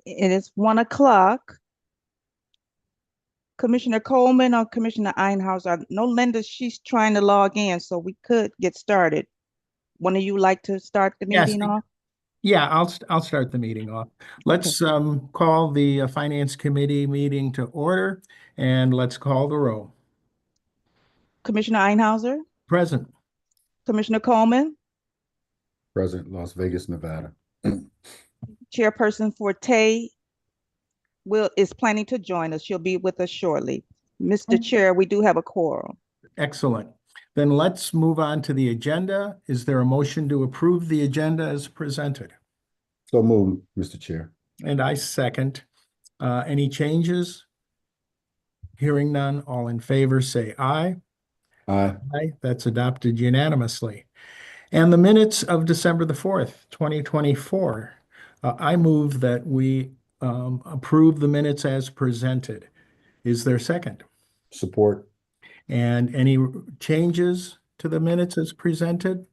It is 1 o'clock. Commissioner Coleman or Commissioner Einhauser, no Linda, she's trying to log in, so we could get started. One of you like to start the Yes, meeting off? yeah, I'll start the meeting off. Okay. Let's call the Finance Committee meeting to order, and let's call the roll. Commissioner Einhauser, Present. Commissioner Coleman, Present, Las Vegas, Nevada. Chairperson Forte is planning to join us. She'll be with us shortly. Mr. Chair, we do have a quorum. Excellent. Then let's move on to the agenda. Is there a motion to approve the agenda as presented? So moved, Mr. Chair. And I second. Any changes? Hearing none, all in favor say aye. Aye. Aye, that's adopted unanimously. And the minutes of December the 4th, 2024. I move that we approve the minutes as presented. Is there a second? Support. And any changes to the minutes as presented?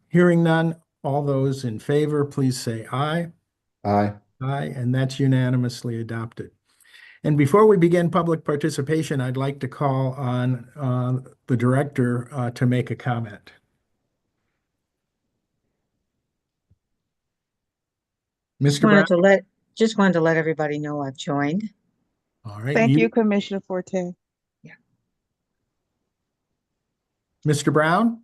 Hearing none, all those in favor, please say aye. Aye. Aye, and that's unanimously adopted. And before we begin public participation, I'd like to call on the director to make a comment. Mr. Brown? Just wanted to let everybody know I've joined. All right. Thank you, Commissioner Forte. Yeah. Mr. Brown?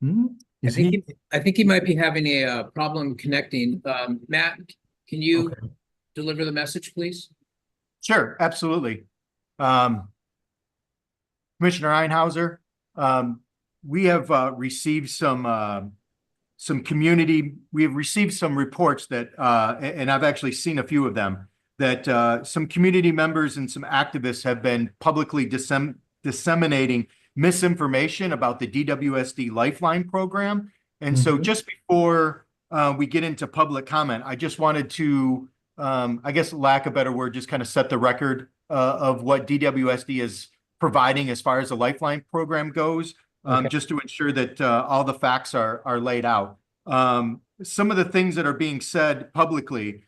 I think he might be having a problem connecting. Matt, can you deliver the message, please? Sure, absolutely. Commissioner Einhauser, we have received some reports that, and I've actually seen a few of them, that some community members and some activists have been publicly disseminating misinformation about the DWSD Lifeline program. And so just before we get into public comment, I just wanted to, I guess, lack a better word, just kind of set the record of what DWSD is providing as far as the Lifeline program goes, just to ensure that all the facts are laid out. Some of the things that are being said publicly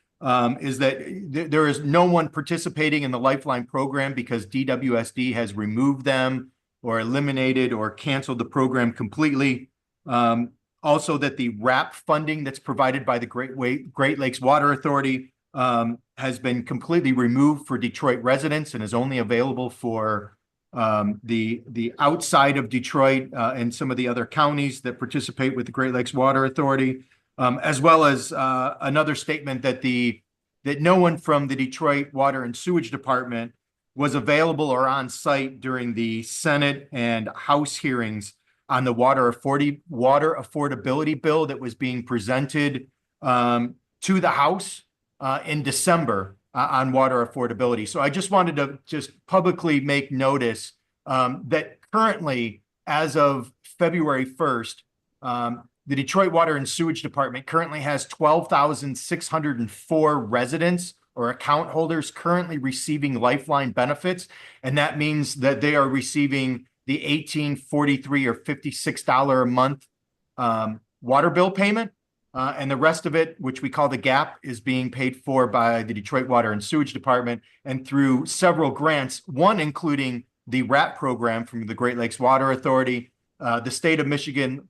is that there is no one participating in the Lifeline program because DWSD has removed them or eliminated or canceled the program completely. Also that the RAP funding that's provided by the Great Lakes Water Authority has been completely removed for Detroit residents and is only available for the outside of Detroit and some of the other counties that participate with the Great Lakes Water Authority, as well as another statement that that no one from the Detroit Water and Sewage Department was available or on site during the Senate and House hearings on the water affordability bill that was being presented to the House in December on water affordability. So I just wanted to just publicly make notice that currently, as of February 1st, the Detroit Water and Sewage Department currently has 12,604 residents or account holders currently receiving Lifeline benefits. And that means that they are receiving the $18.43 or $56 a month water bill payment. And the rest of it, which we call the gap, is being paid for by the Detroit Water and Sewage Department and through several grants, one including the RAP program from the Great Lakes Water Authority, the state of Michigan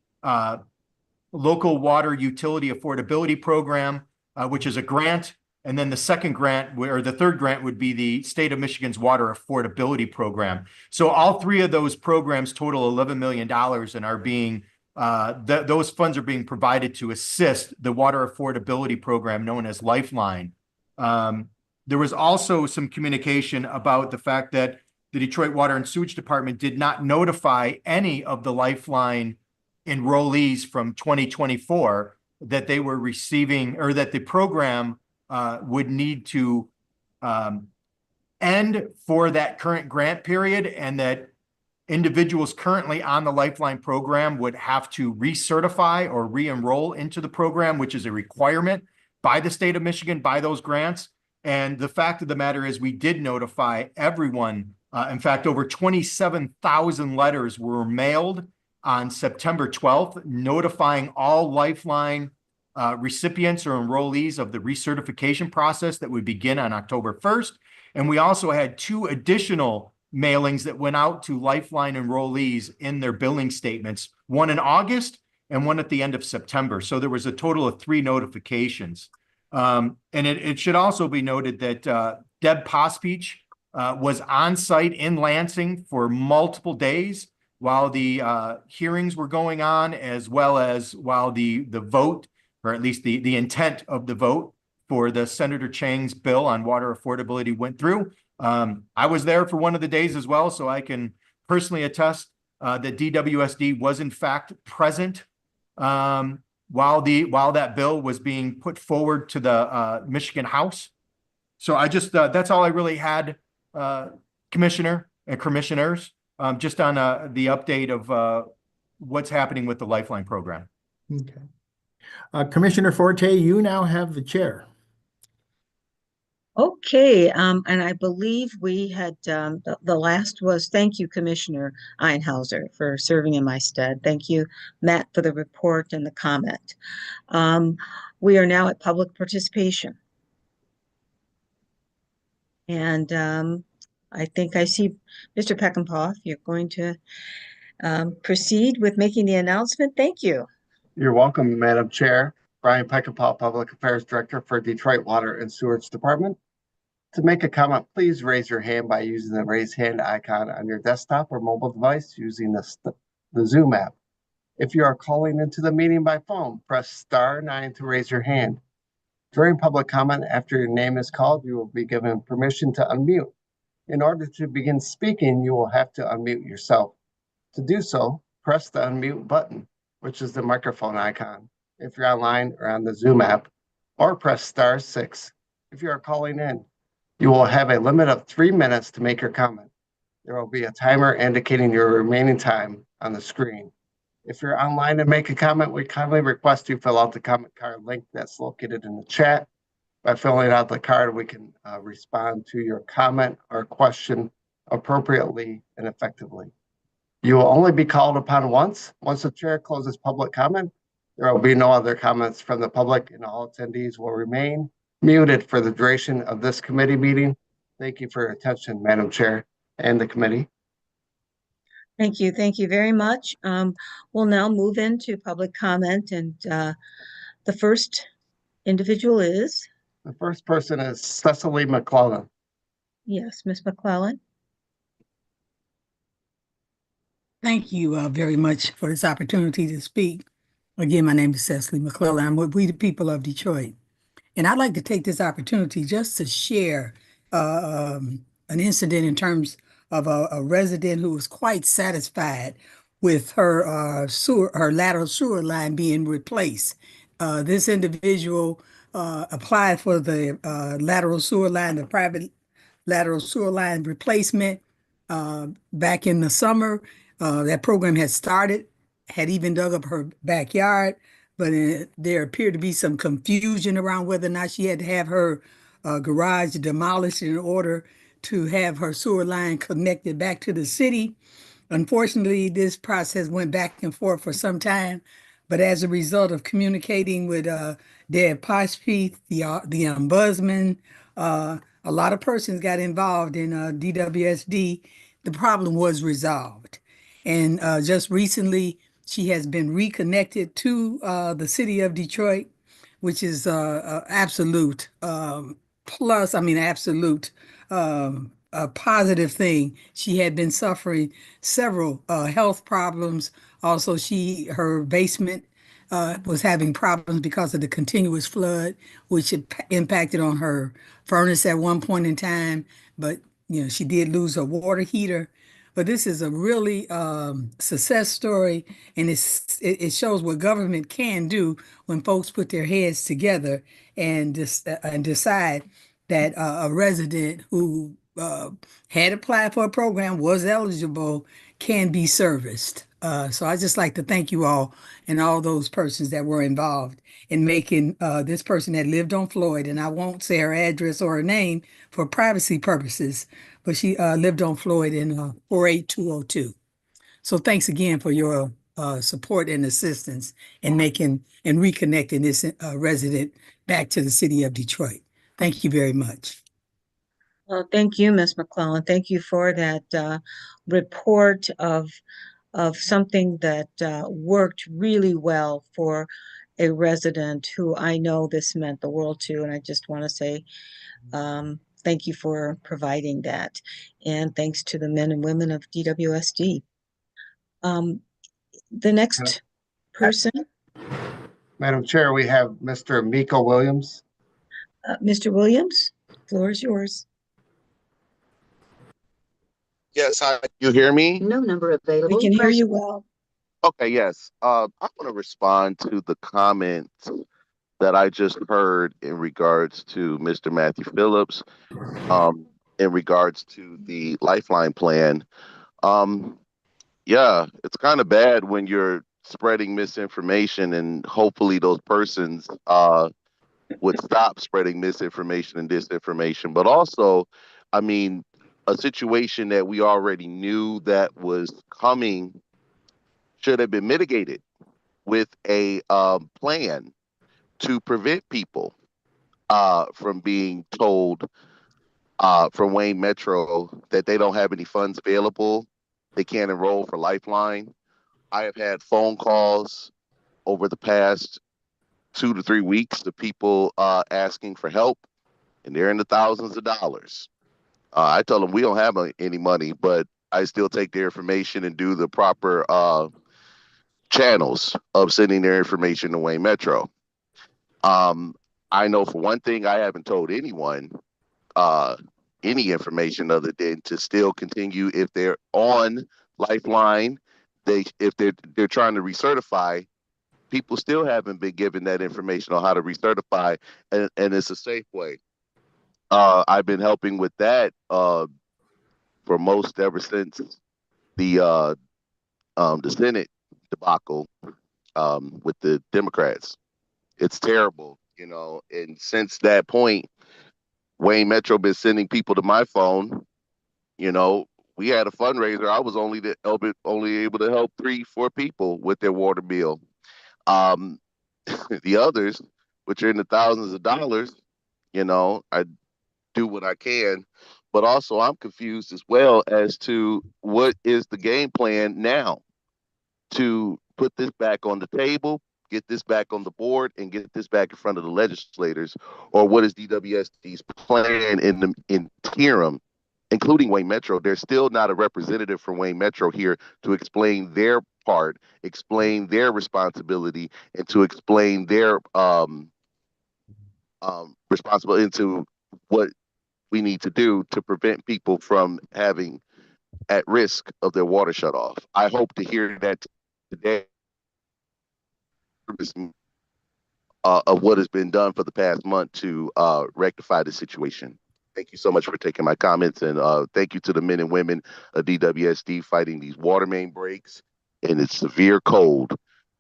Local Water Utility Affordability Program, which is a grant. And then the second grant, or the third grant, would be the state of Michigan's Water Affordability Program. So all three of those programs total $11 million and are being those funds are being provided to assist the water affordability program known as Lifeline. There was also some communication about the fact that the Detroit Water and Sewage Department did not notify any of the Lifeline enrollees from 2024 that they were receiving, or that the program would need to end for that current grant period, and that individuals currently on the Lifeline program would have to recertify or re-enroll into the program, which is a requirement by the state of Michigan, by those grants. And the fact of the matter is we did notify everyone. In fact, over 27,000 letters were mailed on September 12th, notifying all Lifeline recipients or enrollees of the recertification process that would begin on October 1st. And we also had 2 additional mailings that went out to Lifeline enrollees in their billing statements, one in August and one at the end of September. So there was a total of 3 notifications. And it should also be noted that Deb Pospich was on site in Lansing for multiple days while the hearings were going on, as well as while the vote, or at least the intent of the vote for the Senator Chang's bill on water affordability went through. I was there for one of the days as well, so I can personally attest that DWSD was in fact present while that bill was being put forward to the Michigan House. So I just that's all I really had, Commissioner and Commissioners, just on the update of what's happening with the Lifeline program. Okay. Commissioner Forte, you now have the chair. Okay, and I believe we had, the last was, thank you, Commissioner Einhauser, for serving in my stead. Thank you, Matt, for the report and the comment. We are now at public participation. And I think I see Mr. Peckinpah, you're going to proceed with making the announcement. Thank you. You're welcome, Madam Chair. Brian Peckinpah, Public Affairs Director for Detroit Water and Sewage Department. To make a comment, please raise your hand by using the raise hand icon on your desktop or mobile device using the Zoom app. If you are calling into the meeting by phone, press *9 to raise your hand. During public comment, after your name is called, you will be given permission to unmute. In order to begin speaking, you will have to unmute yourself. To do so, press the unmute button, which is the microphone icon, if you're online or on the Zoom app, or press *6 if you are calling in. You will have a limit of 3 minutes to make your comment. There will be a timer indicating your remaining time on the screen. If you're online and make a comment, we kindly request you fill out the comment card link that's located in the chat. By filling out the card, we can respond to your comment or question appropriately and effectively. You will only be called upon once. Once the chair closes public comment, there will be no other comments from the public, and all attendees will remain muted for the duration of this committee meeting. Thank you for your attention, Madam Chair and the committee. Thank you. Thank you very much. We'll now move into public comment, and the first individual is? The first person is Cecily McClellan. Yes, Ms. McClellan. Thank you very much for this opportunity to speak. Again, my name is Cecily McClellan. I'm with We the People of Detroit. And I'd like to take this opportunity just to share an incident in terms of a resident who was quite satisfied with her her lateral sewer line being replaced. This individual applied for the lateral sewer line, the private lateral sewer line replacement back in the summer. That program had started, had even dug up her backyard, but there appeared to be some confusion around whether or not she had to have her garage demolished in order to have her sewer line connected back to the city. Unfortunately, this process went back and forth for some time, but as a result of communicating with Deb Pospich, the ombudsman, a lot of persons got involved in DWSD. The problem was resolved. And just recently, she has been reconnected to the city of Detroit, which is absolute a positive thing. She had been suffering several health problems. Also, her basement was having problems because of the continuous flood, which impacted on her furnace at one point in time. But she did lose her water heater. But this is a really success story, and it shows what government can do when folks put their heads together and decide that a resident who had applied for a program, was eligible, can be serviced. So I just like to thank you all and all those persons that were involved in making this person that lived on Floyd, and I won't say her address or her name for privacy purposes, but she lived on Floyd in 48202. So thanks again for your support and assistance in making and reconnecting this resident back to the city of Detroit. Thank you very much. Well, thank you, Ms. McClellan. Thank you for that report of something that worked really well for a resident who I know this meant the world to. And I just want to say thank you for providing that. And thanks to the men and women of DWSD. The next person, Madam Chair, we have Mr. Miko Williams. Mr. Williams, floor is yours. Yes, hi. You hear me? No number available. We can hear you well. Okay, yes. I want to respond to the comment that I just heard in regards to Mr. Matthew Phillips, in regards to the Lifeline plan. Yeah, it's kind of bad when you're spreading misinformation, and hopefully those persons would stop spreading misinformation and disinformation. But also, I mean, a situation that we already knew that was coming should have been mitigated with a plan to prevent people from being told from Wayne Metro that they don't have any funds available, they can't enroll for Lifeline. I have had phone calls over the past 2 to 3 weeks of people asking for help, and they're in the thousands of dollars. I tell them we don't have any money, but I still take their information and do the proper channels of sending their information to Wayne Metro. I know for one thing, I haven't told anyone any information other than to still continue if they're on Lifeline. If they're trying to recertify, people still haven't been given that information on how to recertify, and it's a safe way. I've been helping with that for most ever since the Senate debacle with the Democrats. It's terrible, you know. And since that point, Wayne Metro been sending people to my phone. You know, we had a fundraiser. I was only able to help 3-4 people with their water bill. The others, which are in the thousands of dollars, you know, I do what I can. But also, I'm confused as well as to what is the game plan now to put this back on the table, get this back on the board, and get this back in front of the legislators, or what is DWSD's plan in the interim, including Wayne Metro? There's still not a representative from Wayne Metro here to explain their part, explain their responsibility, and to explain their responsibility into what we need to do to prevent people from having at risk of their water shut off. I hope to hear that today of what has been done for the past month to rectify the situation. Thank you so much for taking my comments, and thank you to the men and women of DWSD fighting these water main breaks, and it's severe cold.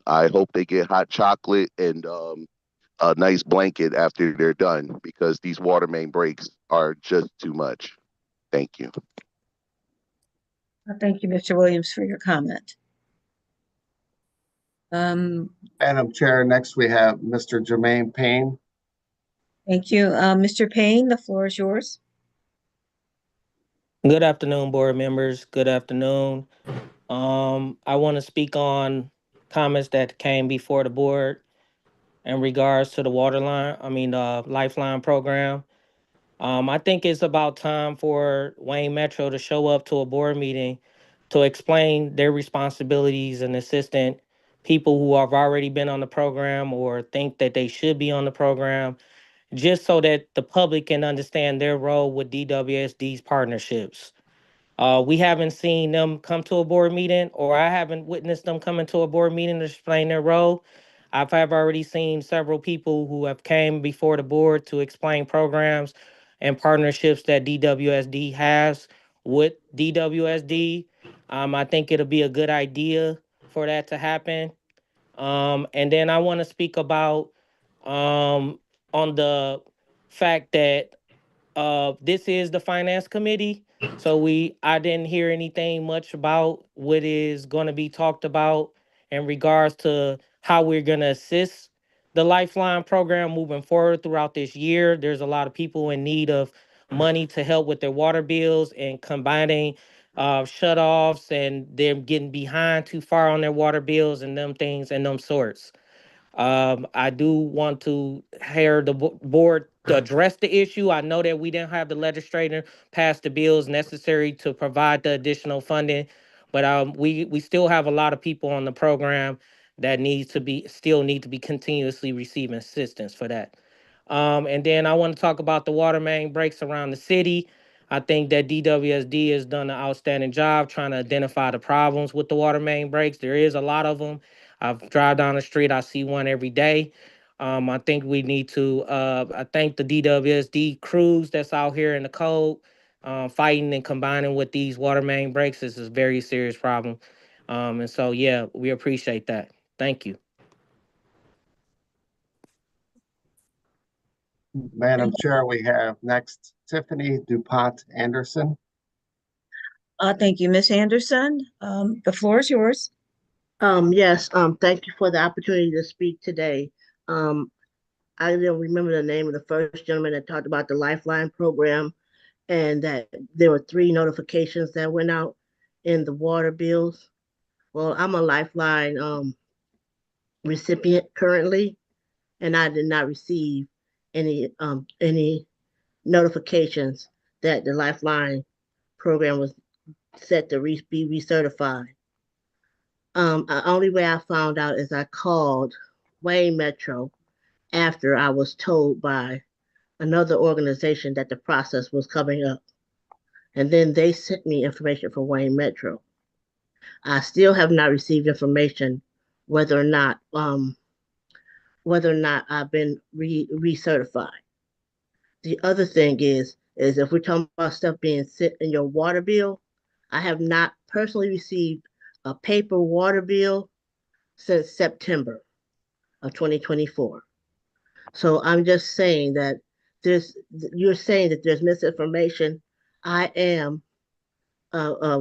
I hope they get hot chocolate and a nice blanket after they're done, because these water main breaks are just too much. Thank you. Thank you, Mr. Williams, for your comment. Madam Chair, next we have Mr. Jermaine Payne. Thank you. Mr. Payne, the floor is yours. Good afternoon, board members. Good afternoon. I want to speak on comments that came before the board in regards to the Lifeline program. I think it's about time for Wayne Metro to show up to a board meeting to explain their responsibilities and assistant people who have already been on the program or think that they should be on the program, just so that the public can understand their role with DWSD's partnerships. We haven't seen them come to a board meeting, or I haven't witnessed them coming to a board meeting to explain their role. Have already seen several people who have came before the board to explain programs and partnerships that DWSD has with DWSD. I think it'll be a good idea for that to happen. And then I want to speak about on the fact that this is the finance committee. So I didn't hear anything much about what is going to be talked about in regards to how we're going to assist the Lifeline program moving forward throughout this year. There's a lot of people in need of money to help with their water bills, and combining shutoffs and them getting behind too far on their water bills and them things and them sorts. I do want to hear the board to address the issue. I know that we didn't have the legislator pass the bills necessary to provide the additional funding, but we still have a lot of people on the program that still need to be continuously receiving assistance for that. And then I want to talk about the water main breaks around the city. I think that DWSD has done an outstanding job trying to identify the problems with the water main breaks. There is a lot of them. I drive down the street, I see one every day. I think we need to, I thank the DWSD crews that's out here in the cold, fighting and combining with these water main breaks. This is a very serious problem. And so, yeah, we appreciate that. Thank you. Madam Chair, we have next Tiffany DuPont Anderson. Thank you, Ms. Anderson. The floor is yours. Yes, thank you for the opportunity to speak today. I don't remember the name of the first gentleman that talked about the Lifeline program, and that there were 3 notifications that went out in the water bills. Well, I'm a Lifeline recipient currently, and I did not receive any notifications that the Lifeline program was set to be recertified. The only way I found out is I called Wayne Metro after I was told by another organization that the process was coming up. And then they sent me information from Wayne Metro. I still have not received information whether or not I've been recertified. The other thing is if we're talking about stuff being sent in your water bill, I have not personally received a paper water bill since September of 2024. So I'm just saying that you're saying that there's misinformation. I am a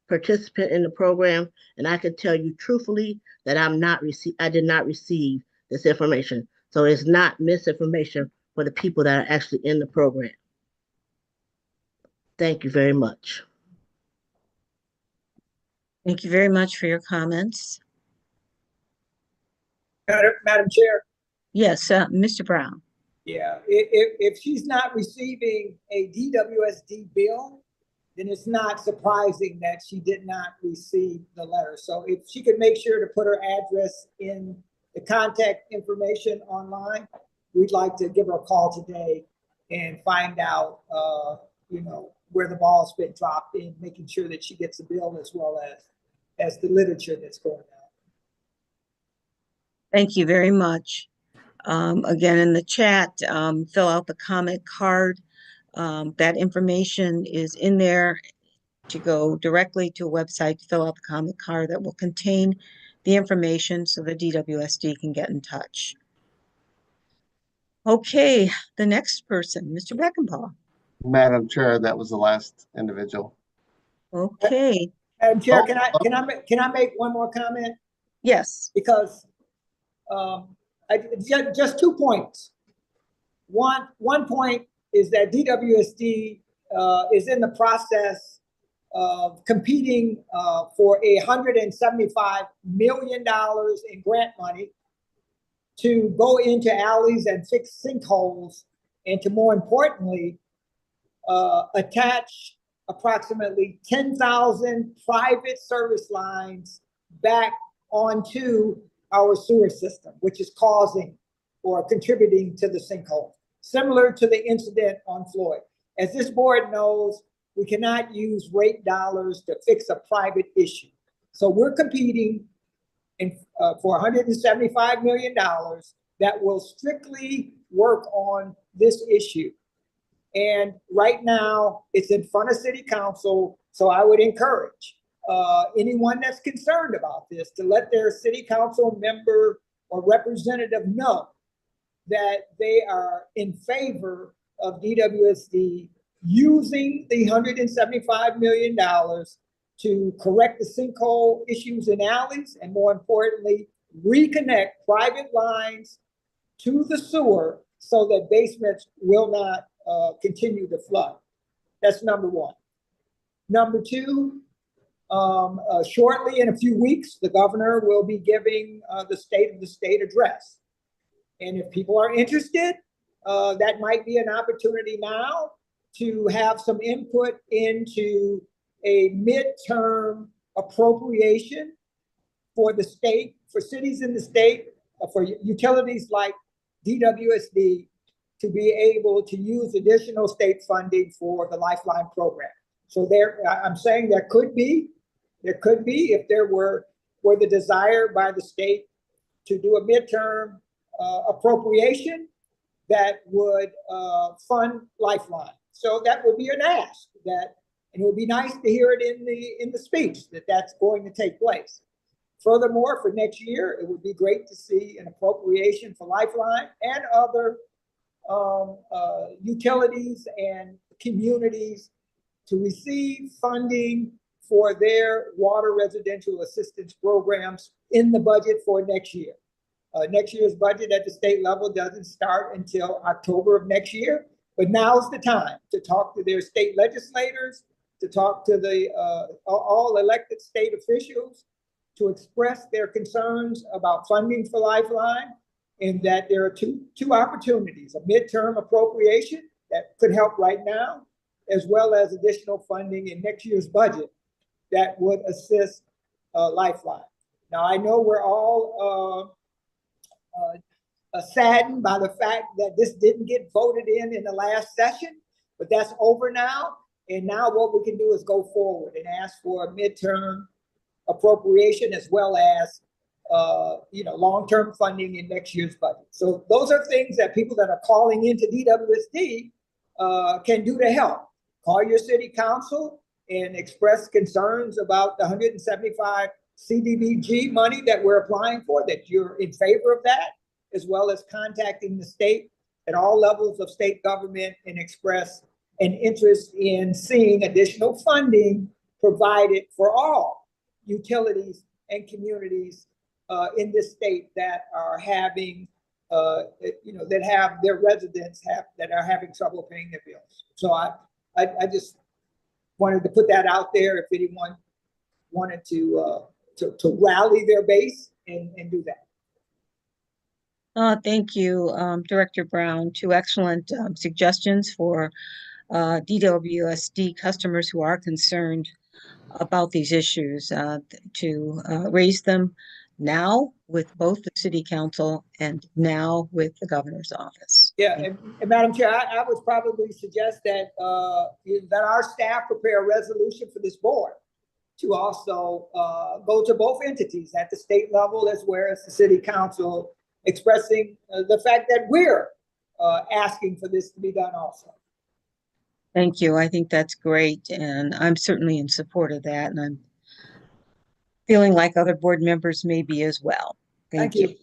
participant in the program, and I can tell you truthfully that I did not receive this information. So it's not misinformation for the people that are actually in the program. Thank you very much. Thank you very much for your comments. Madam Chair. Yes, Mr. Brown. Yeah, if she's not receiving a DWSD bill, then it's not surprising that she did not receive the letter. So if she could make sure to put her address in the contact information online, we'd like to give her a call today and find out, where the ball's been dropped in making sure that she gets a bill, as well as the literature that's going out. Thank you very much. Again, in the chat, fill out the comment card. That information is in there to go directly to a website to fill out the comment card that will contain the information so the DWSD can get in touch. Okay, the next person, Mr. Beckenpaw. Madam Chair, that was the last individual. Okay. Madam Chair, can I make one more comment? Yes. Because just 2 points. One point is that DWSD is in the process of competing for $175 million in grant money to go into alleys and fix sinkholes, and to, more importantly, attach approximately 10,000 private service lines back onto our sewer system, which is causing or contributing to the sinkhole, similar to the incident on Floyd. As this board knows, we cannot use rate dollars to fix a private issue. So we're competing for $175 million that will strictly work on this issue. And right now it's in front of City Council. So I would encourage anyone that's concerned about this to let their City Council member or representative know that they are in favor of DWSD using the $175 million to correct the sinkhole issues in alleys, and more importantly, reconnect private lines to the sewer so that basements will not continue to flood. That's number one. Number two, shortly in a few weeks, the governor will be giving the State of the State address. And if people are interested, that might be an opportunity now to have some input into a midterm appropriation for the state, for cities in the state, for utilities like DWSD to be able to use additional state funding for the Lifeline program. So I'm saying there could be, if there were the desire by the state to do a midterm appropriation that would fund Lifeline. So that would be an ask that, and it would be nice to hear it in the speech that that's going to take place. Furthermore, for next year, it would be great to see an appropriation for Lifeline and other utilities and communities to receive funding for their water residential assistance programs in the budget for next year. Next year's budget at the state level doesn't start until October of next year, but now's the time to talk to their state legislators, to talk to the all elected state officials, to express their concerns about funding for Lifeline, and that there are two opportunities: a midterm appropriation that could help right now, as well as additional funding in next year's budget that would assist Lifeline. Now, I know we're all saddened by the fact that this didn't get voted in the last session, but that's over now. And now what we can do is go forward and ask for a midterm appropriation, as well as long-term funding in next year's budget. So those are things that people that are calling into DWSD can do to help. Call your city council and express concerns about the 175 CDBG money that we're applying for, that you're in favor of that, as well as contacting the state at all levels of state government and express an interest in seeing additional funding provided for all utilities and communities in this state that are having, that have their residents that are having trouble paying their bills. So I just wanted to put that out there if anyone wanted to rally their base and do that. Thank you, Director Brown. Two excellent suggestions for DWSD customers who are concerned about these issues, to raise them now with both the city council and now with the governor's office. Yeah, and Madam Chair, I would probably suggest that that our staff prepare a resolution for this board to also go to both entities at the state level as well as the city council, expressing the fact that we're asking for this to be done also. Thank you. I think that's great. And I'm certainly in support of that. And I'm feeling like other board members may be as well. Thank you.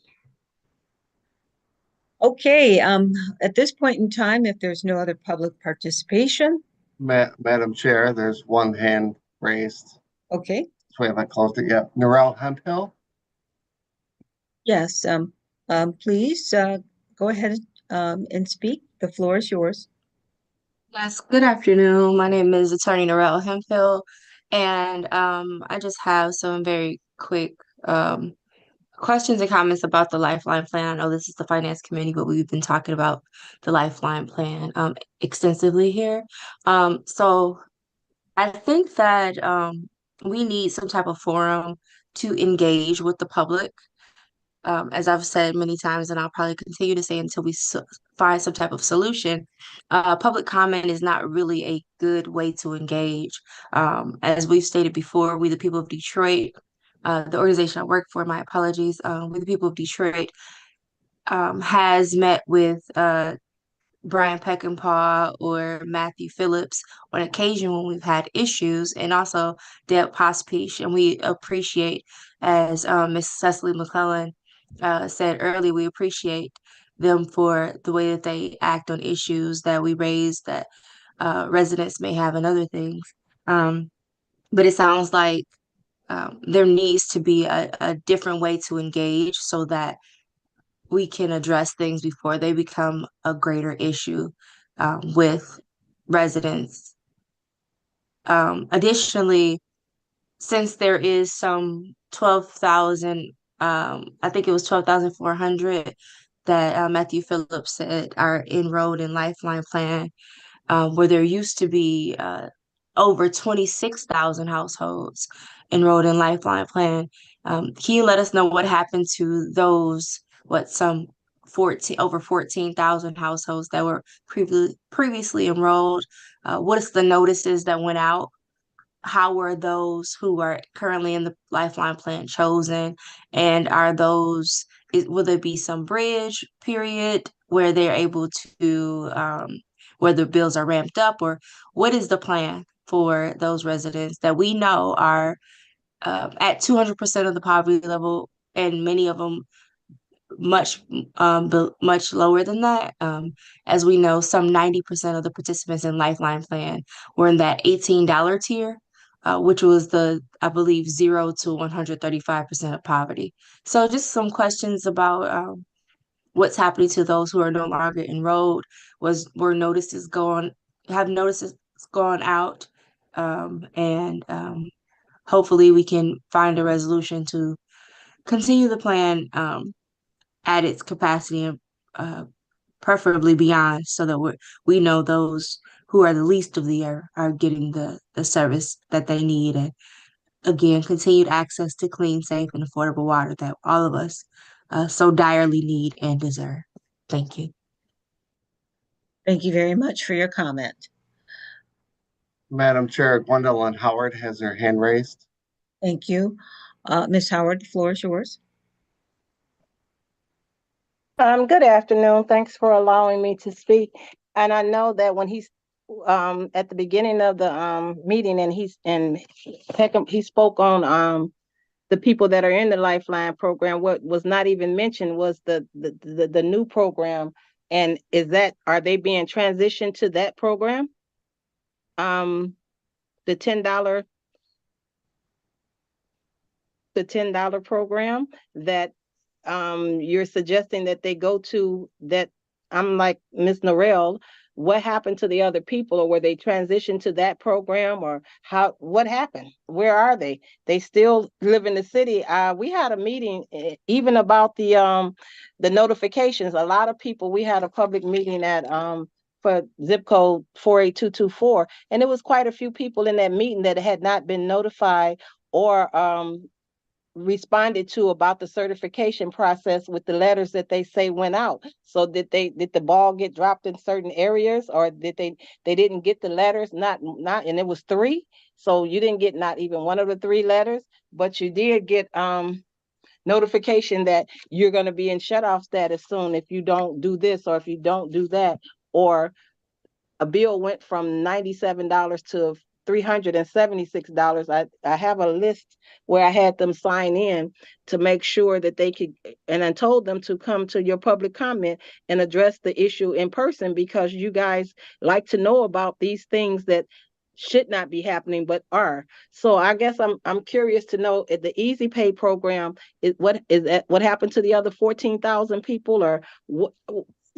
Okay, at this point in time, if there's no other public participation. Madam Chair, there's one hand raised. Okay. So we haven't closed it yet. Narelle Hemphill? Yes, please go ahead and speak. The floor is yours. Yes, good afternoon. My name is Attorney Narelle Hemphill, and I just have some very quick questions and comments about the Lifeline plan. I know this is the Finance Committee, but we've been talking about the Lifeline plan extensively here. So I think that we need some type of forum to engage with the public. As I've said many times, and I'll probably continue to say until we find some type of solution, public comment is not really a good way to engage. As we've stated before, we the people of Detroit, the organization I work for, my apologies, we the people of Detroit has met with Brian Peckinpah or Matthew Phillips on occasion when we've had issues, and also Deb Pospish, and we appreciate, as Ms. Cecily McClellan said earlier, we appreciate them for the way that they act on issues that we raise that residents may have and other things. but it sounds like there needs to be a different way to engage so that we can address things before they become a greater issue with residents. Additionally, since there is some 12,000, I think it was 12,400 that Matthew Phillips said are enrolled in Lifeline Plan, where there used to be over 26,000 households enrolled in Lifeline Plan. Can you let us know what happened to those, some 14,000 households that were previously enrolled? What is the notices that went out? How were those who are currently in the Lifeline Plan chosen? And will there be some bridge period where they're able to, where the bills are ramped up? Or what is the plan for those residents that we know are at 200% of the poverty level, and many of them much much lower than that. As we know, some 90% of the participants in Lifeline Plan were in that $18 tier, which was I believe, 0 to 135% of poverty. So just some questions about what's happening to those who are no longer enrolled. Have notices gone out? And hopefully we can find a resolution to continue the plan at its capacity, and preferably beyond, so that we know those who are the least of the are getting the service that they need. And again, continued access to clean, safe, and affordable water that all of us so direly need and deserve. Thank you. Thank you very much for your comment. Madam Chair, Gwendolyn Howard has her hand raised. Thank you. Ms. Howard, the floor is yours. Good afternoon. Thanks for allowing me to speak. And I know that when he's at the beginning of the meeting, and he spoke on the people that are in the Lifeline program. What was not even mentioned was the new program. And are they being transitioned to that program? The $10 program that you're suggesting that they go to. That I'm like Ms. Norrell, what happened to the other people? Or were they transitioned to that program? Or what happened? Where are they? They still live in the city. We had a meeting even about the notifications. A lot of people, we had a public meeting at for zip code 48224, and there was quite a few people in that meeting that had not been notified or responded to about the certification process with the letters that they say went out. So did the ball get dropped in certain areas, or did they didn't get the letters? Not and it was 3. So you didn't get not even one of the 3 letters, but you did get notification that you're going to be in shut-off status soon if you don't do this or if you don't do that. Or a bill went from $97 to $376. I have a list where I had them sign in to make sure that they could, and I told them to come to your public comment and address the issue in person, because you guys like to know about these things that should not be happening but are. So I guess I'm curious to know, if the Easy Pay program what happened to the other 14,000 people? Or what?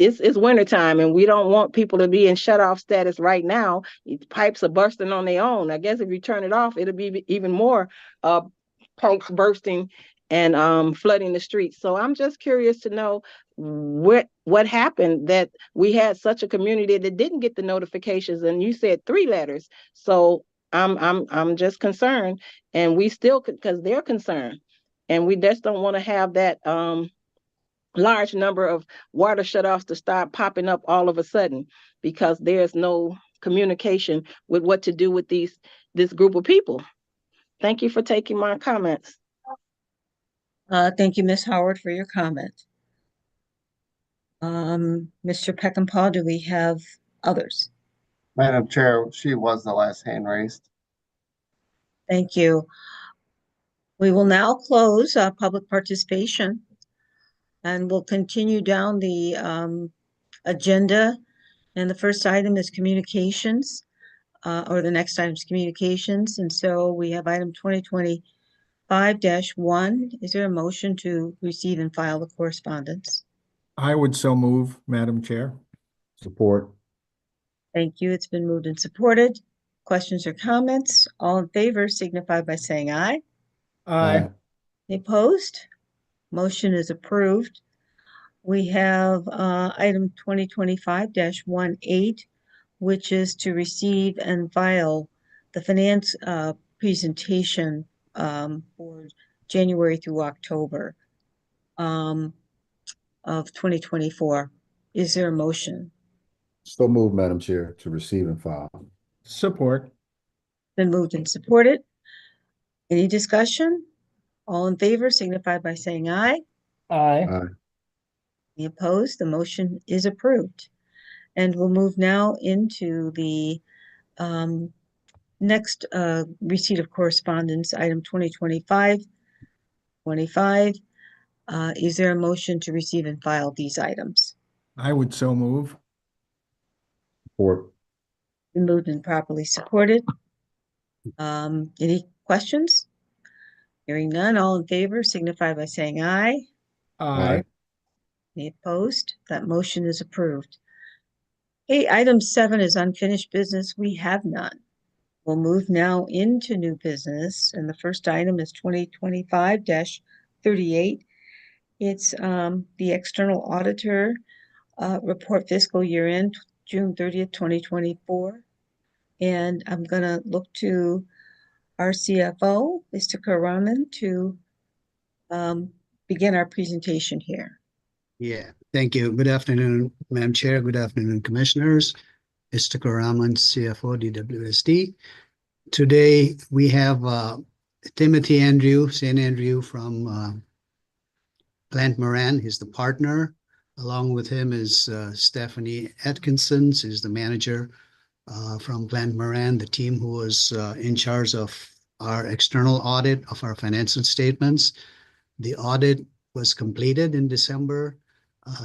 It's wintertime, and we don't want people to be in shut-off status right now. Pipes are bursting on their own. I guess if you turn it off, it'll be even more pipes bursting and flooding the streets. So I'm just curious to know what happened that we had such a community that didn't get the notifications. And you said 3 letters. So I'm just concerned, and we still, because they're concerned, and we just don't want to have that large number of water shutoffs to start popping up all of a sudden, because there's no communication with what to do with this group of people. Thank you for taking my comments. Thank you, Ms. Howard, for your comment. Mr. Peckinpah, do we have others? Madam Chair, she was the last hand raised. Thank you. We will now close public participation, and we'll continue down the agenda. And the first item is communications. or the next item is communications. And so we have item 2025-1. Is there a motion to receive and file the correspondence? I would so move, Madam Chair. Support. Thank you. It's been moved and supported. Questions or comments? All in favor signify by saying aye. Aye. Any opposed? Motion is approved. We have item 2025-18, which is to receive and file the finance presentation for January through October of 2024. Is there a motion? So move, Madam Chair, to receive and file. Support. Been moved and supported. Any discussion? All in favor signify by saying aye. Aye. Aye. Any opposed? The motion is approved. And we'll move now into the next receipt of correspondence, item 2025-25. Is there a motion to receive and file these items? I would so move. Support. Been moved and properly supported. Any questions? Hearing none, all in favor signify by saying aye. Aye. Any opposed? That motion is approved. Hey, item 7 is unfinished business. We have none. We'll move now into new business, and the first item is 2025-38. It's the external auditor report fiscal year end, June 30th, 2024. And I'm gonna look to our CFO, Mr. Karaman, to begin our presentation here. Yeah, thank you. Good afternoon, Madam Chair. Good afternoon, Commissioners. Mr. Raman, CFO, DWSD. Today, we have Timothy St. Andrew from Plant Moran. He's the partner. Along with him is Stephanie Atkinson, who's the manager from Plant Moran, the team who was in charge of our external audit of our financial statements. The audit was completed in December.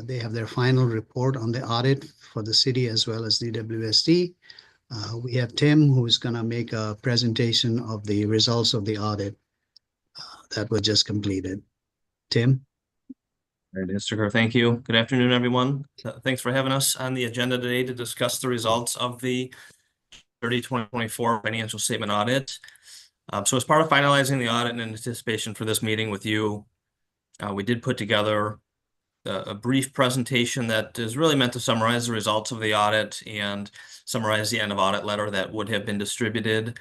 They have their final report on the audit for the city as well as DWSD. We have Tim, who's going to make a presentation of the results of the audit that was just completed. Tim? All right, Mr. Kerr, thank you. Good afternoon, everyone. Thanks for having us on the agenda today to discuss the results of the 2024 financial statement audit. So as part of finalizing the audit and in anticipation for this meeting with you, we did put together a brief presentation that is really meant to summarize the results of the audit and summarize the end of audit letter that would have been distributed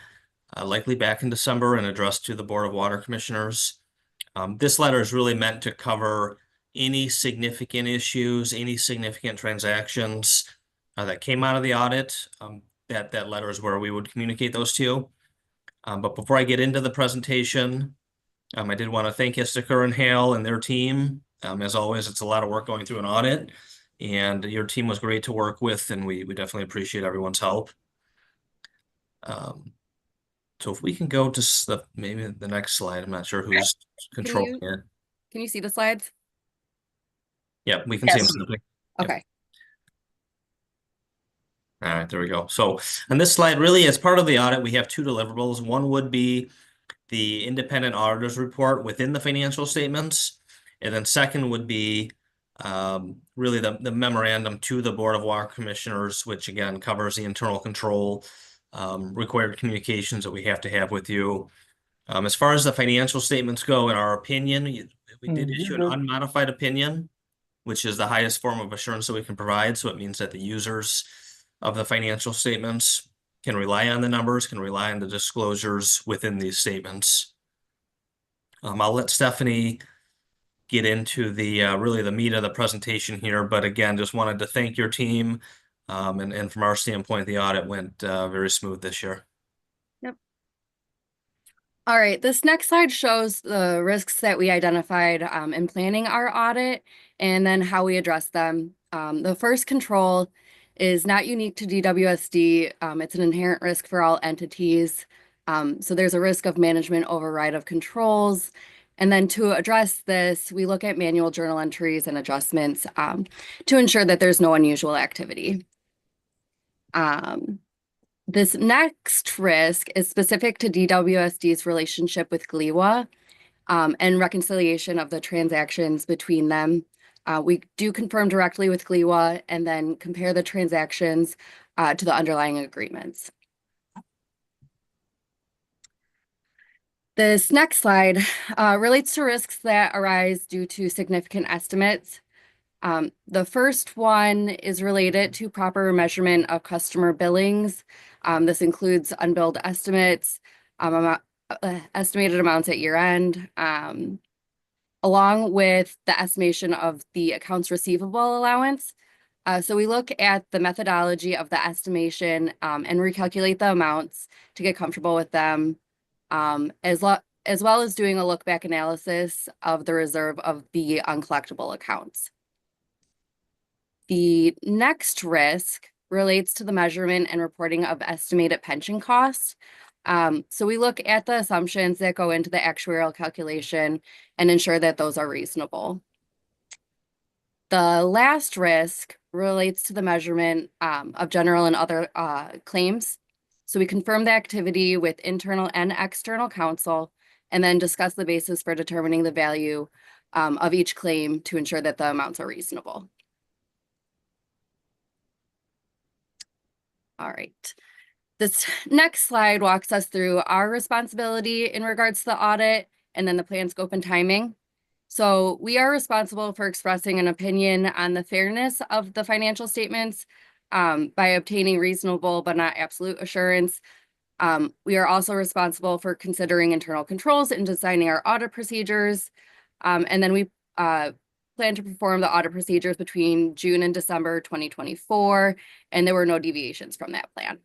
likely back in December and addressed to the Board of Water Commissioners. This letter is really meant to cover any significant issues, any significant transactions that came out of the audit. That letter is where we would communicate those to you. But before I get into the presentation, I did want to thank Issachar and Hale and their team. As always, it's a lot of work going through an audit, and your team was great to work with, and we definitely appreciate everyone's help. So if we can go to maybe the next slide, I'm not sure who's controlling it. Can you see the slides? Yeah, we can see them simply. Okay. All right, there we go. So on this slide, really, as part of the audit, we have two deliverables. One would be the independent auditor's report within the financial statements. And then second would be really the memorandum to the Board of Water Commissioners, which again covers the internal control required communications that we have to have with you. As far as the financial statements go, in our opinion, we did issue an unmodified opinion, which is the highest form of assurance that we can provide. So it means that the users of the financial statements can rely on the numbers, can rely on the disclosures within these statements. I'll let Stephanie get into the really the meat of the presentation here, but again, just wanted to thank your team, and from our standpoint, the audit went very smooth this year. Yep. All right, this next slide shows the risks that we identified in planning our audit and then how we address them. The first control is not unique to DWSD. It's an inherent risk for all entities. So there's a risk of management override of controls. And then to address this, we look at manual journal entries and adjustments to ensure that there's no unusual activity. This next risk is specific to DWSD's relationship with GLEWA and reconciliation of the transactions between them. We do confirm directly with GLEWA and then compare the transactions to the underlying agreements. This next slide relates to risks that arise due to significant estimates. The first one is related to proper measurement of customer billings. This includes unbilled estimates, estimated amounts at year end, along with the estimation of the accounts receivable allowance. So we look at the methodology of the estimation and recalculate the amounts to get comfortable with them, as well as doing a look back analysis of the reserve of the uncollectible accounts. The next risk relates to the measurement and reporting of estimated pension costs. So we look at the assumptions that go into the actuarial calculation and ensure that those are reasonable. The last risk relates to the measurement of general and other claims. So we confirm the activity with internal and external counsel and then discuss the basis for determining the value of each claim to ensure that the amounts are reasonable. All right. This next slide walks us through our responsibility in regards to the audit and then the plan scope and timing. So we are responsible for expressing an opinion on the fairness of the financial statements by obtaining reasonable but not absolute assurance. We are also responsible for considering internal controls and designing our audit procedures. And then we plan to perform the audit procedures between June and December 2024, and there were no deviations from that plan.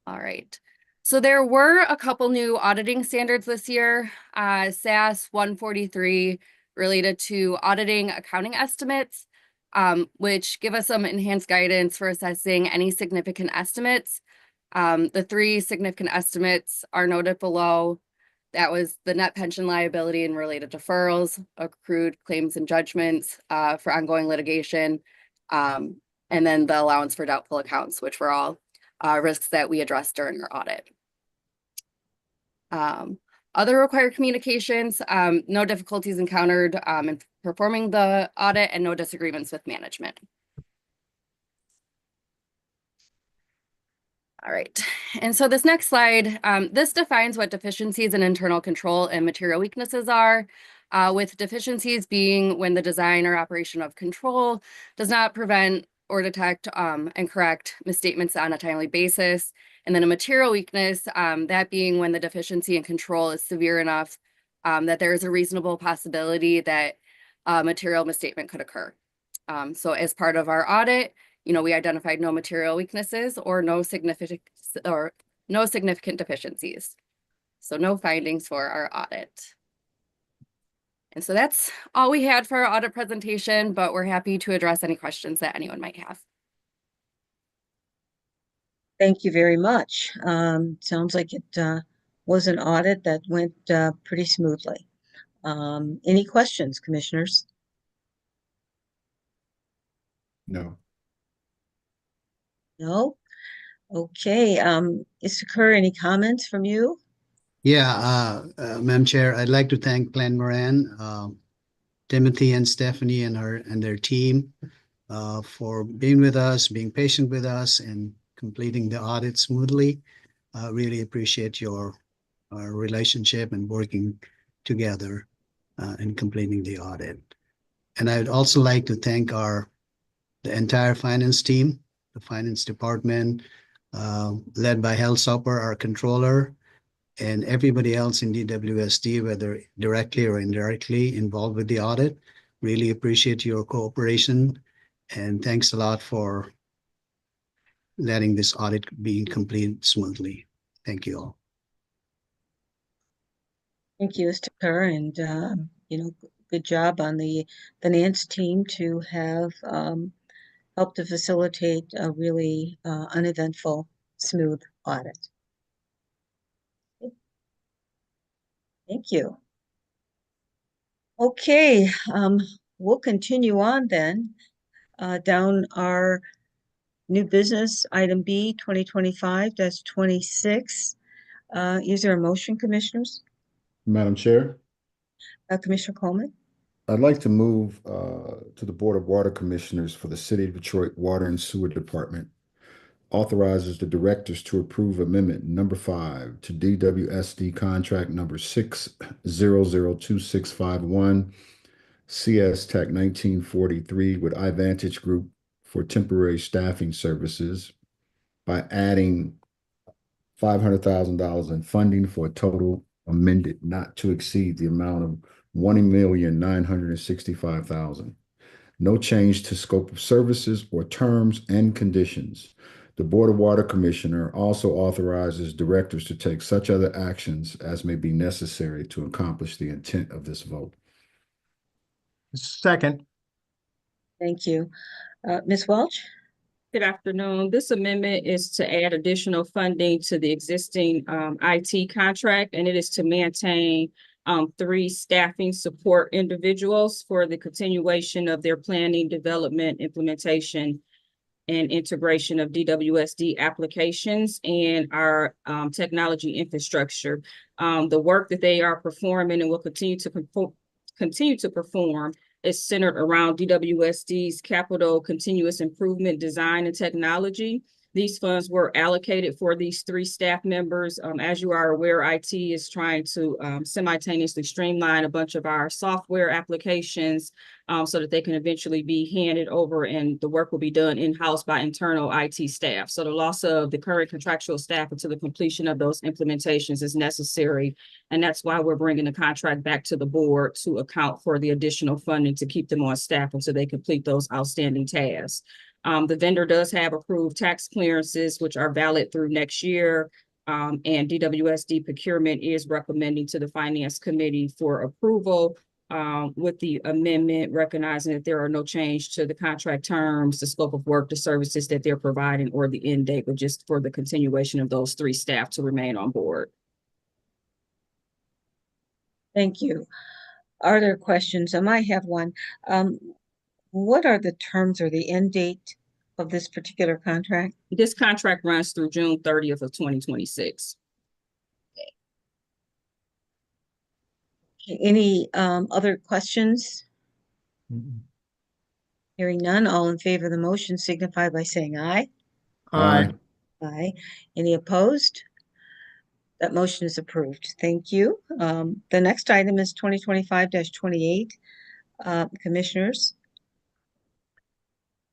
All right. So there were a couple new auditing standards this year. SAS 143 related to auditing accounting estimates, which give us some enhanced guidance for assessing any significant estimates. The 3 significant estimates are noted below. That was the net pension liability and related deferrals, accrued claims and judgments for ongoing litigation, and then the allowance for doubtful accounts, which were all risks that we addressed during our audit. Other required communications, no difficulties encountered in performing the audit and no disagreements with management. All right, and so this next slide, this defines what deficiencies in internal control and material weaknesses are, with deficiencies being when the design or operation of control does not prevent or detect and correct misstatements on a timely basis. And then a material weakness, that being when the deficiency in control is severe enough that there is a reasonable possibility that a material misstatement could occur. So as part of our audit, we identified no material weaknesses or no significant deficiencies. So no findings for our audit. And so that's all we had for our audit presentation, but we're happy to address any questions that anyone might have. Thank you very much. Sounds like it was an audit that went pretty smoothly. Any questions, commissioners? No. No? Okay. Issachar, any comments from you? Yeah, Madam Chair, I'd like to thank Glenn Moran, Timothy and Stephanie and their team for being with us, being patient with us, and completing the audit smoothly. Really appreciate your relationship and working together in completing the audit. And I'd also like to thank the entire finance team, the finance department, led by Hal Soper, our controller, and everybody else in DWSD, whether directly or indirectly involved with the audit. Really appreciate your cooperation, and thanks a lot for letting this audit be completed smoothly. Thank you all. Thank you, Issachar, and good job on the finance team to have helped to facilitate a really uneventful, smooth audit. Thank you. Okay, we'll continue on then. Down our new business, item B, 2025-26. Is there a motion, commissioners? Madam Chair, Commissioner Coleman? I'd like to move to the Board of Water Commissioners for the City of Detroit Water and Sewer Department. Authorizes the directors to approve amendment number 5 to DWSD contract number 6002651 CS Tech 1943 with iVantage Group for temporary staffing services by adding $500,000 in funding for a total amended not to exceed the amount of $1,965,000. No change to scope of services or terms and conditions. The Board of Water Commissioner also authorizes directors to take such other actions as may be necessary to accomplish the intent of this vote. Second. Thank you. Ms. Welch? Good afternoon. This amendment is to add additional funding to the existing IT contract, and it is to maintain 3 staffing support individuals for the continuation of their planning, development, implementation, and integration of DWSD applications and our technology infrastructure. The work that they are performing and will continue to perform is centered around DWSD's capital continuous improvement design and technology. These funds were allocated for these 3 staff members. As you are aware, IT is trying to simultaneously streamline a bunch of our software applications so that they can eventually be handed over and the work will be done in-house by internal IT staff. So the loss of the current contractual staff until the completion of those implementations is necessary. And that's why we're bringing the contract back to the board to account for the additional funding to keep them on staff until they complete those outstanding tasks. The vendor does have approved tax clearances, which are valid through next year. And DWSD procurement is recommending to the Finance Committee for approval with the amendment, recognizing that there are no change to the contract terms, the scope of work, the services that they're providing, or the end date, but just for the continuation of those 3 staff to remain on board. Thank you. Are there questions? I might have one. What are the terms or the end date of this particular contract? This contract runs through June 30th of 2026. Any other questions? Hearing none, all in favor of the motion signify by saying aye. Aye. Aye. Any opposed? That motion is approved. Thank you. The next item is 2025-28. Commissioners?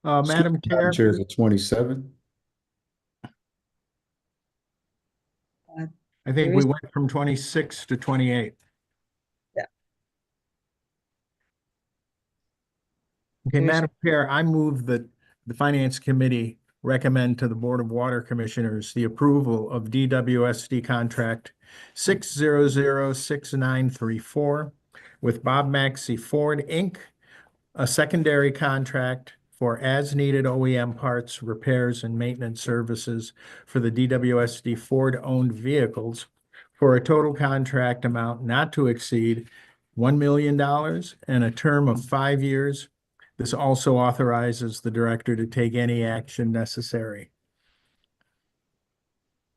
Madam Chair. Chair, is it 27? I think we went from 26 to 28. Yeah. Okay, Madam Chair, I move that the Finance Committee recommend to the Board of Water Commissioners the approval of DWSD contract 6006934 with Bob Maxey Ford, Inc., a secondary contract for as-needed OEM parts, repairs, and maintenance services for the DWSD Ford-owned vehicles for a total contract amount not to exceed $1 million and a term of 5 years. This also authorizes the director to take any action necessary.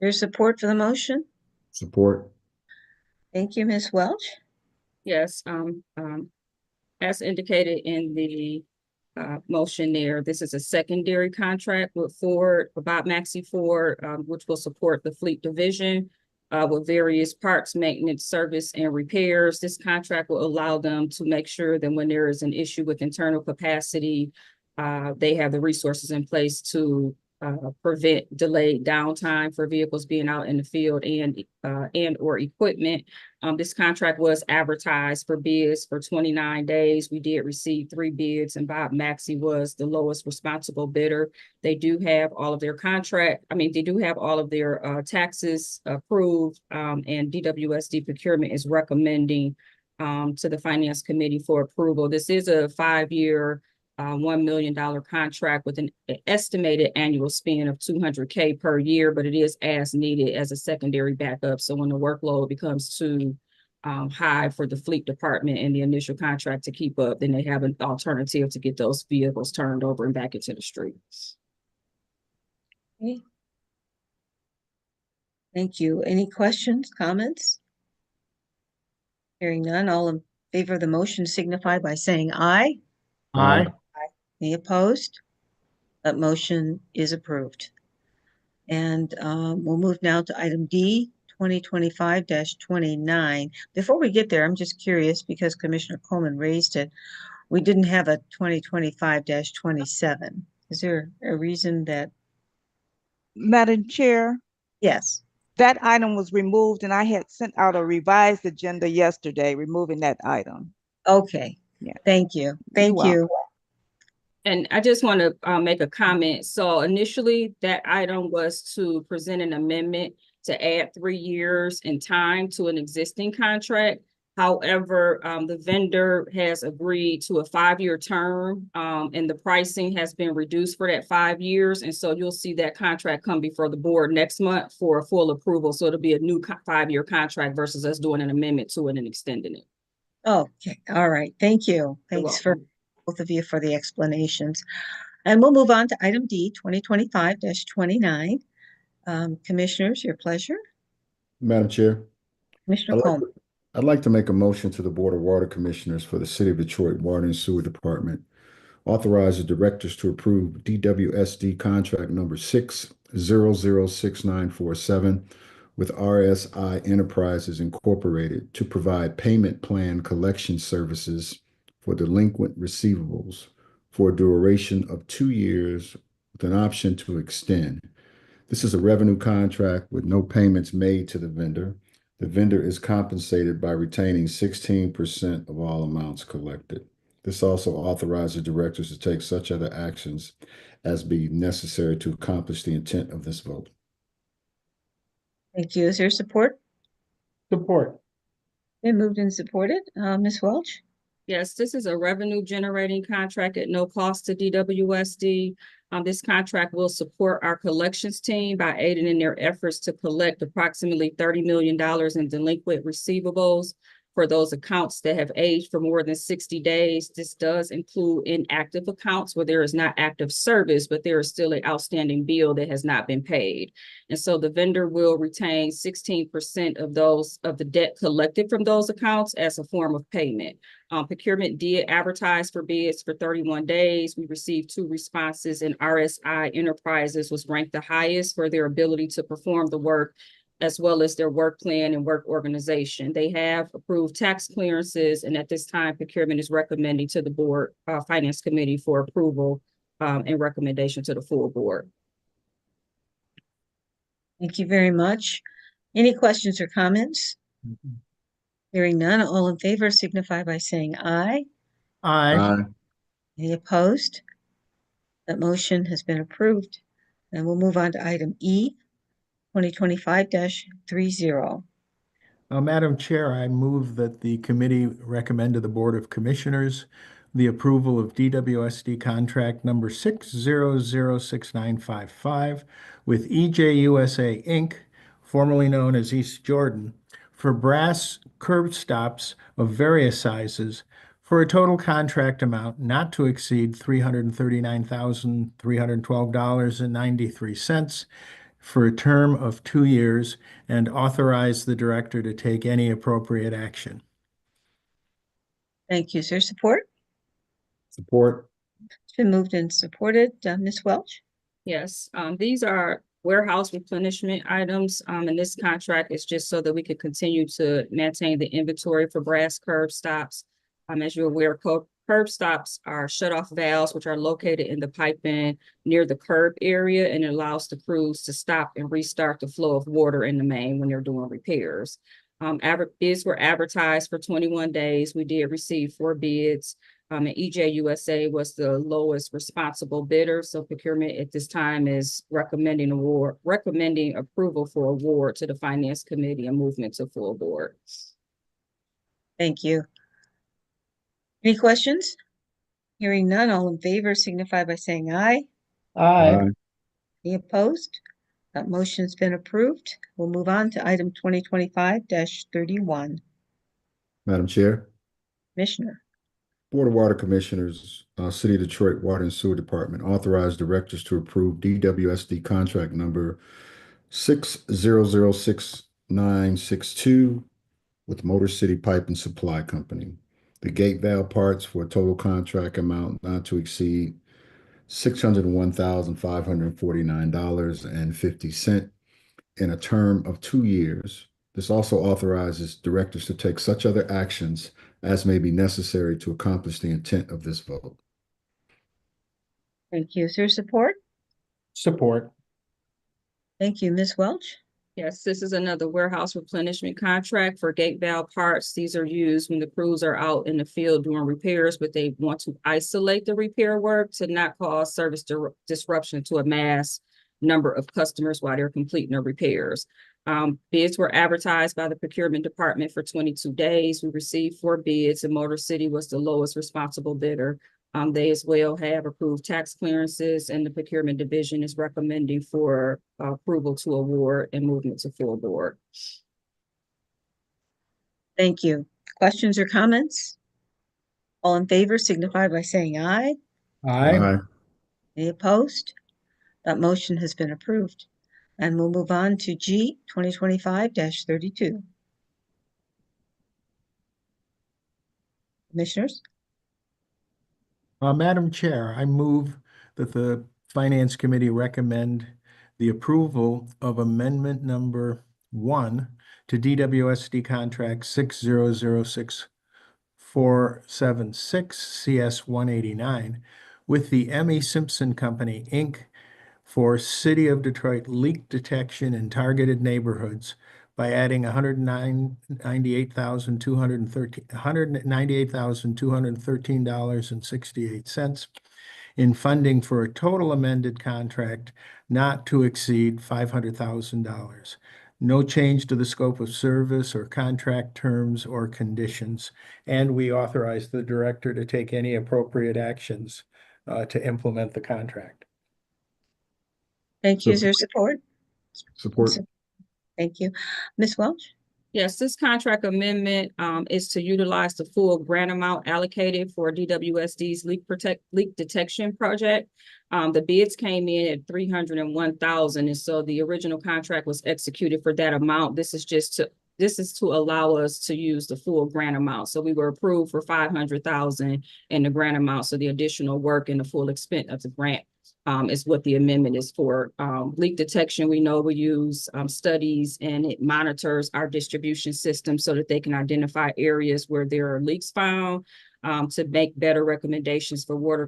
Your support for the motion? Support. Thank you, Ms. Welch. Yes, as indicated in the motion there, this is a secondary contract with Ford, Bob Maxey Ford, which will support the fleet division with various parts, maintenance, service, and repairs. This contract will allow them to make sure that when there is an issue with internal capacity, they have the resources in place to prevent delayed downtime for vehicles being out in the field and or equipment. This contract was advertised for bids for 29 days. We did receive 3 bids, and Bob Maxey was the lowest responsible bidder. They do have all of their taxes approved, and DWSD procurement is recommending to the Finance Committee for approval. This is a 5-year $1 million contract with an estimated annual spend of $200K per year, but it is as needed as a secondary backup. So when the workload becomes too high for the fleet department and the initial contract to keep up, then they have an alternative to get those vehicles turned over and back into the streets. Okay. Thank you. Any questions, comments? Hearing none, all in favor of the motion signify by saying aye. Aye. Any opposed? That motion is approved. And we'll move now to item D, 2025-29. Before we get there, I'm just curious because Commissioner Coleman raised it. We didn't have a 2025-27. Is there a reason that? Madam Chair, Yes. that item was removed and I had sent out a revised agenda yesterday, removing that item. Okay. Yeah. Thank you. Thank You're you. And I just want to make a comment. So initially, that item was to present an amendment to add 3 years in time to an existing contract. However, the vendor has agreed to a 5-year term, and the pricing has been reduced for that 5 years. And so you'll see that contract come before the board next month for a full approval. So it'll be a new 5-year contract versus us doing an amendment to it and extending it. Okay. All right. Thank you. Thanks for welcome. both of you for the explanations. And we'll move on to item D, 2025-29. Commissioners, your pleasure. Madam Chair, Commissioner I'd like, Coleman. I'd like to make a motion to the Board of Water Commissioners for the City of Detroit Water and Sewer Department. Authorize the directors to approve DWSD contract number 6006947 with RSI Enterprises Incorporated to provide payment plan collection services for delinquent receivables for a duration of 2 years with an option to extend. This is a revenue contract with no payments made to the vendor. The vendor is compensated by retaining 16% of all amounts collected. This also authorizes directors to take such other actions as be necessary to accomplish the intent of this vote. Thank you. Is there support? Support. Been moved and supported. Ms. Welch? Yes, this is a revenue generating contract at no cost to DWSD. This contract will support our collections team by aiding in their efforts to collect approximately $30 million in delinquent receivables for those accounts that have aged for more than 60 days. This does include inactive accounts where there is not active service, but there is still an outstanding bill that has not been paid. And so the vendor will retain 16% of the debt collected from those accounts as a form of payment. Procurement did advertise for bids for 31 days. We received 2 responses, and RSI Enterprises was ranked the highest for their ability to perform the work, as well as their work plan and work organization. They have approved tax clearances, and at this time, procurement is recommending to the board finance committee for approval and recommendation to the full board. Thank you very much. Any questions or comments? Hearing none, all in favor signify by saying aye. Aye. Any opposed? That motion has been approved. And we'll move on to item E, 2025-30. Madam Chair, I move that the committee recommend to the Board of Commissioners the approval of DWSD contract number 6006955 with EJUSA Inc., formerly known as East Jordan, for brass curb stops of various sizes for a total contract amount not to exceed $339,312.93 for a term of 2 years, and authorize the director to take any appropriate action. Thank you. Is there support? Support. It's been moved and supported. Ms. Welch? Yes, these are warehouse replenishment items, and this contract is just so that we could continue to maintain the inventory for brass curb stops. As you're aware, curb stops are shut-off valves, which are located in the piping near the curb area, and it allows the crews to stop and restart the flow of water in the main when they're doing repairs. Bids were advertised for 21 days. We did receive 4 bids. And EJUSA was the lowest responsible bidder. So procurement at this time is recommending approval for award to the finance committee and movement to full board. Thank you. Any questions? Hearing none, all in favor signify by saying aye. Aye. Any opposed? That motion's been approved. We'll move on to item 2025-31. Madam Chair, Commissioner. Board of Water Commissioners, City of Detroit Water and Sewer Department authorize directors to approve DWSD contract number 6006962 with Motor City Pipe and Supply Company. The gate valve parts for a total contract amount not to exceed $601,549.50 in a term of 2 years. This also authorizes directors to take such other actions as may be necessary to accomplish the intent of this vote. Thank you. Is there support? Support. Thank you. Ms. Welch? Yes, this is another warehouse replenishment contract for gate valve parts. These are used when the crews are out in the field doing repairs, but they want to isolate the repair work to not cause service disruption to a mass number of customers while they're completing their repairs. Bids were advertised by the procurement department for 22 days. We received 4 bids and Motor City was the lowest responsible bidder. They as well have approved tax clearances, and the procurement division is recommending for approval to award and movement to full board. Thank you. Questions or comments? All in favor signify by saying aye. Aye. Any opposed? That motion has been approved. And we'll move on to G 2025-32. Commissioners? Madam Chair, I move that the Finance Committee recommend the approval of amendment number 1 to DWSD contract 6006476 CS 189 with the M.E. Simpson Company, Inc. for City of Detroit leak detection in targeted neighborhoods by adding $198,213.68 in funding for a total amended contract not to exceed $500,000. No change to the scope of service or contract terms or conditions, and we authorize the director to take any appropriate actions to implement the contract. Thank you. Is there support? Support. Thank you. Ms. Welch? Yes, this contract amendment is to utilize the full grant amount allocated for DWSD's leak detection project. The bids came in at $301,000, and so the original contract was executed for that amount. This is to allow us to use the full grant amount. So we were approved for $500,000 in the grant amount. So the additional work and the full expense of the grant is what the amendment is for. Leak detection, we know we use studies, and it monitors our distribution system so that they can identify areas where there are leaks found to make better recommendations for water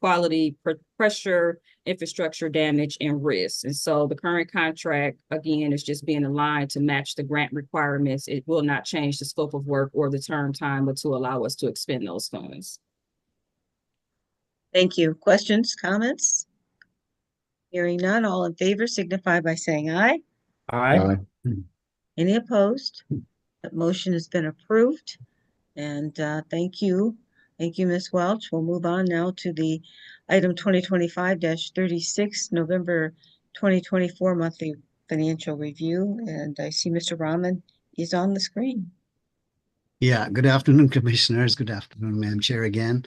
quality, pressure, infrastructure damage, and risks. And so the current contract, again, is just being aligned to match the grant requirements. It will not change the scope of work or the term time, but to allow us to expend those funds. Thank you. Questions, comments? Hearing none, all in favor signify by saying aye. Aye. Any opposed? That motion has been approved. And thank you. Thank you, Ms. Welch. We'll move on now to the item 2025-36, November 2024 monthly financial review. And I see Mr. Rahman is on the screen. Yeah, good afternoon, Commissioners. Good afternoon, Madam Chair again.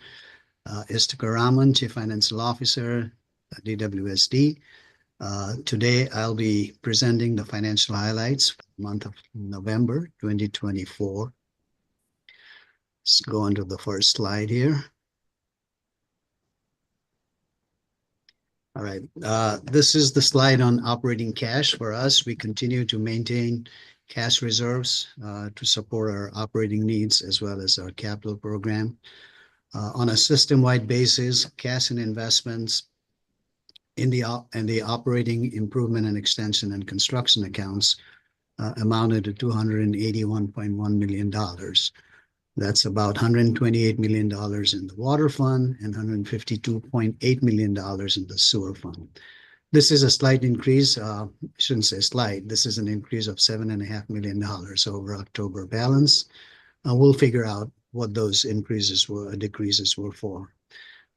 Istakar Rahman, Chief Financial Officer, DWSD. Today, I'll be presenting the financial highlights for the month of November 2024. Let's go on to the first slide here. All right, this is the slide on operating cash for us. We continue to maintain cash reserves to support our operating needs as well as our capital program. On a system-wide basis, cash and investments in the operating improvement and extension and construction accounts amounted to $281.1 million. That's about $128 million in the water fund and $152.8 million in the sewer fund. This is a slight increase. I shouldn't say slight. This is an increase of $7.5 million over October balance. We'll figure out what those increases were, decreases were for.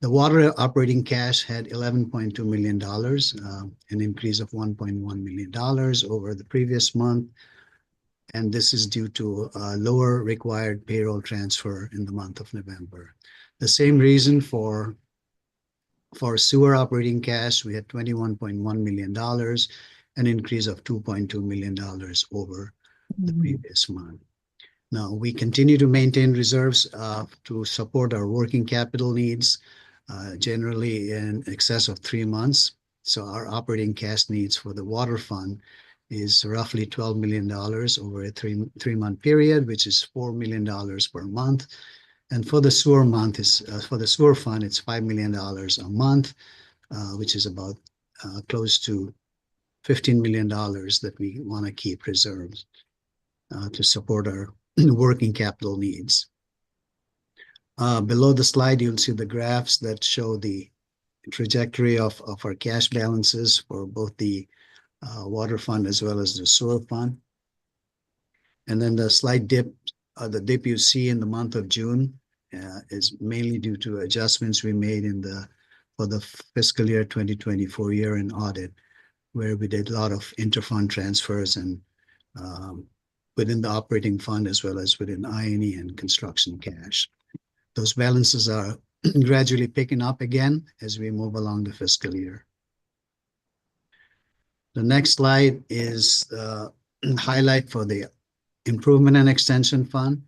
The water operating cash had $11.2 million, an increase of $1.1 million over the previous month. and this is due to lower required payroll transfer in the month of November. The same reason for sewer operating cash, we had $21.1 million, an increase of $2.2 million over the previous month. Now, we continue to maintain reserves to support our working capital needs, generally in excess of 3 months. So our operating cash needs for the water fund is roughly $12 million over a three-month period, which is $4 million per month. And for the sewer fund, it's $5 million a month, which is about close to $15 million that we want to keep reserves to support our working capital needs. Below the slide, you'll see the graphs that show the trajectory of our cash balances for both the water fund as well as the sewer fund. And then the slight dip, the dip you see in the month of June is mainly due to adjustments we made for the fiscal year 2024 year-end audit, where we did a lot of interfund transfers and within the operating fund as well as within I&E and construction cash. Those balances are gradually picking up again as we move along the fiscal year. The next slide is highlight for the improvement and extension fund.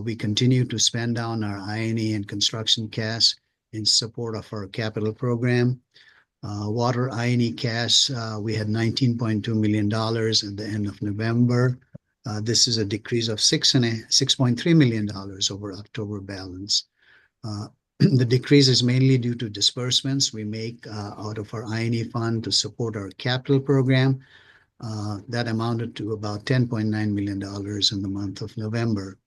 We continue to spend down our I&E and construction cash in support of our capital program. Water I&E cash, we had $19.2 million at the end of November. This is a decrease of $6.3 million over October balance. The decrease is mainly due to disbursements we make out of our I&E fund to support our capital program. That amounted to about $10.9 million in the month of November.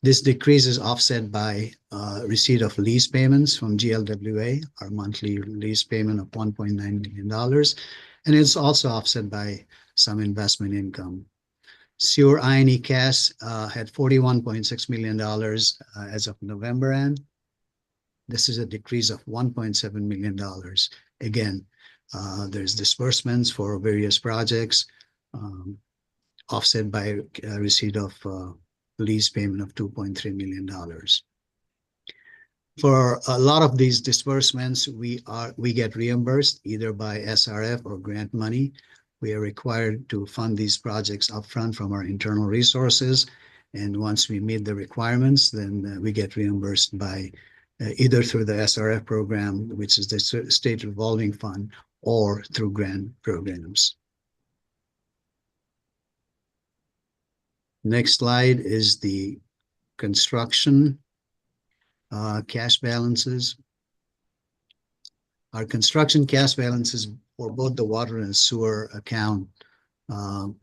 This decrease is offset by receipt of lease payments from GLWA, our monthly lease payment of $1.9 million, and it's also offset by some investment income. Sewer I&E cash had $41.6 million as of November end. This is a decrease of $1.7 million. Again, there's disbursements for various projects offset by receipt of lease payment of $2.3 million. For a lot of these disbursements, we get reimbursed either by SRF or grant money. We are required to fund these projects upfront from our internal resources. And once we meet the requirements, then we get reimbursed by either through the SRF program, which is the state revolving fund, or through grant programs. Next slide is the construction cash balances. Our construction cash balances for both the water and sewer account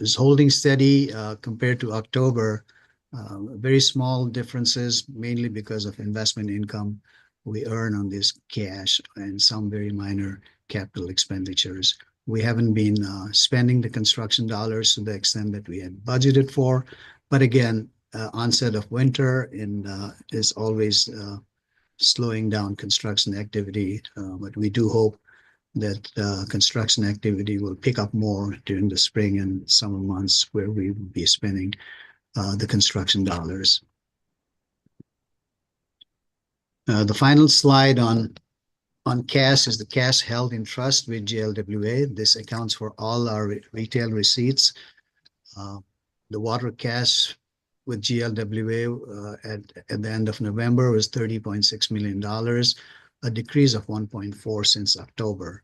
is holding steady compared to October. Very small differences, mainly because of investment income we earn on this cash and some very minor capital expenditures. We haven't been spending the construction dollars to the extent that we had budgeted for. But again, onset of winter is always slowing down construction activity. But we do hope that construction activity will pick up more during the spring and summer months where we will be spending the construction dollars. The final slide on cash is the cash held in trust with GLWA. This accounts for all our retail receipts. The water cash with GLWA at the end of November was $30.6 million, a decrease of 1.4 since October.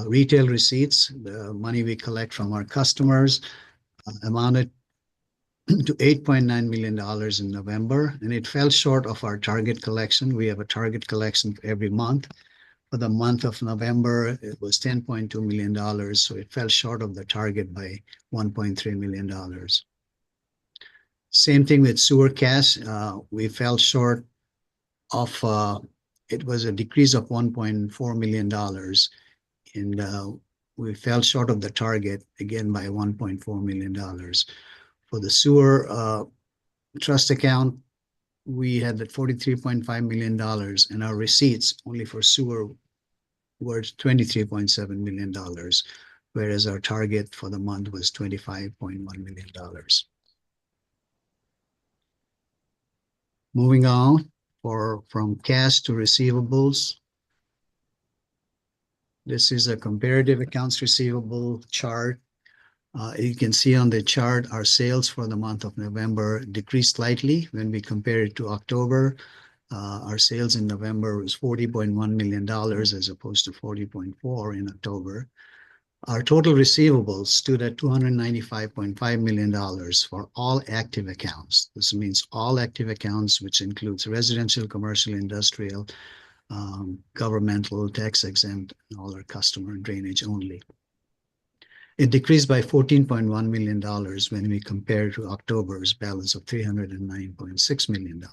Retail receipts, the money we collect from our customers, amounted to $8.9 million in November, and it fell short of our target collection. We have a target collection every month. For the month of November, it was $10.2 million, so it fell short of the target by $1.3 million. Same thing with sewer cash. We fell short of, it was a decrease of $1.4 million, and we fell short of the target again by $1.4 million. For the sewer trust account, we had that $43.5 million, and our receipts only for sewer were $23.7 million. whereas our target for the month was $25.1 million. Moving on, from cash to receivables. This is a comparative accounts receivable chart. You can see on the chart, our sales for the month of November decreased slightly when we compare it to October. Our sales in November was $40.1 million as opposed to $40.4 in October. Our total receivables stood at $295.5 million for all active accounts. This means all active accounts, which includes residential, commercial, industrial, governmental, tax exempt, and all our customer drainage only. It decreased by $14.1 million when we compare to October's balance of $309.6 million.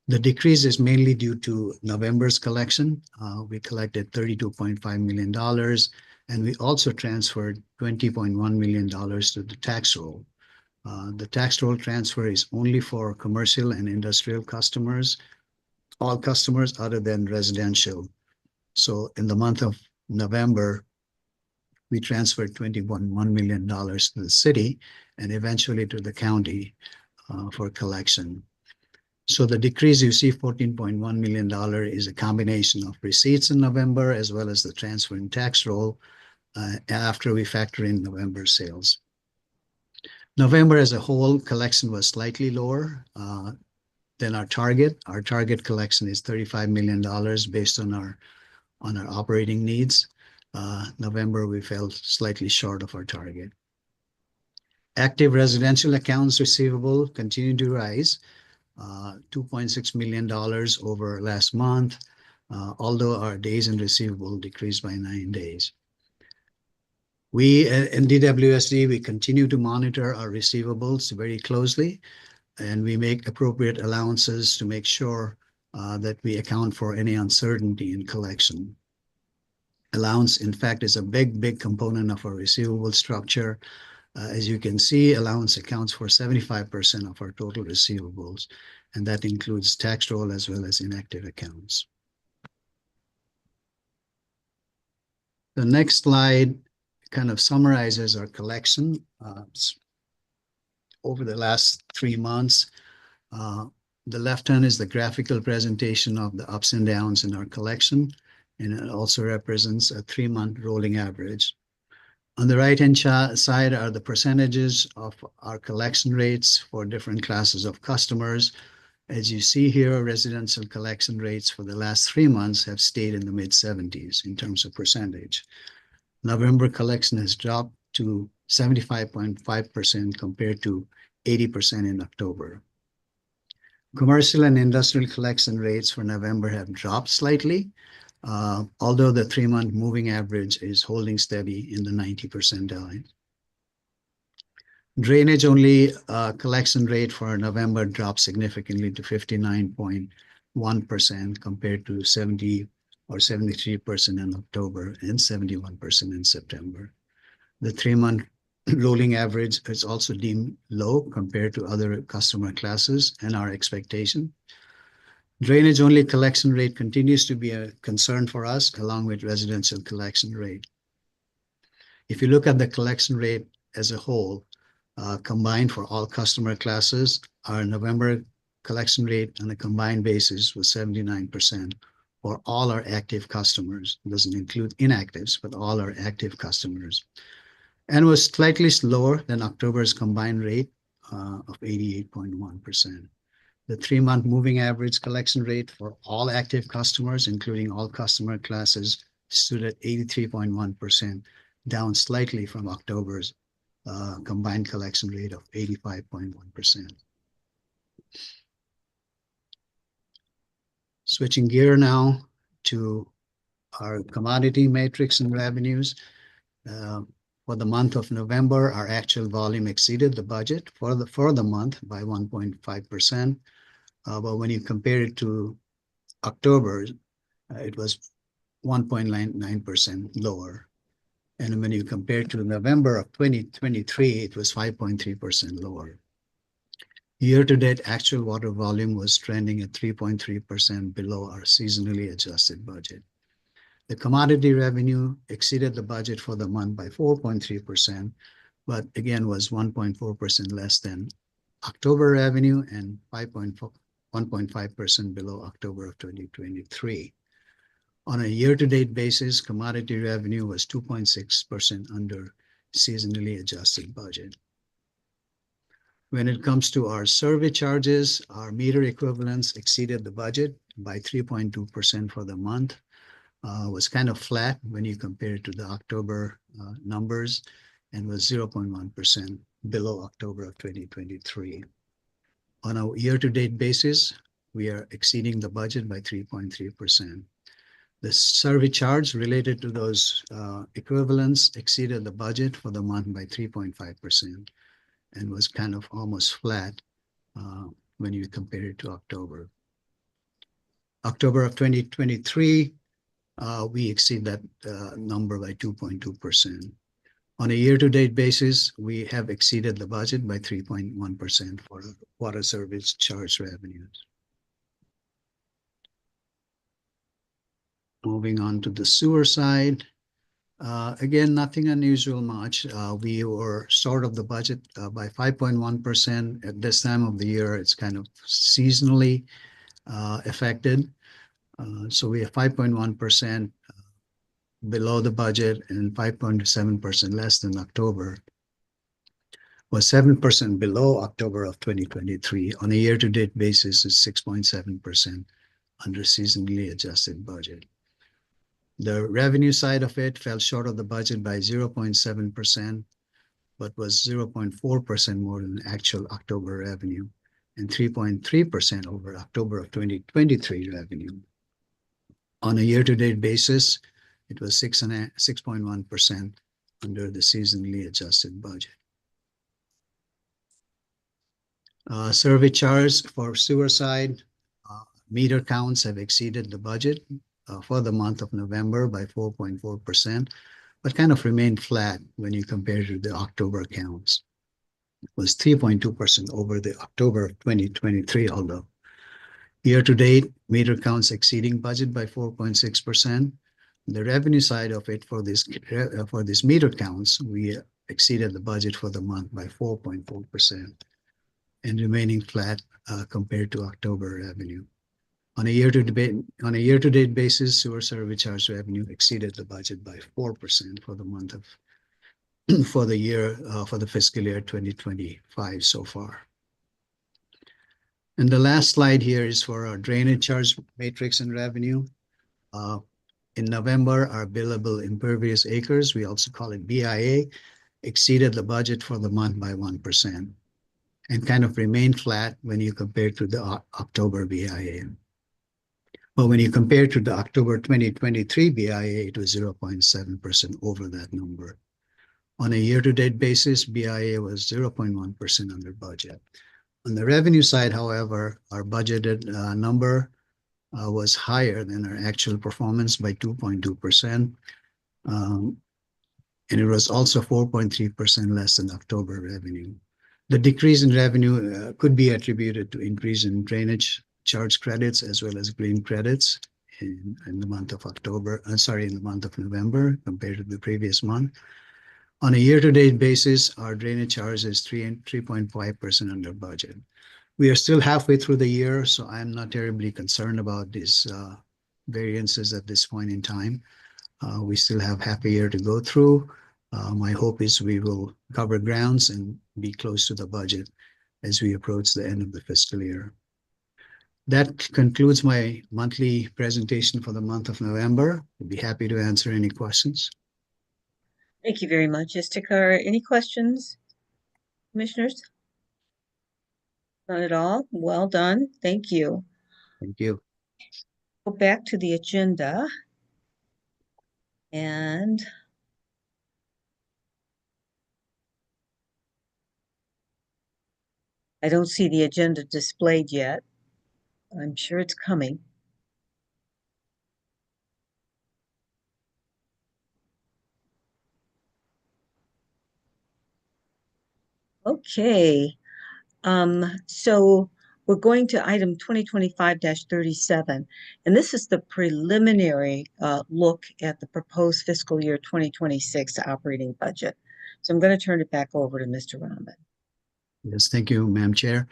The decrease is mainly due to November's collection. We collected $32.5 million, and we also transferred $20.1 million to the tax roll. The tax roll transfer is only for commercial and industrial customers, all customers other than residential. So in the month of November, we transferred $21.1 million to the city and eventually to the county for collection. So the decrease you see, $14.1 million, is a combination of receipts in November as well as the transfer in tax roll after we factor in November sales. November as a whole, collection was slightly lower than our target. Our target collection is $35 million based on our operating needs. November, we fell slightly short of our target. Active residential accounts receivable continued to rise, $2.6 million over last month, although our days in receivable decreased by 9 days. We in DWSD, we continue to monitor our receivables very closely, and we make appropriate allowances to make sure that we account for any uncertainty in collection. Allowance, in fact, is a big component of our receivable structure. As you can see, allowance accounts for 75% of our total receivables, and that includes tax roll as well as inactive accounts. The next slide kind of summarizes our collection over the last 3 months. The left hand is the graphical presentation of the ups and downs in our collection, and it also represents a 3-month rolling average. On the right-hand side are the percentages of our collection rates for different classes of customers. As you see here, residential collection rates for the last 3 months have stayed in the mid-70s in terms of percentage. November collection has dropped to 75.5% compared to 80% in October. Commercial and industrial collection rates for November have dropped slightly, although the 3-month moving average is holding steady in the 90 percentile. Drainage only collection rate for November dropped significantly to 59.1% compared to 70 or 73% in October and 71% in September. The 3-month rolling average is also deemed low compared to other customer classes and our expectation. Drainage only collection rate continues to be a concern for us, along with residential collection rate. If you look at the collection rate as a whole, combined for all customer classes, our November collection rate on a combined basis was 79% for all our active customers. It doesn't include inactives, but all our active customers, and was slightly lower than October's combined rate of 88.1%. The 3-month moving average collection rate for all active customers, including all customer classes, stood at 83.1%, down slightly from October's combined collection rate of 85.1%. Switching gear now to our commodity matrix and revenues. For the month of November, our actual volume exceeded the budget for the month by 1.5%. But when you compare it to October, it was 1.99% lower. And when you compare to November of 2023, it was 5.3% lower. Year-to-date actual water volume was trending at 3.3% below our seasonally adjusted budget. The commodity revenue exceeded the budget for the month by 4.3%, but again was 1.4% less than October revenue and 1.5% below October of 2023. On a year-to-date basis, commodity revenue was 2.6% under seasonally adjusted budget. When it comes to our survey charges, our meter equivalents exceeded the budget by 3.2% for the month. Was kind of flat when you compare it to the October numbers, and was 0.1% below October of 2023. On a year-to-date basis, we are exceeding the budget by 3.3%. The survey charge related to those equivalents exceeded the budget for the month by 3.5% and was kind of almost flat when you compare it to October. October of 2023, we exceed that number by 2.2%. On a year-to-date basis, we have exceeded the budget by 3.1% for water service charge revenues. Moving on to the sewer side. Again, nothing unusual much. We were short of the budget by 5.1%. At this time of the year, it's kind of seasonally affected. So we have 5.1% below the budget and 5.7% less than October. Was 7% below October of 2023. On a year-to-date basis, it's 6.7% under seasonally adjusted budget. The revenue side of it fell short of the budget by 0.7%, but was 0.4% more than actual October revenue and 3.3% over October of 2023 revenue. On a year-to-date basis, it was 6.1% under the seasonally adjusted budget. Survey charge for sewer side, meter counts have exceeded the budget for the month of November by 4.4%, but kind of remained flat when you compare to the October counts. It was 3.2% over the October of 2023, although year-to-date meter counts exceeding budget by 4.6%. The revenue side of it for this meter counts, we exceeded the budget for the month by 4.4% and remaining flat compared to October revenue. On a year-to-date basis, sewer survey charge revenue exceeded the budget by 4% for the month of for the fiscal year 2025 so far. And the last slide here is for our drainage charge matrix and revenue. In November, our billable impervious acres, we also call it BIA, exceeded the budget for the month by 1% and kind of remained flat when you compare to the October BIA. But when you compare to the October 2023 BIA, it was 0.7% over that number. On a year-to-date basis, BIA was 0.1% under budget. On the revenue side, however, our budgeted number was higher than our actual performance by 2.2%. And it was also 4.3% less than October revenue. The decrease in revenue could be attributed to increase in drainage charge credits as well as green credits in the month of in the month of November compared to the previous month. On a year-to-date basis, our drainage charge is 3.5% under budget. We are still halfway through the year, so I'm not terribly concerned about these variances at this point in time. We still have half a year to go through. My hope is we will cover grounds and be close to the budget as we approach the end of the fiscal year. That concludes my monthly presentation for the month of November. I'd be happy to answer any questions. Thank you very much, Istakar. Any questions, commissioners? Not at all. Well done. Thank you. Thank you. Go back to the agenda. And I don't see the agenda displayed yet. I'm sure it's coming. Okay. So We're going to item 2025-37, and this is the preliminary look at the proposed fiscal year 2026 operating budget. So I'm going to turn it back over to Mr. Rahman. Yes, thank you, Madam Chair.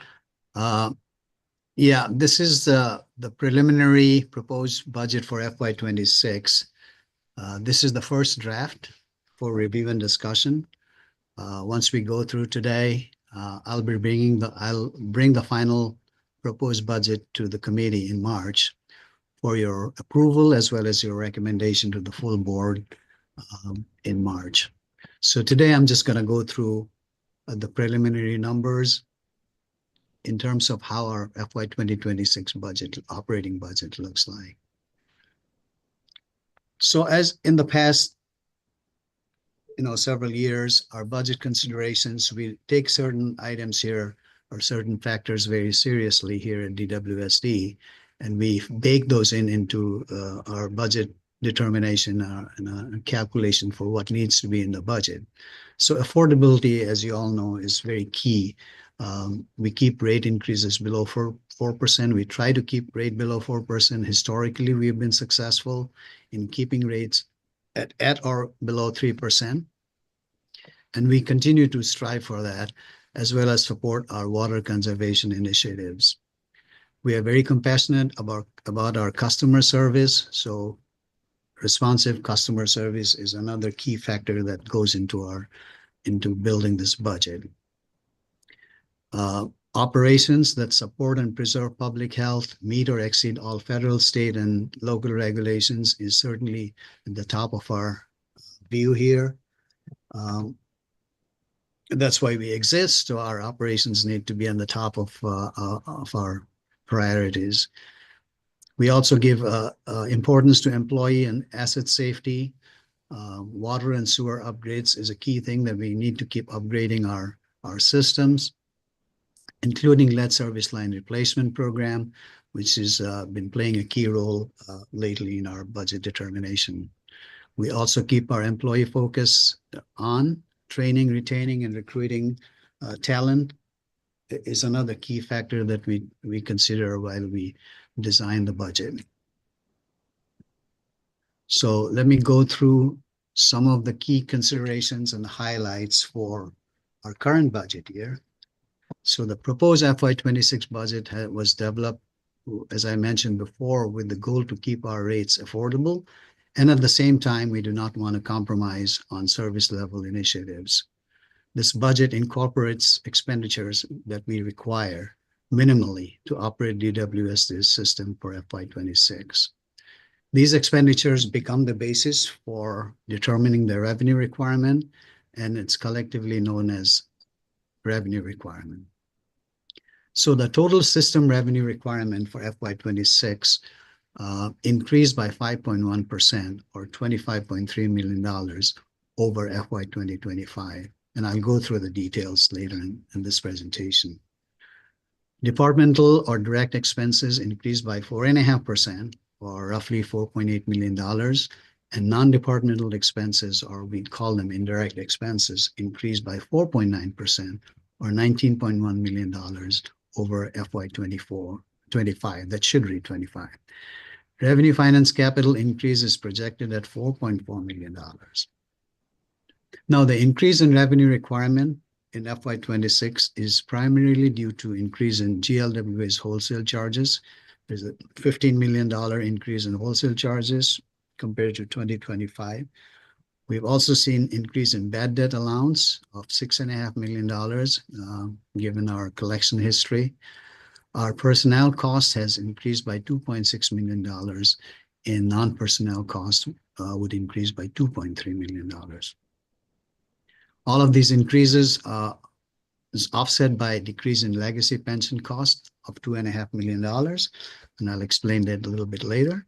Yeah, this is the preliminary proposed budget for FY26. This is the first draft for review and discussion. Once we go through today, I'll bring the final proposed budget to the committee in March for your approval as well as your recommendation to the full board in March. So today I'm just going to go through the preliminary numbers in terms of how our FY 2026 budget, operating budget looks like. So as in the past, several years, our budget considerations, we take certain items here or certain factors very seriously here at DWSD, and we bake those into our budget determination and a calculation for what needs to be in the budget. So affordability, as you all know, is very key. We keep rate increases below 4%. We try to keep rate below 4%. Historically, we've been successful in keeping rates at or below 3%. And we continue to strive for that, as well as support our water conservation initiatives. We are very compassionate about our customer service. So responsive customer service is another key factor that goes into building this budget. Operations that support and preserve public health, meet or exceed all federal, state, and local regulations is certainly at the top of our view here. That's why we exist. So our operations need to be on the top of our priorities. We also give importance to employee and asset safety. Water and sewer upgrades is a key thing that we need to keep upgrading our systems, including lead service line replacement program, which has been playing a key role lately in our budget determination. We also keep our employee focus on training, retaining, and recruiting talent is another key factor that we consider while we design the budget. So let me go through some of the key considerations and highlights for our current budget year. So the proposed FY26 budget was developed, as I mentioned before, with the goal to keep our rates affordable. And at the same time, we do not want to compromise on service level initiatives. This budget incorporates expenditures that we require minimally to operate DWSD's system for FY26. These expenditures become the basis for determining the revenue requirement, and it's collectively known as revenue requirement. So the total system revenue requirement for FY26 increased by 5.1% or $25.3 million over FY 2025. And I'll go through the details later in this presentation. Departmental or direct expenses increased by 4.5% or roughly $4.8 million. And non-departmental expenses, or we call them indirect expenses, increased by 4.9% or $19.1 million over FY 25. That should read 25. Revenue finance capital increase is projected at $4.4 million. Now, the increase in revenue requirement in FY26 is primarily due to increase in GLWA's wholesale charges. There's a $15 million increase in wholesale charges compared to 2025. We've also seen increase in bad debt allowance of $6.5 million, given our collection history. Our personnel cost has increased by $2.6 million, and non-personnel costs would increase by $2.3 million. All of these increases is offset by a decrease in legacy pension cost of $2.5 million, and I'll explain that a little bit later.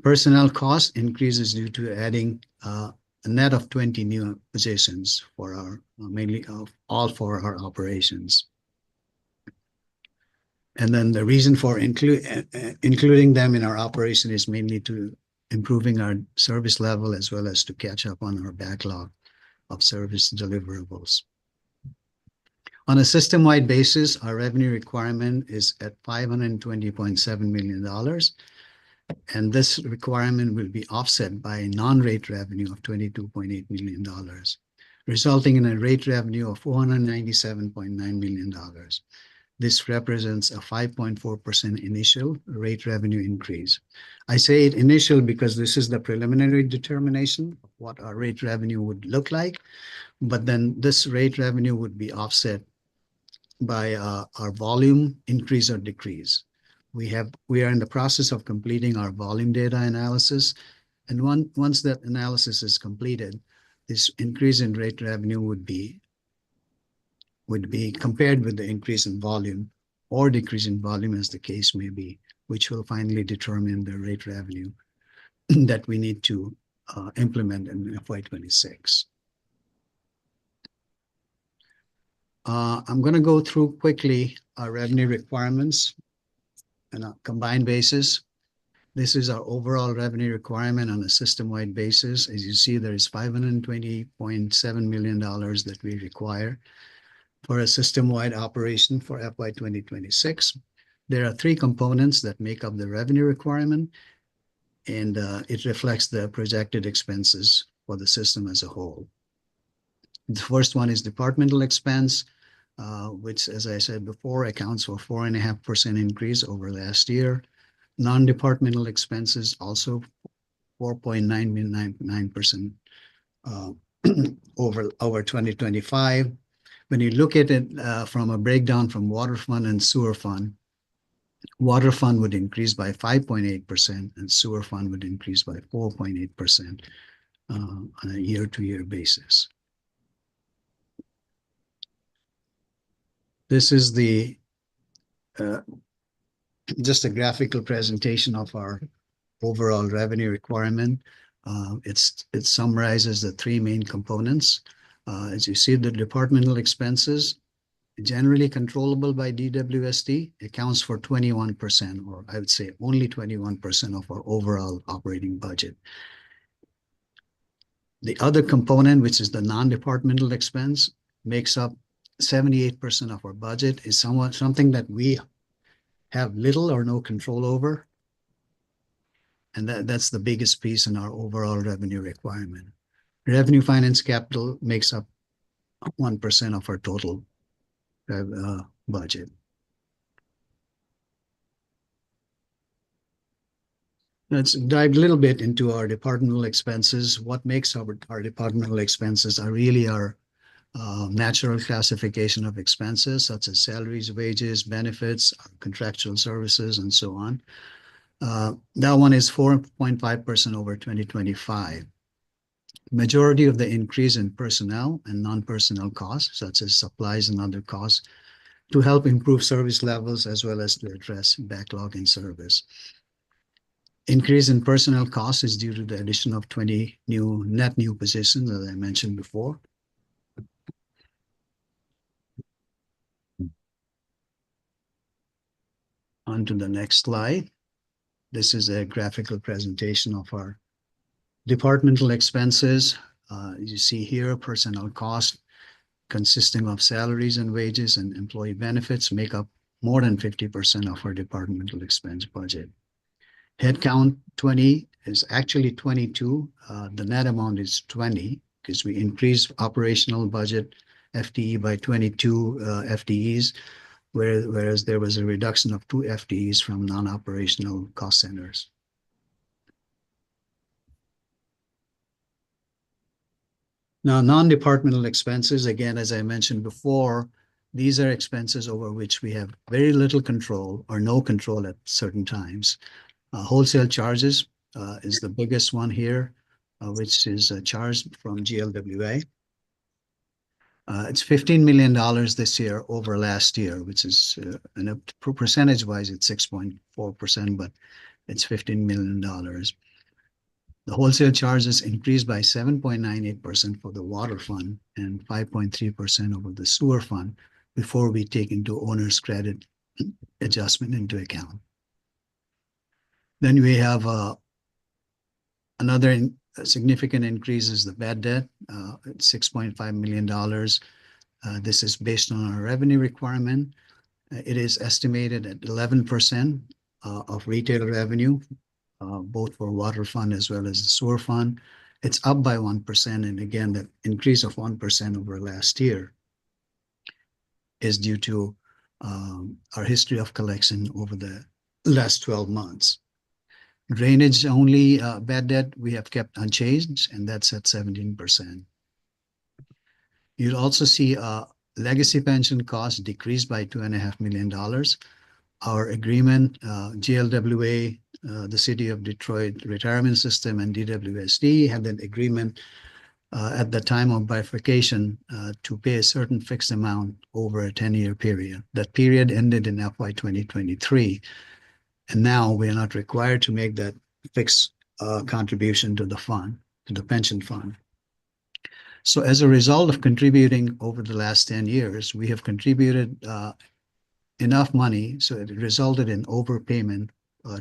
Personnel cost increases due to adding a net of 20 new positions for our mainly all for our operations. And then the reason for including them in our operation is mainly to improving our service level as well as to catch up on our backlog of service deliverables. On a system-wide basis, our revenue requirement is at $520.7 million. And this requirement will be offset by a non-rate revenue of $22.8 million, resulting in a rate revenue of $497.9 million. This represents a 5.4% initial rate revenue increase. I say it initial because this is the preliminary determination of what our rate revenue would look like, but then this rate revenue would be offset by our volume increase or decrease. We are in the process of completing our volume data analysis, and once that analysis is completed, this increase in rate revenue would be compared with the increase in volume or decrease in volume, as the case may be, which will finally determine the rate revenue that we need to implement in FY26. I'm going to go through quickly our revenue requirements on a combined basis. This is our overall revenue requirement on a system-wide basis. As you see, there is $520.7 million that we require for a system-wide operation for FY 2026. There are three components that make up the revenue requirement, and it reflects the projected expenses for the system as a whole. The first one is departmental expense, which, as I said before, accounts for 4.5% increase over last year. Non-departmental expenses also 4.99% over 2025. When you look at it from a breakdown from water fund and sewer fund, water fund would increase by 5.8% and sewer fund would increase by 4.8% on a year-to-year basis. This is the just a graphical presentation of our overall revenue requirement. It summarizes the three main components. As you see, the departmental expenses, generally controllable by DWSD, accounts for 21%, or I would say only 21% of our overall operating budget. The other component, which is the non-departmental expense, makes up 78% of our budget, is something that we have little or no control over. And that's the biggest piece in our overall revenue requirement. Revenue finance capital makes up 1% of our total budget. Let's dive a little bit into our departmental expenses. What makes our departmental expenses are really our natural classification of expenses, such as salaries, wages, benefits, contractual services, and so on. That one is 4.5% over 2025. Majority of the increase in personnel and non-personnel costs, such as supplies and other costs, to help improve service levels as well as to address backlog in service. Increase in personnel costs is due to the addition of 20 net new positions, as I mentioned before. On to the next slide. This is a graphical presentation of our departmental expenses. You see here, personnel costs consisting of salaries and wages and employee benefits make up more than 50% of our departmental expense budget. Headcount 20 is actually 22. The net amount is 20 because we increased operational budget FTE by 22 FTEs, whereas there was a reduction of 2 FTEs from non-operational cost centers. Now, non-departmental expenses, again, as I mentioned before, these are expenses over which we have very little control or no control at certain times. Wholesale charges is the biggest one here, which is charged from GLWA. It's $15 million this year over last year, which is, percentage-wise, it's 6.4%, but it's $15 million. The wholesale charges increased by 7.98% for the water fund and 5.3% over the sewer fund before we take into owner's credit adjustment into account. Then we have another significant increase is the bad debt, $6.5 million. This is based on our revenue requirement. It is estimated at 11% of retail revenue, both for water fund as well as the sewer fund. It's up by 1%. And again, the increase of 1% over last year is due to our history of collection over the last 12 months. Drainage only bad debt we have kept unchanged, and that's at 17%. You'll also see legacy pension costs decreased by $2.5 million. Our agreement, GLWA, the City of Detroit Retirement System, and DWSD had an agreement at the time of bifurcation to pay a certain fixed amount over a 10-year period. That period ended in FY 2023, and now we are not required to make that fixed contribution to the fund, to the pension fund. So as a result of contributing over the last 10 years, we have contributed enough money, so it resulted in overpayment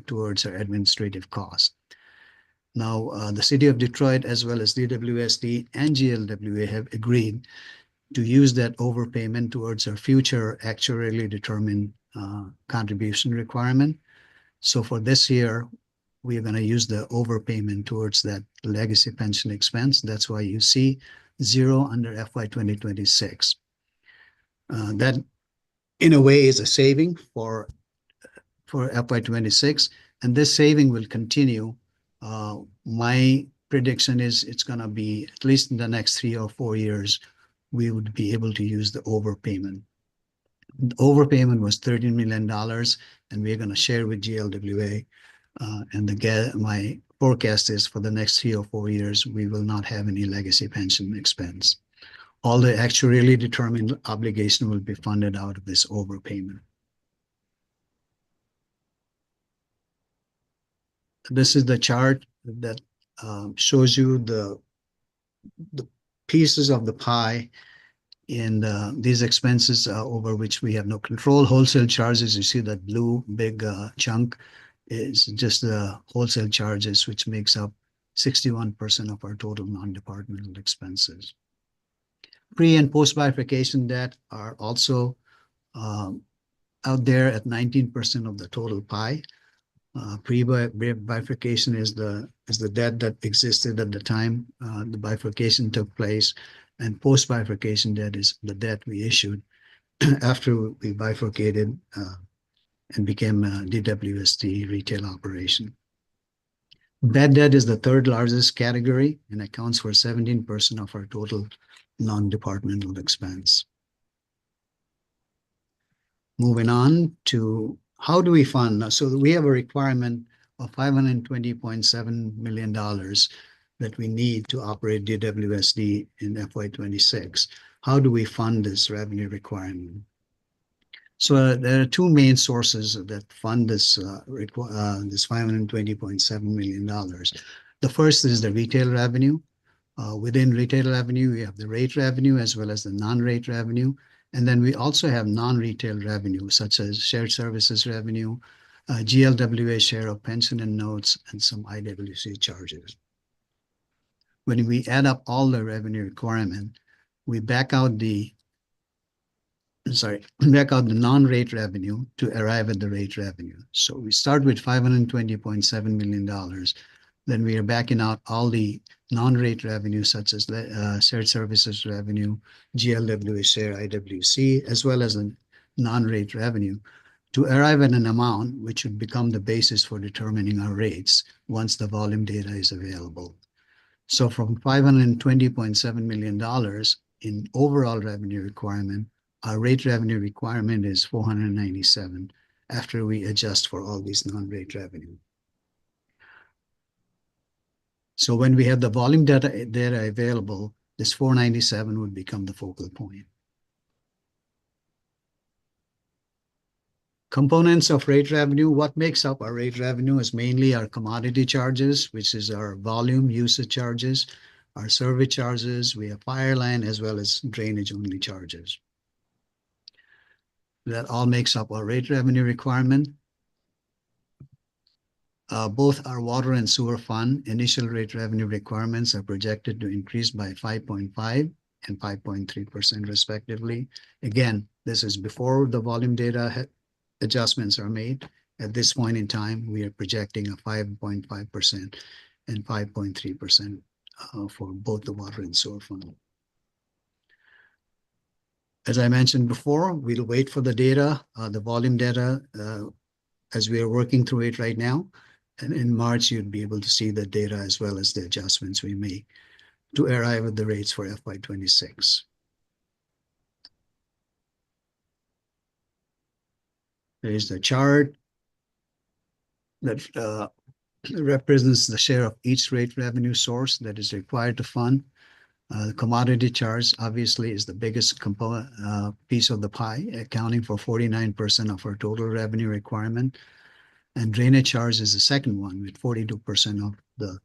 towards our administrative costs. Now, the City of Detroit, as well as DWSD and GLWA, have agreed to use that overpayment towards our future actuarially determined contribution requirement. So for this year, we are going to use the overpayment towards that legacy pension expense. That's why you see 0 under FY 2026. That, in a way, is a saving for FY 26, and this saving will continue. My prediction is it's going to be, at least in the next 3 or 4 years, we would be able to use the overpayment. The overpayment was $13 million, and we're going to share with GLWA. And my forecast is for the next 3 or 4 years, we will not have any legacy pension expense. All the actuarially determined obligation will be funded out of this overpayment. This is the chart that shows you the pieces of the pie in these expenses over which we have no control. Wholesale charges, you see that blue big chunk is just the wholesale charges, which makes up 61% of our total non-departmental expenses. Pre and post bifurcation debt are also out there at 19% of the total pie. Pre-bifurcation is the debt that existed at the time the bifurcation took place, and post-bifurcation debt is the debt we issued after we bifurcated and became a DWSD retail operation. Bad debt is the third largest category and accounts for 17% of our total non-departmental expense. Moving on to how do we fund? So we have a requirement of $520.7 million that we need to operate DWSD in FY 26. How do we fund this revenue requirement? So there are two main sources that fund this $520.7 million. The first is the retail revenue. Within retail revenue, we have the rate revenue as well as the non-rate revenue. And then we also have non-retail revenue, such as shared services revenue, GLWA share of pension and notes, and some IWC charges. When we add up all the revenue requirement, we back out the non-rate revenue to arrive at the rate revenue. So we start with $520.7 million. Then we are backing out all the non-rate revenue, such as shared services revenue, GLWA share, IWC, as well as the non-rate revenue, to arrive at an amount which would become the basis for determining our rates once the volume data is available. So from $520.7 million in overall revenue requirement, our rate revenue requirement is $497 after we adjust for all these non-rate revenue. So when we have the volume data available, this 497 would become the focal point. Components of rate revenue. What makes up our rate revenue is mainly our commodity charges, which is our volume usage charges, our survey charges, we have fire line, as well as drainage only charges. That all makes up our rate revenue requirement. Both our water and sewer fund initial rate revenue requirements are projected to increase by 5.5 and 5.3% respectively. Again, this is before the volume data adjustments are made. At this point in time, we are projecting a 5.5% and 5.3% for both the water and sewer fund. As I mentioned before, we'll wait for the data, the volume data, as we are working through it right now. And in March, you'd be able to see the data as well as the adjustments we make to arrive at the rates for FY26. There's the chart that represents the share of each rate revenue source that is required to fund. The commodity charge obviously is the biggest component piece of the pie, accounting for 49% of our total revenue requirement. And drainage charge is the second one with 42% of the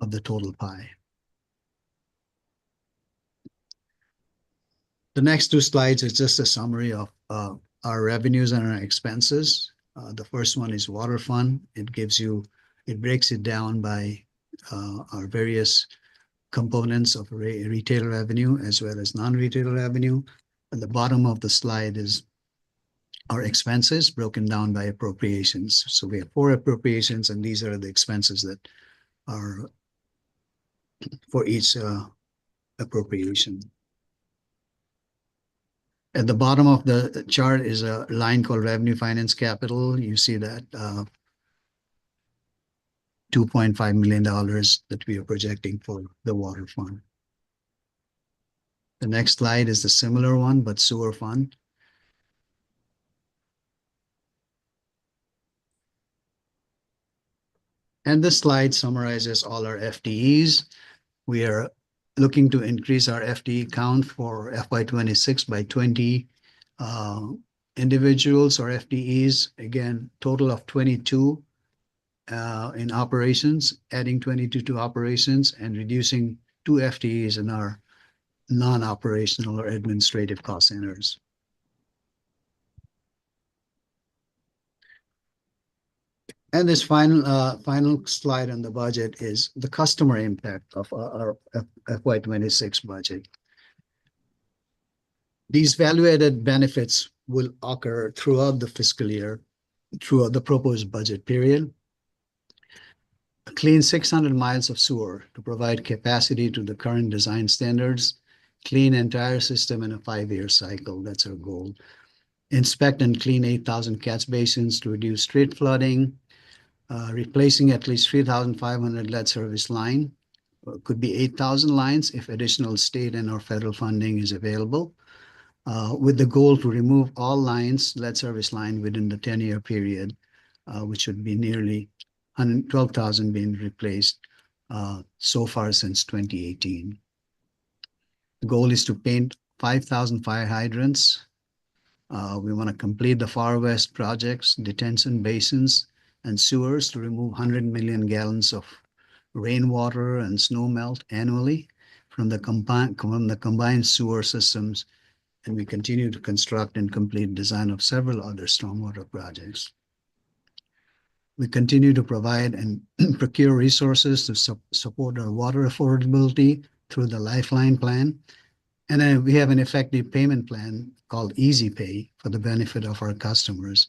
of the total pie. The next two slides is just a summary of our revenues and our expenses. The first one is water fund. It breaks it down by our various components of retail revenue as well as non-retail revenue. At the bottom of the slide is our expenses broken down by appropriations. So we have 4 appropriations, and these are the expenses that are for each appropriation. At the bottom of the chart is a line called revenue finance capital. You see that $2.5 million that we are projecting for the water fund. The next slide is the similar one, but sewer fund. And this slide summarizes all our FTEs. We are looking to increase our FTE count for FY26 by 20 individuals or FTEs. Again, total of 22 in operations, adding 22 to operations and reducing 2 FTEs in our non-operational or administrative cost centers. And this final slide on the budget is the customer impact of our FY26 budget. These value-added benefits will occur throughout the fiscal year, throughout the proposed budget period. Clean 600 miles of sewer to provide capacity to the current design standards. Clean entire system in a 5-year cycle. That's our goal. Inspect and clean 8,000 catch basins to reduce street flooding. Replacing at least 3,500 lead service line. Could be 8,000 lines if additional state and or federal funding is available. With the goal to remove all lines, lead service line within the 10-year period, which would be nearly 112,000 being replaced so far since 2018. The goal is to paint 5,000 fire hydrants. We want to complete the Far West projects, detention basins, and sewers to remove 100 million gallons of rainwater and snow melt annually from the combined sewer systems, and we continue to construct and complete design of several other stormwater projects. We continue to provide and procure resources to support our water affordability through the Lifeline Plan, and then we have an effective payment plan called Easy Pay for the benefit of our customers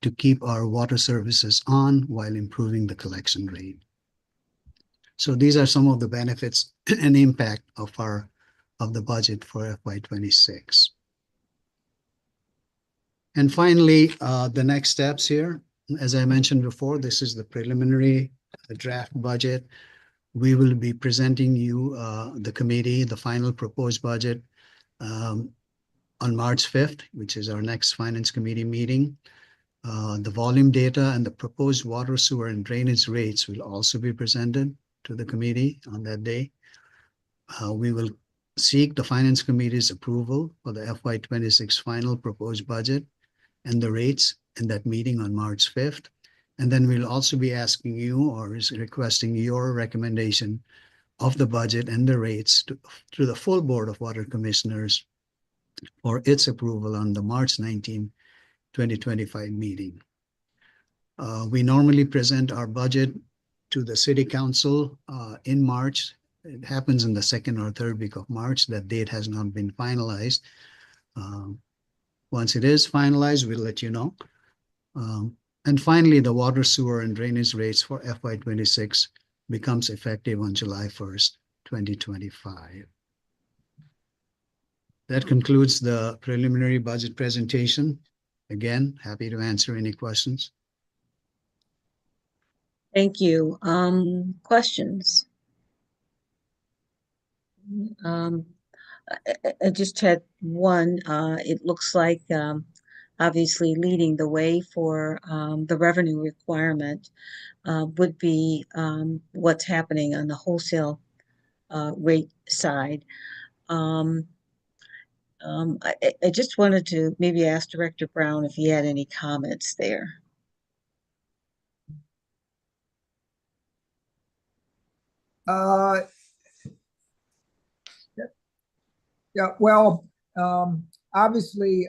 to keep our water services on while improving the collection rate. So these are some of the benefits and impact of the budget for FY26. And finally, the next steps here. As I mentioned before, this is the preliminary draft budget. We will be presenting you, the committee, the final proposed budget on March 5th, which is our next Finance Committee meeting. The volume data and the proposed water, sewer, and drainage rates will also be presented to the committee on that day. We will seek the Finance Committee's approval for the FY26 final proposed budget and the rates in that meeting on March 5th. And then we'll also be asking you or is requesting your recommendation of the budget and the rates to the full Board of Water Commissioners for its approval on the March 19, 2025 meeting. We normally present our budget to the City Council in March It happens in the second or third week of March. That date has not been finalized. Once it is finalized, we'll let you know. And finally, the water, sewer, and drainage rates for FY 26 becomes effective on July 1st, 2025. That concludes the preliminary budget presentation. Again, happy to answer any questions. Thank you. Questions? I just had one. It looks like obviously leading the way for the revenue requirement would be what's happening on the wholesale rate side. I just wanted to maybe ask Director Brown if he had any comments there. Yeah, well, obviously,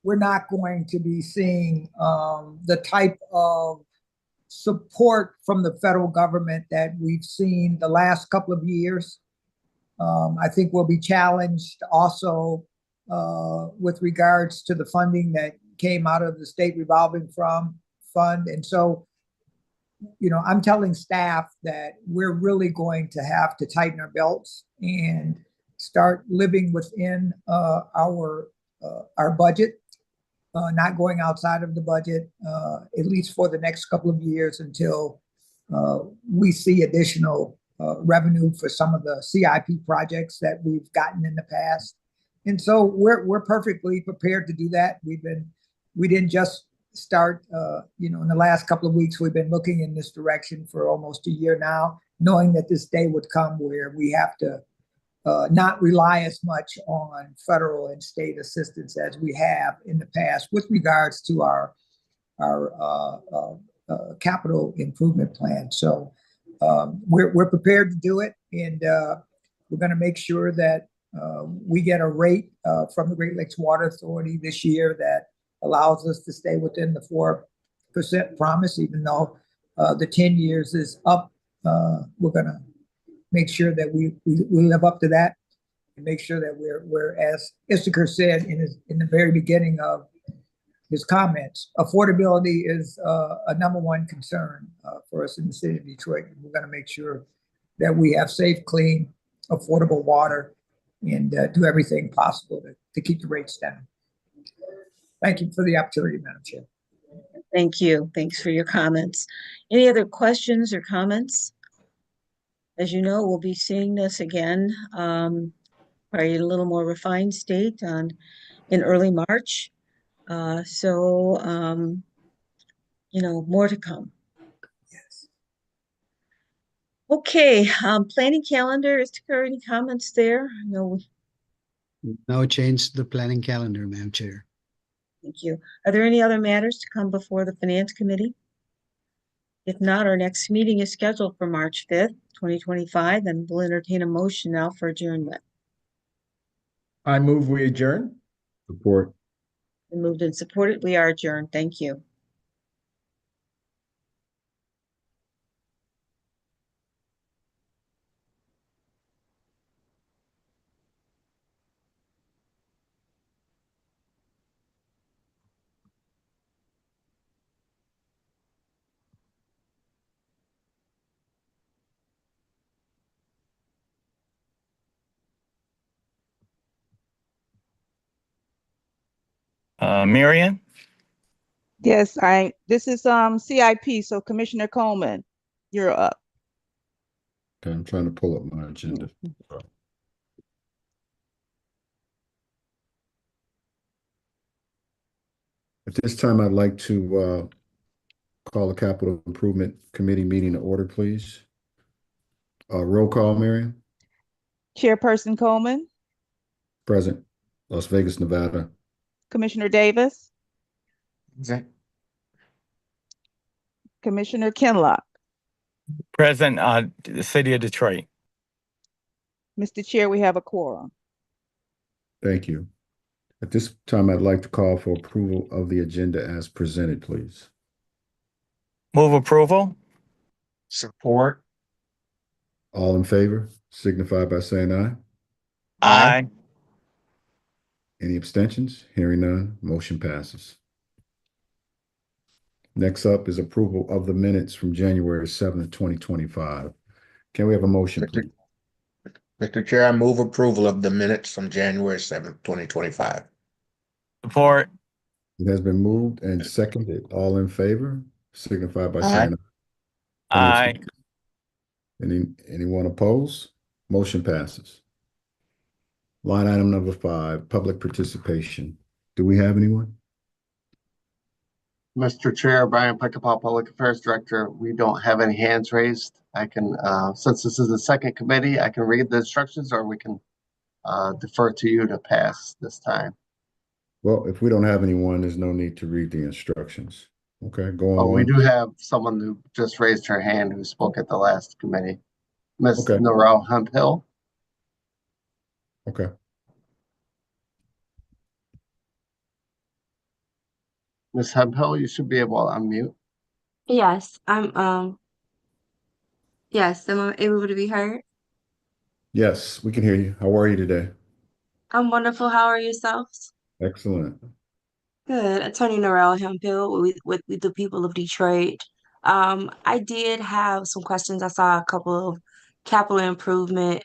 we're not going to be seeing the type of support from the federal government that we've seen the last couple of years. I think we'll be challenged also with regards to the funding that came out of the state revolving fund. And so, you know, I'm telling staff that we're really going to have to tighten our belts and start living within our budget, not going outside of the budget, at least for the next couple of years until we see additional revenue for some of the CIP projects that we've gotten in the past. And so we're perfectly prepared to do that. We didn't just start, you know, in the last couple of weeks, we've been looking in this direction for almost a year now, knowing that this day would come where we have to not rely as much on federal and state assistance as we have in the past with regards to our capital improvement plan. So we're prepared to do it, and we're going to make sure that we get a rate from the Great Lakes Water Authority this year that allows us to stay within the 4% promise, even though the 10 years is up. We're going to make sure that we live up to that and make sure that we're as Issachar said in the very beginning of his comments, affordability is a number one concern for us in the city of Detroit. We're going to make sure that we have safe, clean, affordable water and do everything possible to keep the rates down. Thank you for the opportunity, Madam Chair. Thank you. Thanks for your comments. Any other questions or comments? As you know, we'll be seeing this again, probably in a little more refined state in early March. You know, more to come. Yes. Okay, planning calendar. Is there any comments there? No. No change to the planning calendar, Madam Chair. Thank you. Are there any other matters to come before the Finance Committee? If not, our next meeting is scheduled for March 5th, 2025, and we'll entertain a motion now for adjournment. I move we adjourn. Support. Been moved and supported. We are adjourned. Thank you. Marion? Yes, this is CIP, so Commissioner Coleman, you're up. Okay, I'm trying to pull up my agenda. At this time, I'd like to call the Capital Improvement Committee meeting to order, please. Roll call, Marion. Chairperson Coleman, Present. Las Vegas, Nevada. Commissioner Davis, Okay. Commissioner Kinlock. Present, the city of Detroit. Mr. Chair, we have a quorum. Thank you. At this time, I'd like to call for approval of the agenda as presented, please. Move approval. Support. All in favor, signify by saying aye. Aye. Any abstentions? Hearing none, motion passes. Next up is approval of the minutes from January 7th, 2025. Can we have a motion, please? Mr. Chair, I move approval of the minutes from January 7th, 2025. Support. It has been moved and seconded. All in favor, signify by Aye. saying aye. Aye. Anyone opposed? Motion passes. Line item number 5, public participation. Do we have anyone? Mr. Chair, Brian Peckerpot, Public Affairs Director, we don't have any hands raised. I can, since this is the second committee, I can read the instructions or we can defer to you to pass this time. Well, if we don't have anyone, there's no need to read the instructions. Okay, go Oh, we on. do have someone who just raised her hand who spoke at the last committee. Ms. Okay. Norel Hemphill. Okay. Ms. Hemphill, you should be able to unmute. Yes, yes, am I able to be heard? Yes, we can hear you. How are you today? I'm wonderful. How are yourselves? Excellent. Good. Attorney Norel Hemphill with the people of Detroit. I did have some questions. I saw a couple of capital improvement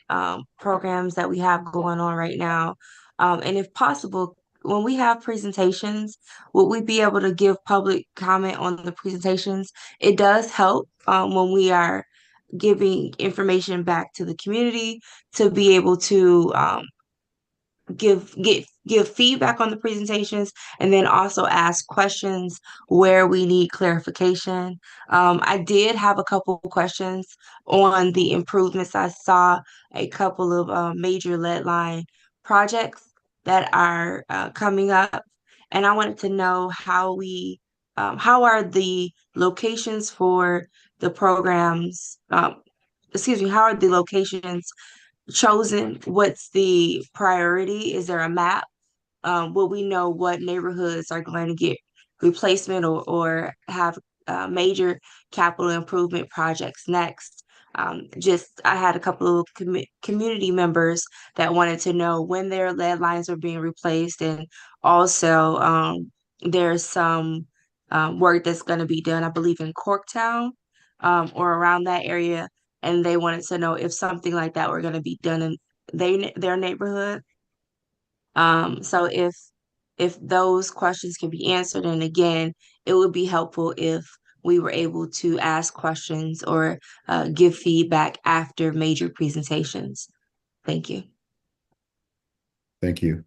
programs that we have going on right now. And if possible, when we have presentations, would we be able to give public comment on the presentations? It does help when we are giving information back to the community to be able to give feedback on the presentations and then also ask questions where we need clarification. I did have a couple of questions on the improvements. I saw a couple of major lead line projects that are coming up, and I wanted to know how are the locations for the programs, how are the locations chosen? What's the priority? Is there a map? Will we know what neighborhoods are going to get replacement or have major capital improvement projects next? I had a couple of community members that wanted to know when their lead lines are being replaced, and also there's some work that's going to be done, I believe, in Corktown or around that area, and they wanted to know if something like that were going to be done in their neighborhood. So if those questions can be answered, and again, it would be helpful if we were able to ask questions or give feedback after major presentations. Thank you. Thank you.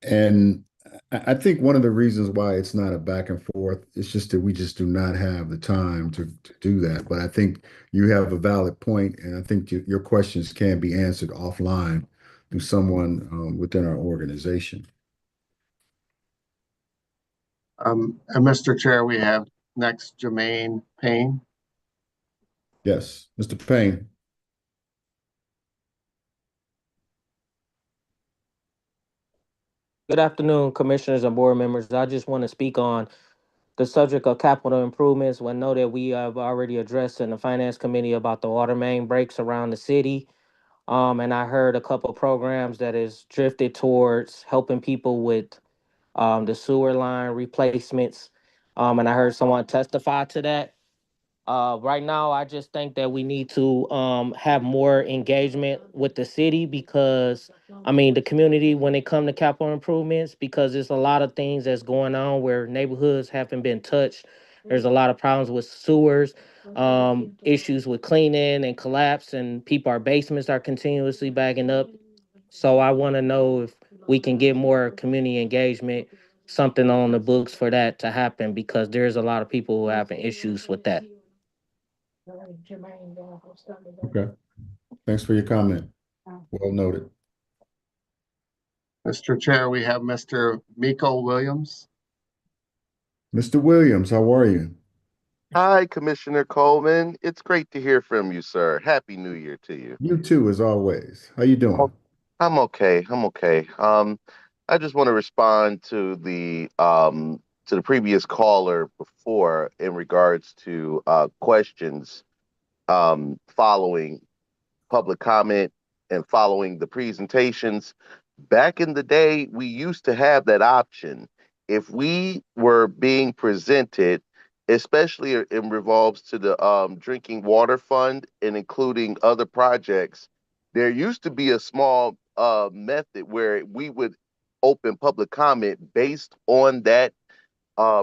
And I think one of the reasons why it's not a back and forth is just that we just do not have the time to do that. But I think you have a valid point, and I think your questions can be answered offline through someone within our organization. And Mr. Chair, we have next Jermaine Payne. Yes, Mr. Payne. Good afternoon, commissioners and board members. I just want to speak on the subject of capital improvements. I know that we have already addressed in the finance committee about the water main breaks around the city. And I heard a couple programs that is drifted towards helping people with the sewer line replacements. And I heard someone testify to that. Right now, I just think that we need to have more engagement with the city because, I mean, the community when it come to capital improvements, because there's a lot of things that's going on where neighborhoods haven't been touched. There's a lot of problems with sewers, issues with cleaning and collapse, and our basements are continuously bagging up. So I want to know if we can get more community engagement, something on the books for that to happen because there's a lot of people who are having issues with that. Okay. Thanks for your comment. Well noted. Mr. Chair, we have Mr. Miko Williams. Mr. Williams, how are you? Hi, Commissioner Coleman. It's great to hear from you, sir. Happy New Year to you. You too, as always. How you doing? I'm okay. I'm okay. I just want to respond to the previous caller before in regards to questions following public comment and following the presentations. Back in the day, we used to have that option. If we were being presented, especially in revolves to the drinking water fund and including other projects, there used to be a small method where we would open public comment based on that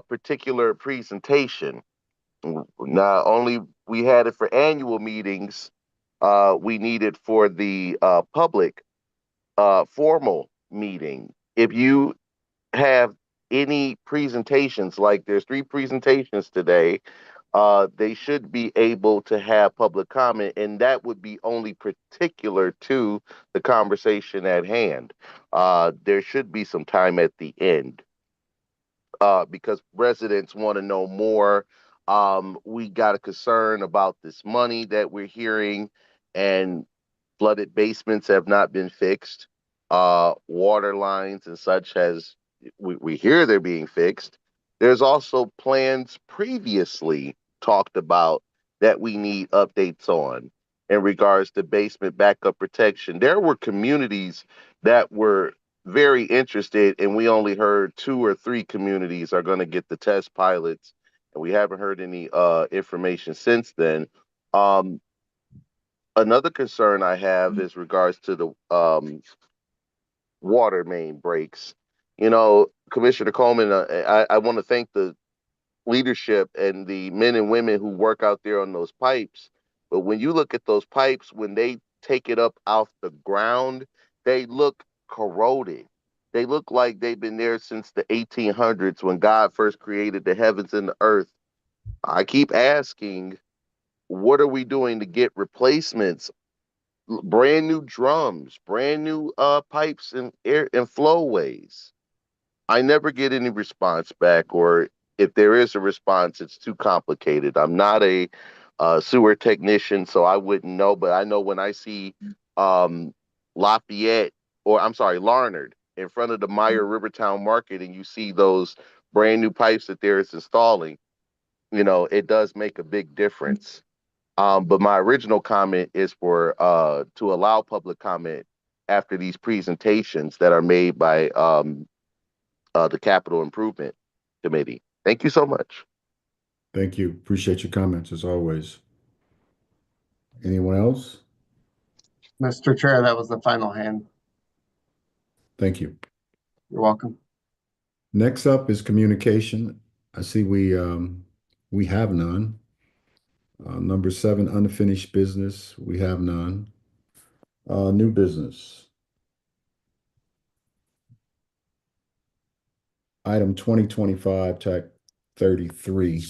particular presentation. Not only we had it for annual meetings, we need it for the public formal meeting. If you have any presentations, like there's 3 presentations today, they should be able to have public comment, and that would be only particular to the conversation at hand. There should be some time at the end because residents want to know more. We got a concern about this money that we're hearing, and flooded basements have not been fixed. Water lines and such we hear they're being fixed. There's also plans previously talked about that we need updates on in regards to basement backup protection. There were communities that were very interested, and we only heard 2 or 3 communities are going to get the test pilots, and we haven't heard any information since then. Another concern I have is regards to the water main breaks. You know, Commissioner Coleman, I want to thank the leadership and the men and women who work out there on those pipes. But when you look at those pipes, when they take it up off the ground, they look corroded. They look like they've been there since the 1800s when God first created the heavens and the earth. I keep asking, what are we doing to get replacements? Brand new drums, brand new pipes and air and flowways. I never get any response back, or if there is a response, it's too complicated. I'm not a sewer technician, so I wouldn't know, but I know when I see Lafayette, or I'm sorry, Larnard, in front of the Meyer Rivertown Market, and you see those brand new pipes that there is installing, you know, it does make a big difference. But my original comment is for to allow public comment after these presentations that are made by the Capital Improvement Committee. Thank you so much. Thank you. Appreciate your comments as always. Anyone else? Mr. Chair, that was the final hand. Thank you. You're welcome. Next up is communication. I see we have none. Number 7, unfinished business. We have none. New business. Item 2025, TAC 33.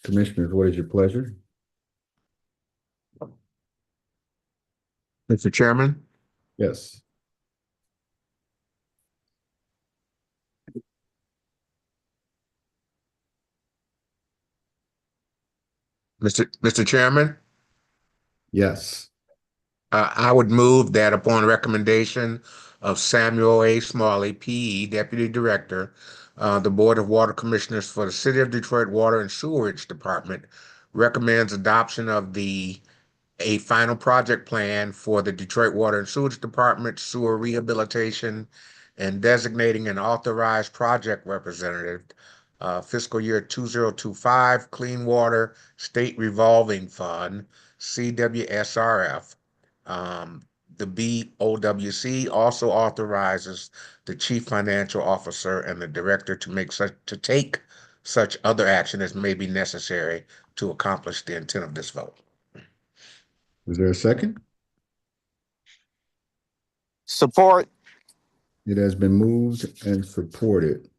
Commissioners, what is your pleasure? Mr. Chairman, Yes. Mr. Chairman, Yes. I would move that upon recommendation of Samuel A. Smalley, PE, Deputy Director, the Board of Water Commissioners for the City of Detroit Water and Sewerage Department recommends adoption of a final project plan for the Detroit Water and Sewage Department sewer rehabilitation and designating an authorized project representative, fiscal year 2025 Clean Water State Revolving Fund, CWSRF. The BOWC also authorizes the Chief Financial Officer and the Director to take such other action as may be necessary to accomplish the intent of this vote. Is there a second? Support. It has been moved and supported.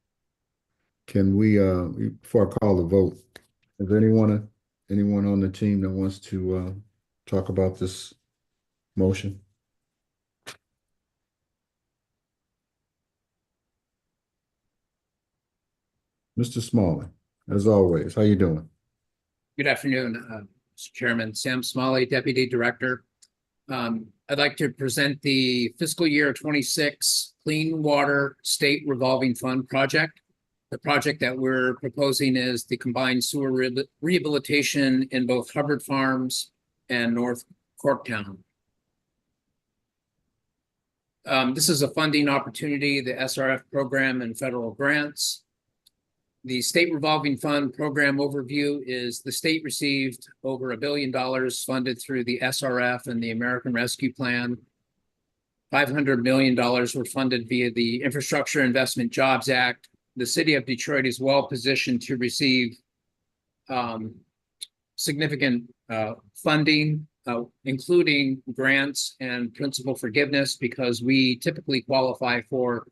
Can we, before I call the vote, is there anyone on the team that wants to talk about this motion? Mr. Smalley, as always, how you doing? Good afternoon, Mr. Chairman. Sam Smalley, Deputy Director. I'd like to present the fiscal year 26 Clean Water State Revolving Fund project. The project that we're proposing is the combined sewer rehabilitation in both Hubbard Farms and North Corktown. This is a funding opportunity, the SRF program and federal grants. The state revolving fund program overview is the state received over $1 billion funded through the SRF and the American Rescue Plan. $500 million were funded via the Infrastructure Investment Jobs Act. The city of Detroit is well positioned to receive significant funding, including grants and principal forgiveness, because we typically qualify for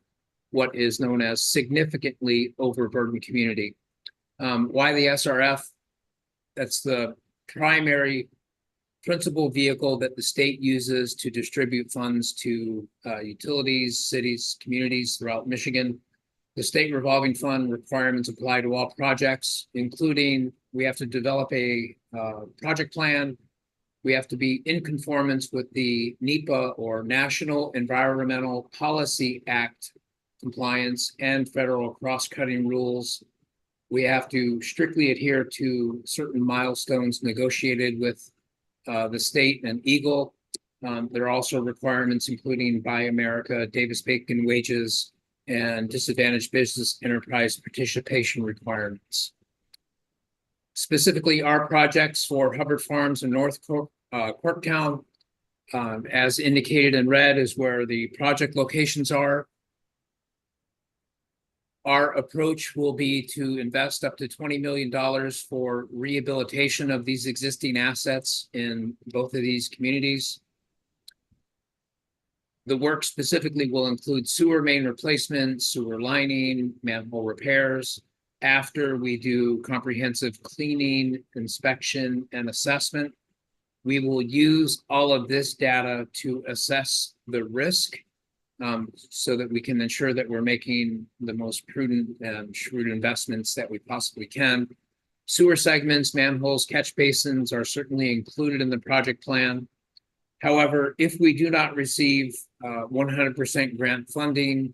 what is known as significantly overburdened community. Why the SRF? That's the primary principal vehicle that the state uses to distribute funds to utilities, cities, communities throughout Michigan. The state revolving fund requirements apply to all projects, including we have to develop a project plan. We have to be in conformance with the NEPA, or National Environmental Policy Act compliance, and federal cross-cutting rules. We have to strictly adhere to certain milestones negotiated with the state and Eagle. There are also requirements including Buy America, Davis-Bacon wages, and disadvantaged business enterprise participation requirements. Specifically, our projects for Hubbard Farms and North Corktown, as indicated in red, is where the project locations are. Our approach will be to invest up to $20 million for rehabilitation of these existing assets in both of these communities. The work specifically will include sewer main replacement, sewer lining, manhole repairs. After we do comprehensive cleaning, inspection, and assessment, we will use all of this data to assess the risk, so that we can ensure that we're making the most prudent and shrewd investments that we possibly can. Sewer segments, manholes, catch basins are certainly included in the project plan. However, if we do not receive 100% grant funding,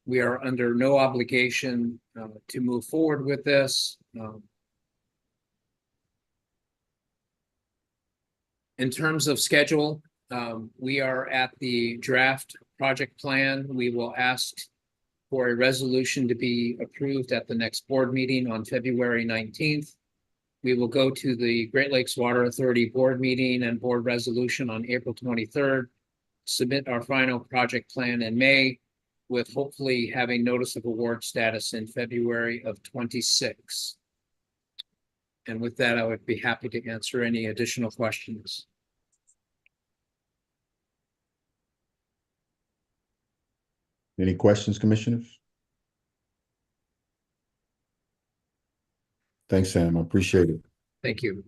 we are under no obligation to move forward with this. In terms of schedule, we are at the draft project plan. We will ask for a resolution to be approved at the next board meeting on February 19th. We will go to the Great Lakes Water Authority board meeting and board resolution on April 23rd, submit our final project plan in May, with hopefully having notice of award status in February of 26. And with that, I would be happy to answer any additional questions. Any questions, commissioners? Thanks, Sam. I appreciate it. Thank you.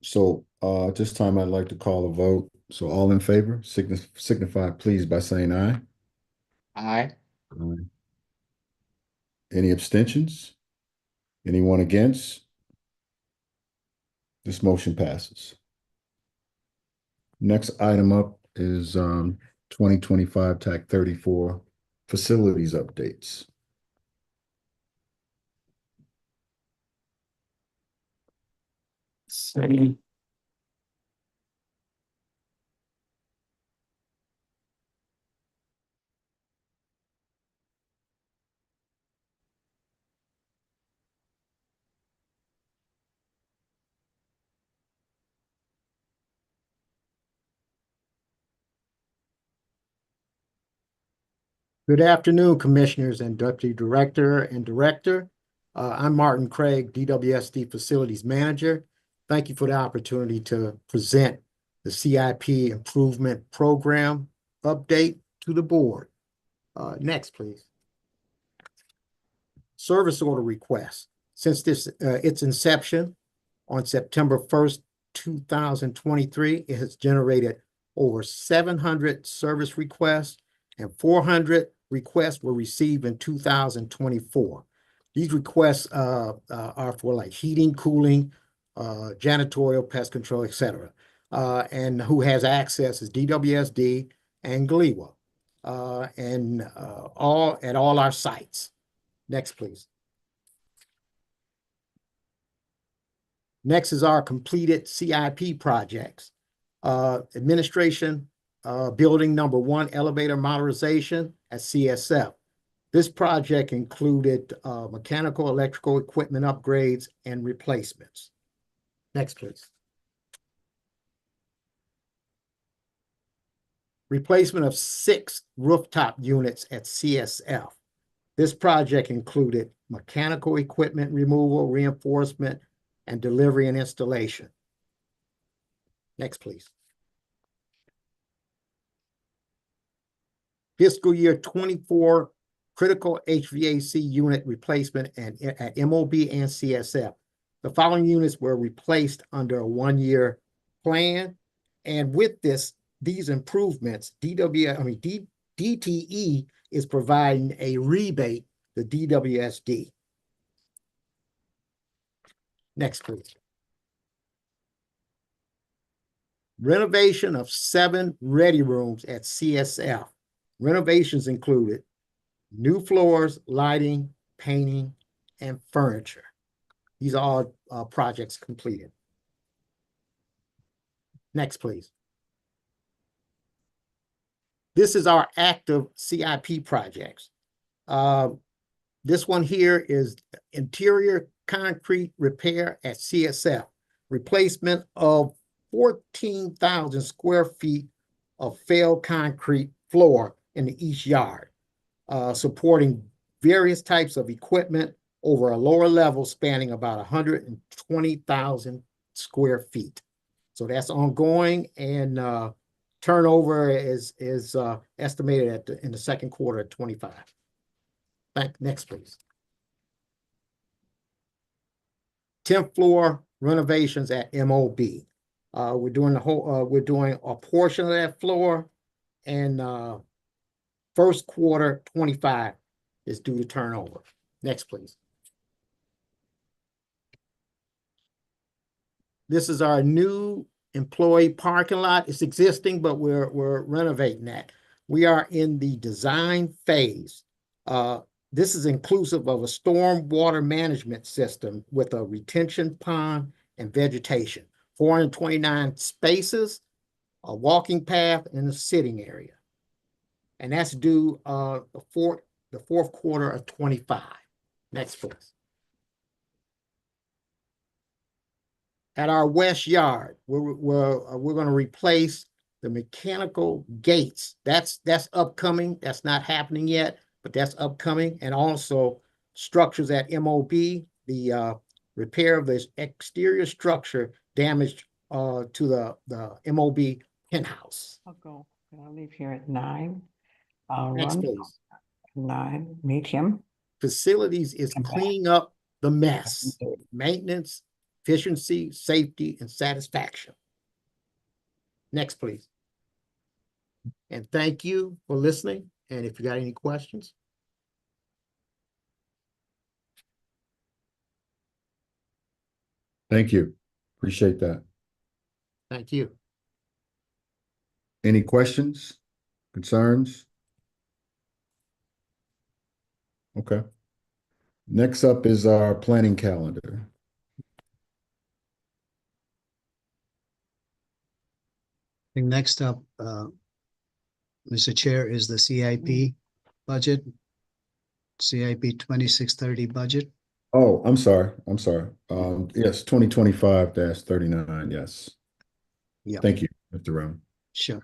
So at this time, I'd like to call a vote. So all in favor, signify please by saying aye. Aye. Aye. Any abstentions? Anyone against? This motion passes. Next item up is 2025 TAC 34 facilities updates. Good afternoon, Commissioners and Deputy Director and Director. I'm Martin Craig, DWSD Facilities Manager. Thank you for the opportunity to present the CIP Improvement Program update to the board. Next, please. Service order request. Since its inception on September 1st, 2023, it has generated over 700 service requests, and 400 requests were received in 2024. These requests are for like heating, cooling, janitorial, pest control, etc. And who has access is DWSD and GLEWA, and all at all our sites. Next, please. Next is our completed CIP projects. Administration, building number 1, elevator modernization at CSF. This project included mechanical, electrical equipment upgrades and replacements. Next, please. Replacement of 6 rooftop units at CSF. This project included mechanical equipment removal, reinforcement, and delivery and installation. Next, please. Fiscal year 24 critical HVAC unit replacement and at MOB and CSF. The following units were replaced under a 1-year plan. And with these improvements, DTE is providing a rebate to DWSD. Next, please. Renovation of 7 ready rooms at CSF. Renovations included new floors, lighting, painting, and furniture. These are all projects completed. Next, please. This is our active CIP projects. This one here is interior concrete repair at CSF. Replacement of 14,000 square feet of failed concrete floor in the east yard, supporting various types of equipment over a lower level spanning about 120,000 square feet. So that's ongoing, and turnover is estimated in the second quarter of 25. Next, please. 10th floor renovations at MOB. We're doing a portion of that floor, and first quarter 25 is due to turnover. Next, please. This is our new employee parking lot. It's existing, but we're renovating that. We are in the design phase. This is inclusive of a storm water management system with a retention pond and vegetation, 429 spaces, a walking path, and a sitting area. And that's due the fourth quarter of 25. Next, please. At our west yard, we're going to replace the mechanical gates. That's upcoming. That's not happening yet, but that's upcoming. And also structures at MOB, the repair of this exterior structure damaged to the MOB penthouse. I'll leave here at 9. Next, Run please. 9, meet him. Facilities is cleaning up the mess. Maintenance, efficiency, safety, and satisfaction. Next, please. And thank you for listening. And if you got any questions. Thank you. Appreciate that. Thank you. Any questions, concerns? Okay. Next up is our planning calendar. I think next up, Mr. Chair, is the CIP budget, CIP 2630 budget. Oh, I'm sorry. Yes, 2025-39. Yes. Yeah. Thank you, Mr. Rowan. Sure.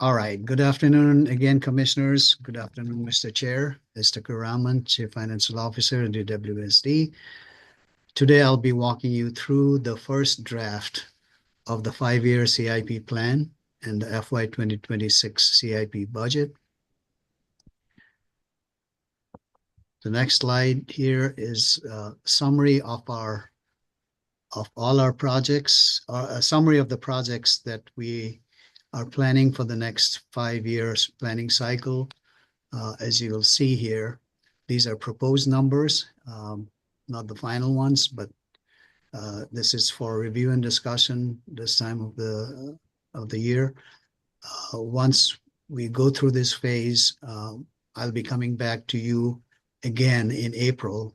All right. Good afternoon again, commissioners. Good afternoon, Mr. Chair, Mr. Kuraman, Chief Financial Officer at DWSD. Today, I'll be walking you through the first draft of the 5-year CIP plan and the FY 2026 CIP budget. The next slide here is a summary of all our projects, or a summary of the projects that we are planning for the next 5 years planning cycle. As you will see here, these are proposed numbers, not the final ones, but this is for review and discussion this time of the year. Once we go through this phase, I'll be coming back to you again in April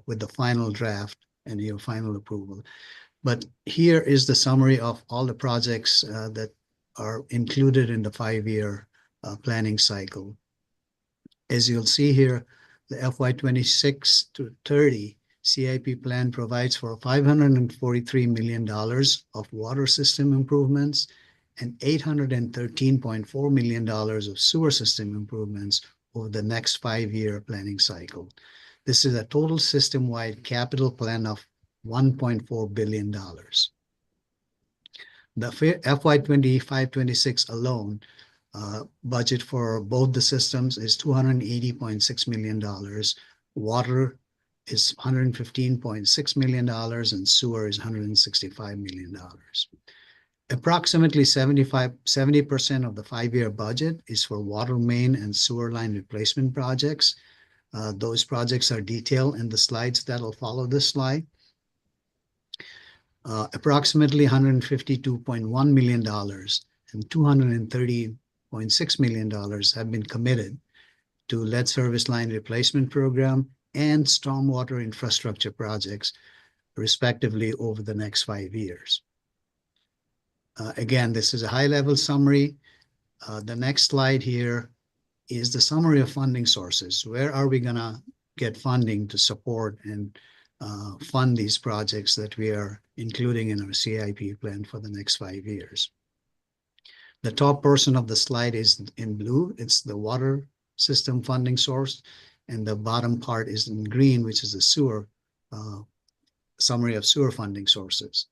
with the final draft and your final approval. But here is the summary of all the projects that are included in the 5-year planning cycle. As you'll see here, the FY 26 to 30 CIP plan provides for $543 million of water system improvements and $813.4 million of sewer system improvements over the next 5-year planning cycle. This is a total system-wide capital plan of $1.4 billion. The FY 25-26 alone budget for both the systems is $280.6 million. Water is $115.6 million and sewer is $165 million. Approximately 70% of the 5-year budget is for water main and sewer line replacement projects. Those projects are detailed in the slides that will follow this slide. Approximately $152.1 million and $230.6 million have been committed to lead service line replacement program and stormwater infrastructure projects, respectively, over the next 5 years. Again, this is a high-level summary. The next slide here is the summary of funding sources. Where are we going to get funding to support and fund these projects that we are including in our CIP plan for the next 5 years? The top portion of the slide is in blue. It's the water system funding source. And the bottom part is in green, which is the sewer summary of sewer funding sources.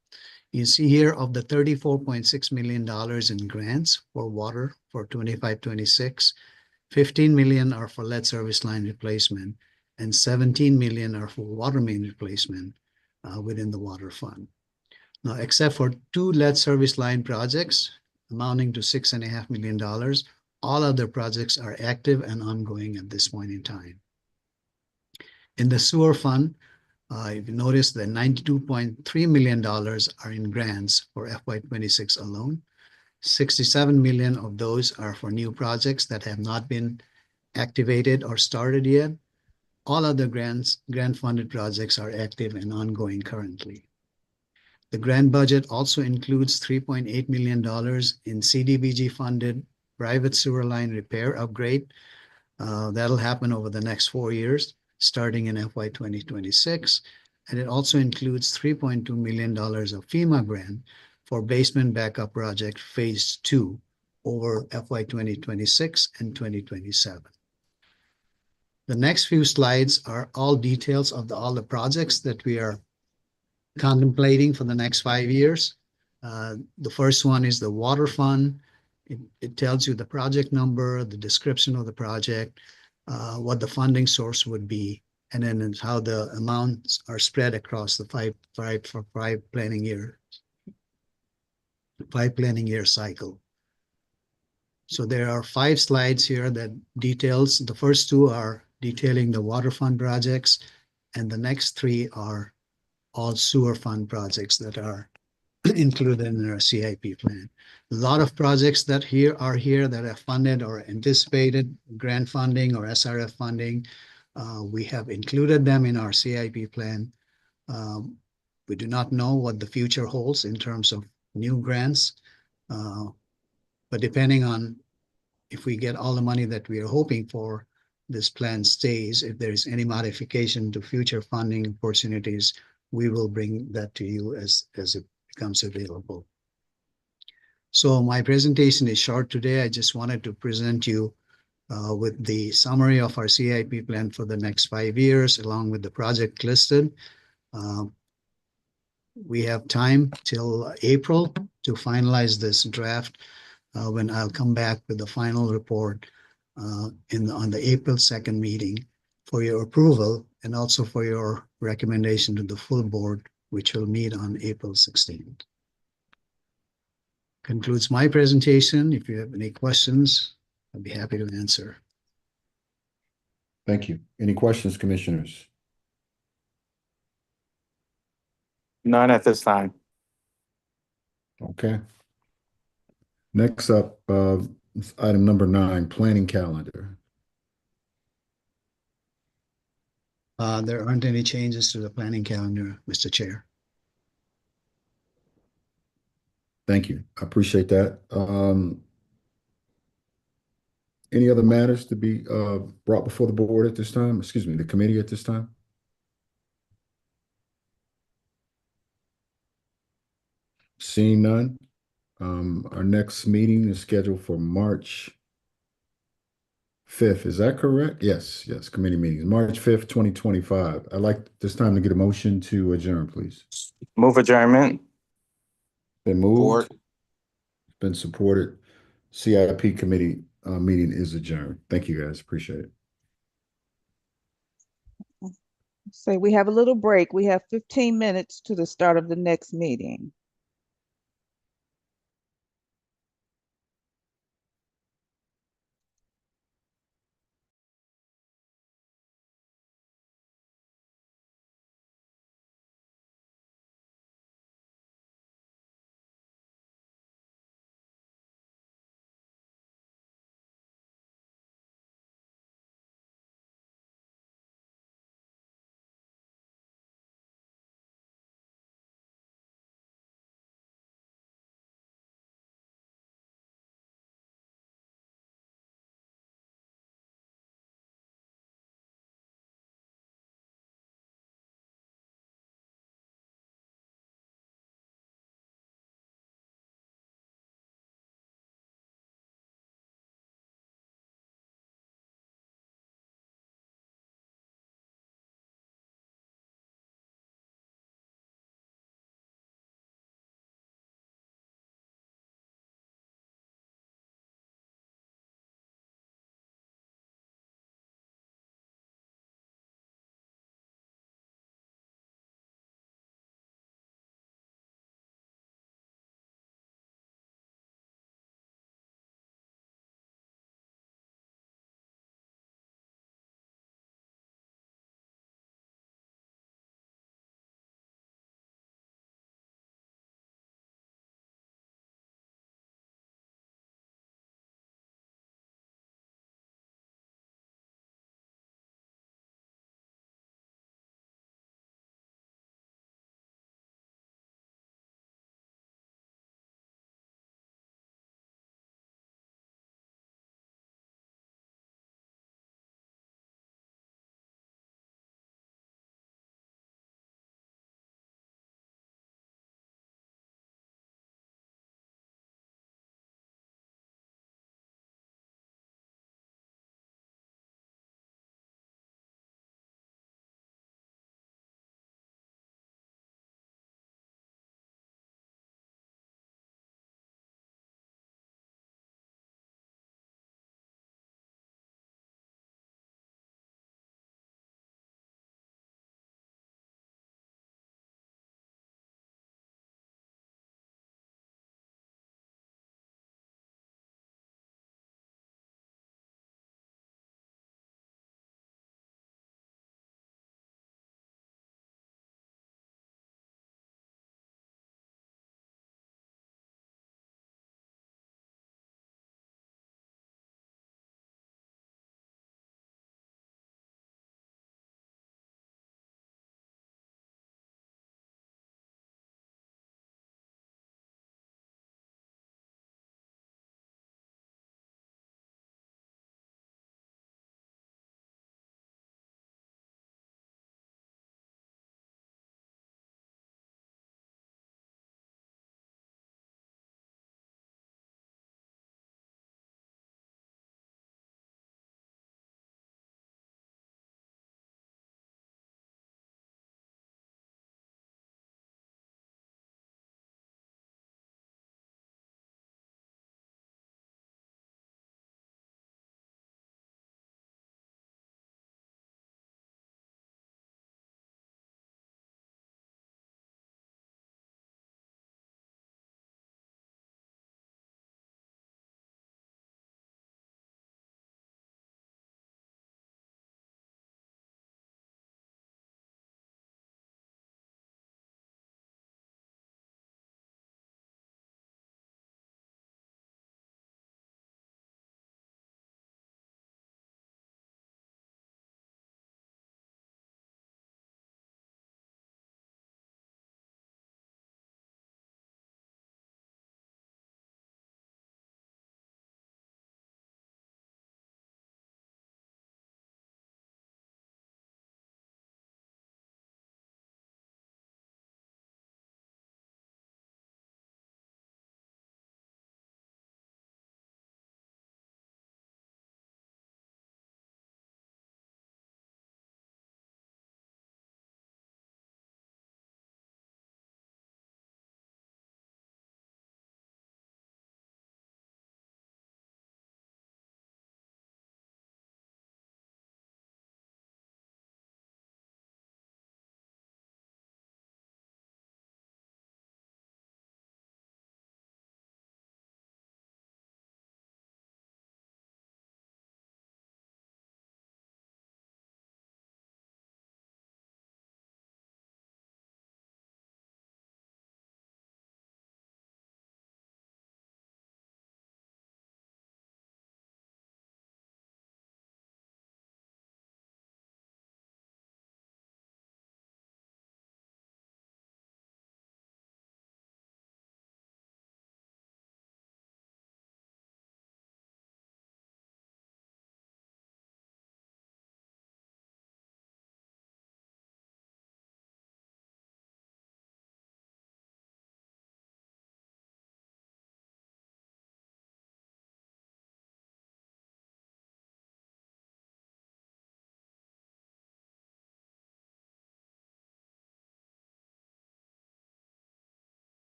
You see here of the $34.6 million in grants for water for 25-26, $15 million are for lead service line replacement and $17 million are for water main replacement within the water fund. Now, except for 2 lead service line projects amounting to $6.5 million, all other projects are active and ongoing at this point in time. In the sewer fund, if you notice that $92.3 million are in grants for FY 26 alone. 67 million of those are for new projects that have not been activated or started yet. All other grant-funded projects are active and ongoing currently. The grant budget also includes $3.8 million in CDBG-funded private sewer line repair upgrade. That'll happen over the next 4 years, starting in FY 2026. And it also includes $3.2 million of FEMA grant for basement backup project phase 2 over FY 2026 and 2027. The next few slides are all details of all the projects that we are contemplating for the next 5 years. The first one is the water fund. It tells you the project number, the description of the project, what the funding source would be, and then how the amounts are spread across the five planning year cycle. So there are 5 slides here that details. The first 2 are detailing the water fund projects, and the next 3 are all sewer fund projects that are included in our CIP plan. A lot of projects that are here that are funded or anticipated grant funding or SRF funding. We have included them in our CIP plan. We do not know what the future holds in terms of new grants, but depending on if we get all the money that we are hoping for, this plan stays. If there is any modification to future funding opportunities, we will bring that to you as it becomes available. So my presentation is short today. I just wanted to present you with the summary of our CIP plan for the next 5 years, along with the project listed. We have time till April to finalize this draft when I'll come back with the final report on the April 2nd meeting for your approval and also for your recommendation to the full board, which will meet on April 16th. Concludes my presentation. If you have any questions, I'd be happy to answer. Thank you. Any questions, commissioners? None at this time. Okay. Next up, is item number 9, planning calendar. There aren't any changes to the planning calendar, Mr. Chair. Thank you. I appreciate that. Any other matters to be brought before the board at this time? Excuse me, the committee at this time? Seeing none, our next meeting is scheduled for March 5th. Is that correct? Yes, committee meetings, March 5th, 2025. I'd like this time to get a motion to adjourn, please. Move adjournment. Been moved. It's been supported. CIP committee meeting is adjourned. Thank you, guys. Appreciate it. Say we have a little break. We have 15 minutes to the start of the next meeting.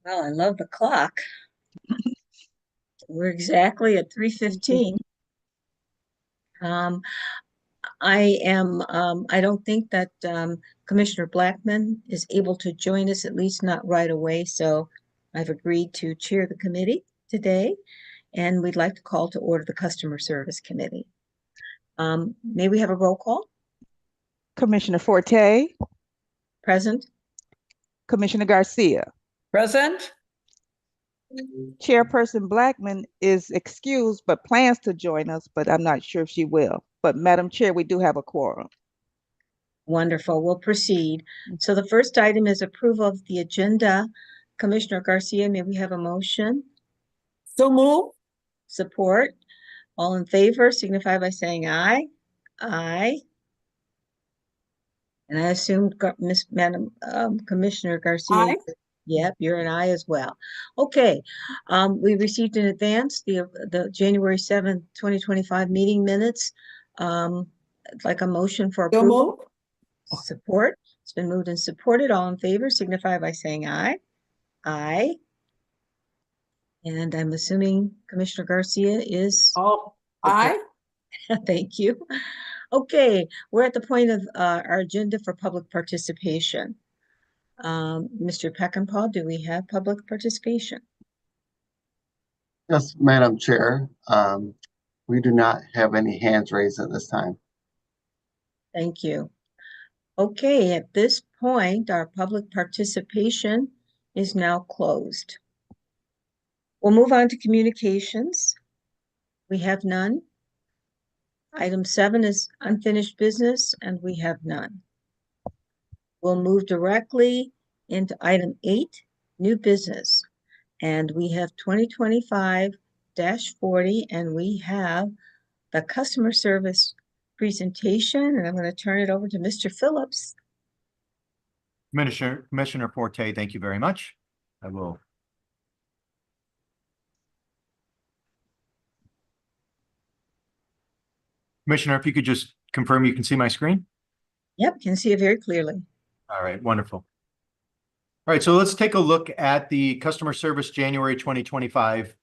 Well, I love the clock. We're exactly at 3:15. I don't think that Commissioner Blackman is able to join us, at least not right away. So I've agreed to chair the committee today, and we'd like to call to order the Customer Service Committee. May we have a roll call? Commissioner Forte, Present. Commissioner Garcia. Present. Chairperson Blackman is excused but plans to join us, but I'm not sure if she will. But Madam Chair, we do have a quorum. Wonderful. We'll proceed. So the first item is approval of the agenda. Commissioner Garcia, may we have a motion? So move. Support. All in favor signify by saying aye. Aye. And I assume Commissioner Garcia. Aye. Yep, you're an aye as well. Okay. We received in advance the January 7th, 2025 meeting minutes. Like a motion for So approval. move. Support. It's been moved and supported. All in favor signify by saying aye. Aye. And I'm assuming Commissioner Garcia is. Oh, aye. Thank you. Okay, we're at the point of our agenda for public participation. Mr. Peckinpah, do we have public participation? Yes, Madam Chair. We do not have any hands raised at this time. Thank you. Okay, at this point, our public participation is now closed. We'll move on to communications. We have none. Item 7 is unfinished business, and we have none. We'll move directly into item 8, new business. And we have 2025-40, and we have the customer service presentation, and I'm going to turn it over to Mr. Phillips. Commissioner Forte, thank you very much. I will. Commissioner, if you could just confirm you can see my screen? Yep, can see it very clearly. All right, wonderful. All right, so let's take a look at the customer service January 2025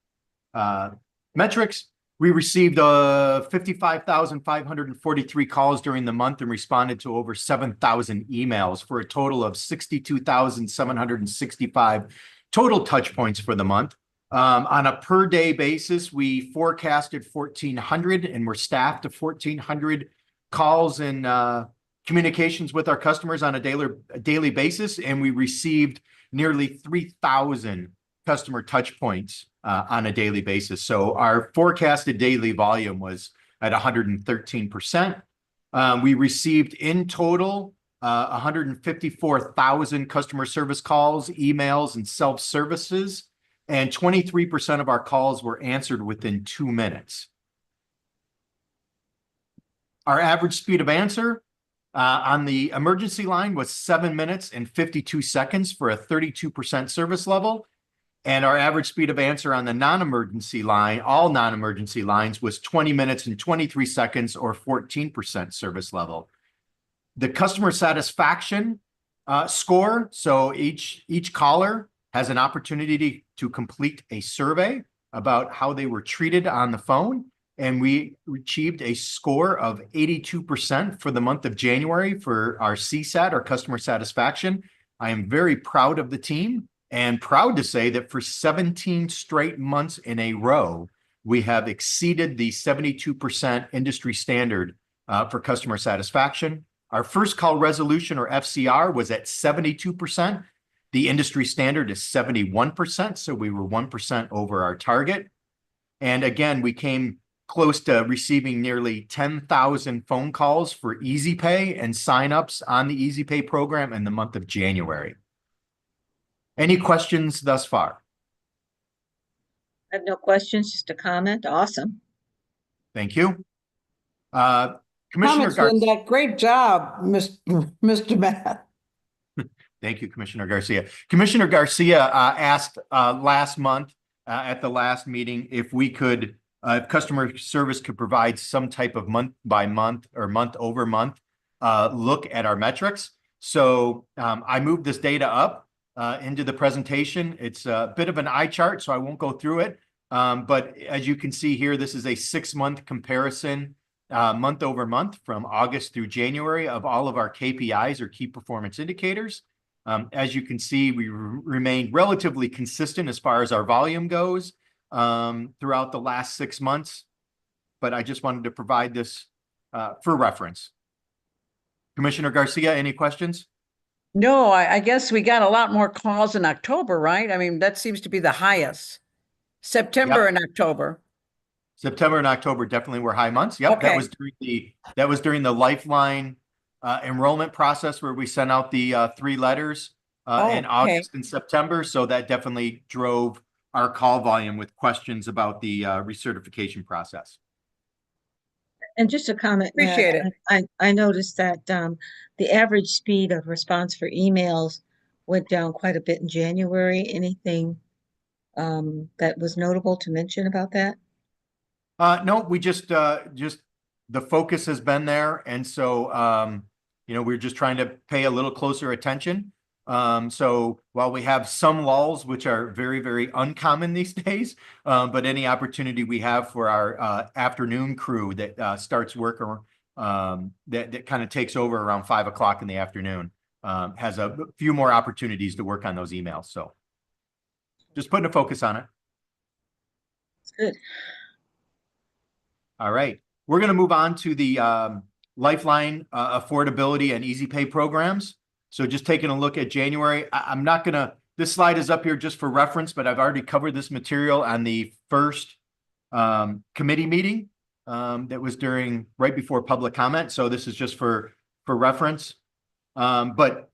metrics. We received 55,543 calls during the month and responded to over 7,000 emails for a total of 62,765 total touch points for the month. On a per day basis, we forecasted 1,400 and we're staffed to 1,400 calls and communications with our customers on a daily basis. And we received nearly 3,000 customer touch points on a daily basis. So our forecasted daily volume was at 113%. We received in total 154,000 customer service calls, emails, and self-services. And 23% of our calls were answered within 2 minutes. Our average speed of answer on the emergency line was 7 minutes and 52 seconds for a 32% service level. And our average speed of answer on the non-emergency line, all non-emergency lines, was 20 minutes and 23 seconds or 14% service level. The customer satisfaction score, so each caller has an opportunity to complete a survey about how they were treated on the phone. And we achieved a score of 82% for the month of January for our CSAT, our customer satisfaction. I am very proud of the team and proud to say that for 17 straight months in a row, we have exceeded the 72% industry standard for customer satisfaction. Our first call resolution, or FCR, was at 72%. The industry standard is 71%, so we were 1% over our target. And again, we came close to receiving nearly 10,000 phone calls for Easy Pay and signups on the Easy Pay program in the month of January. Any questions thus far? I have no questions, just a comment. Awesome. Thank you. Commissioner Comments, Linda. Great job, Mr. Matt. Thank you, Commissioner Garcia. Commissioner Garcia asked last month at the last meeting if we could, if customer service could provide some type of month by month or month over month look at our metrics. So I moved this data up into the presentation. It's a bit of an eye chart, so I won't go through it. But as you can see here, this is a 6-month comparison, month over month from August through January of all of our KPIs or key performance indicators. As you can see, we remained relatively consistent as far as our volume goes throughout the last 6 months. But I just wanted to provide this for reference. Commissioner Garcia, any questions? No, I guess we got a lot more calls in October, right? I mean, that seems to be the highest. September and October. September and October definitely were high months. Yep, Okay. that was during the Lifeline enrollment process where we sent out the 3 letters in August and September. So that definitely drove our call volume with questions about the recertification process. And just a comment, Matt, Appreciate it. I noticed that the average speed of response for emails went down quite a bit in January. Anything that was notable to mention about that? No, we just the focus has been there, and so we're just trying to pay a little closer attention. So while we have some lulls, which are very, very uncommon these days, but any opportunity we have for our afternoon crew that starts work or that kind of takes over around 5 o'clock in the afternoon has a few more opportunities to work on those emails. So just putting a focus on it. That's good. All right. We're going to move on to the Lifeline affordability and Easy Pay programs. So just taking a look at January, I'm not going to, this slide is up here just for reference, but I've already covered this material on the first committee meeting that was right before public comment. So this is just for reference. But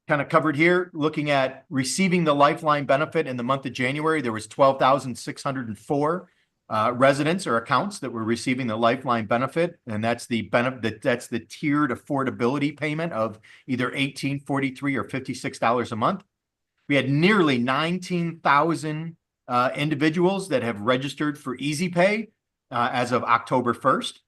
kind of covered here, looking at receiving the Lifeline benefit in the month of January, there was 12,604 residents or accounts that were receiving the Lifeline benefit, and that's the benefit, that's the tiered affordability payment of either $18, $43, or $56 a month. We had nearly 19,000 individuals that have registered for Easy Pay as of October 1st.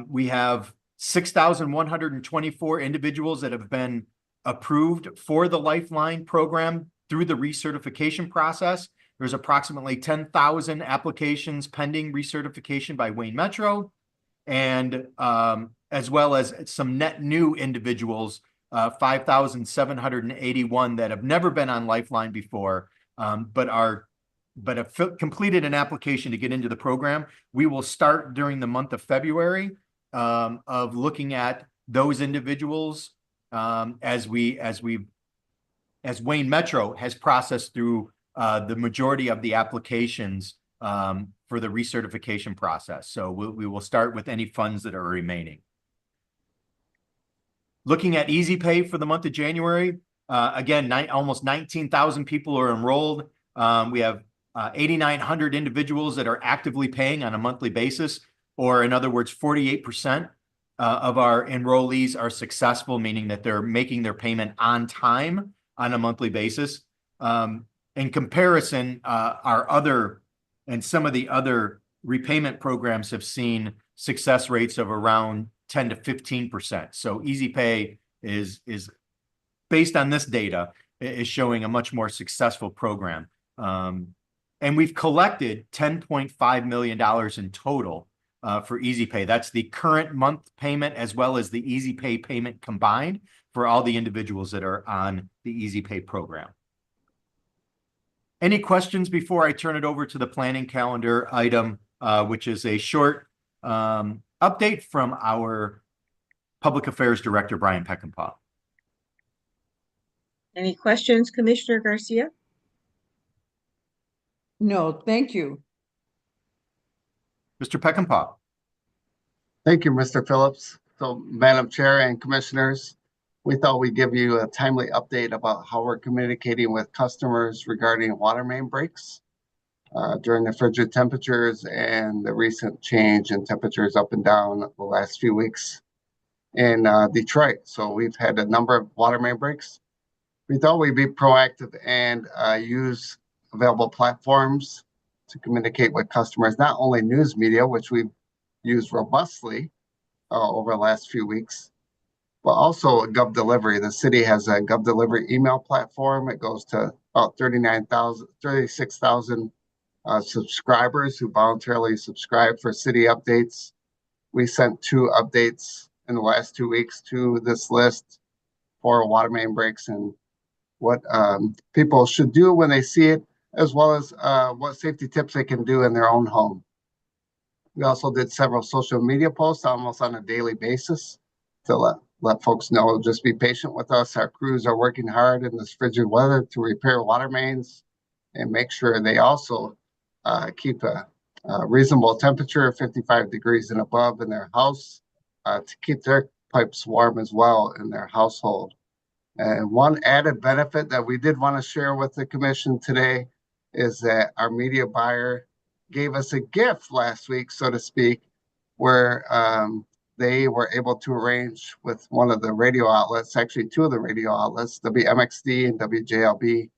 We have 6,124 individuals that have been approved for the Lifeline program through the recertification process. There's approximately 10,000 applications pending recertification by Wayne Metro, and as well as some net new individuals, 5,781 that have never been on Lifeline before, but have completed an application to get into the program. We will start during the month of February of looking at those individuals as Wayne Metro has processed through the majority of the applications for the recertification process. So we will start with any funds that are remaining. Looking at Easy Pay for the month of January, again, almost 19,000 people are enrolled. We have 8,900 individuals that are actively paying on a monthly basis, or in other words, 48% of our enrollees are successful, meaning that they're making their payment on time on a monthly basis. In comparison, some of the other repayment programs have seen success rates of around 10 to 15%. So Easy Pay is based on this data, is showing a much more successful program. And we've collected $10.5 million in total for Easy Pay. That's the current month payment as well as the Easy Pay payment combined for all the individuals that are on the Easy Pay program. Any questions before I turn it over to the planning calendar item, which is a short update from our Public Affairs Director, Brian Peckinpah. Any questions, Commissioner Garcia? No, thank you. Mr. Peckinpah. Thank you, Mr. Phillips. So, Madam Chair and Commissioners, we thought we'd give you a timely update about how we're communicating with customers regarding water main breaks during the frigid temperatures and the recent change in temperatures up and down the last few weeks in Detroit. So we've had a number of water main breaks. We thought we'd be proactive and use available platforms to communicate with customers, not only news media, which we've used robustly over the last few weeks, but also Gov Delivery. The city has a Gov Delivery email platform. It goes to about 36,000 subscribers who voluntarily subscribe for city updates. We sent 2 updates in the last 2 weeks to this list for water main breaks and what people should do when they see it, as well as what safety tips they can do in their own home. We also did several social media posts almost on a daily basis to let folks know, just be patient with us. Our crews are working hard in this frigid weather to repair water mains and make sure they also keep a reasonable temperature of 55 degrees and above in their house to keep their pipes warm as well in their household. And one added benefit that we did want to share with the commission today is that our media buyer gave us a gift last week, so to speak, where they were able to arrange with one of the radio outlets, actually 2 of the radio outlets, WMXD and WJLB,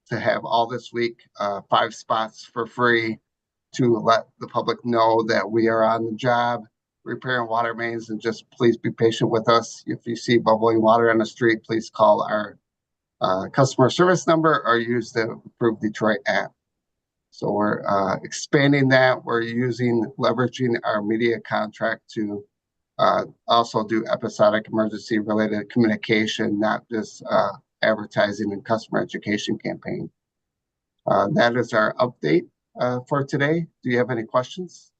to have all this week 5 spots for free to let the public know that we are on the job repairing water mains, and just please be patient with us. If you see bubbling water on the street, please call our customer service number or use the Approved Detroit app. So we're expanding that. We're leveraging our media contract to also do episodic emergency related communication, not just advertising and customer education campaign. That is our update for today. Do you have any questions?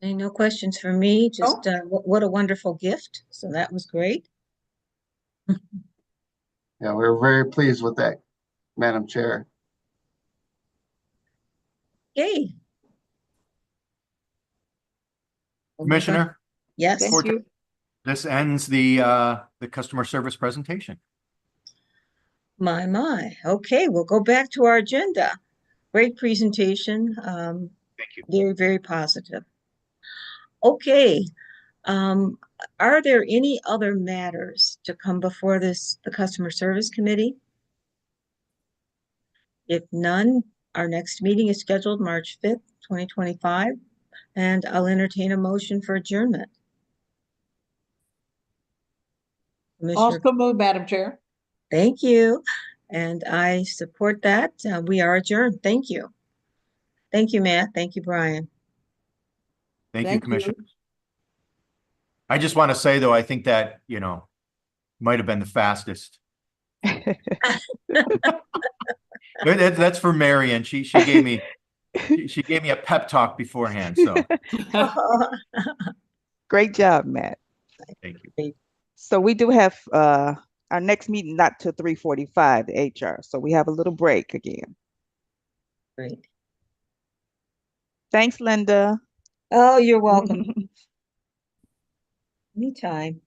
No questions for me, just what a wonderful gift. So that was great. Yeah, we're very pleased with that, Madam Chair. Yay. Commissioner? Yes. Thank you. This ends the customer service presentation. My. Okay, we'll go back to our agenda. Great presentation. Thank you. Very, very positive. Okay. Are there any other matters to come before the Customer Service Committee? If none, our next meeting is scheduled March 5th, 2025, and I'll entertain a motion for adjournment. Also move, Madam Chair. Thank you. And I support that. We are adjourned. Thank you. Thank you, Matt. Thank you, Brian. Thank you, Commissioner. I just want to say, though, I think that, might have been the fastest. That's for Marion. She gave me a pep talk beforehand. So Great job, Matt. thank you. So we do have our next meeting not till 3:45, the HR. So we have a little break again. Great. Thanks, Linda. Oh, you're welcome. Anytime.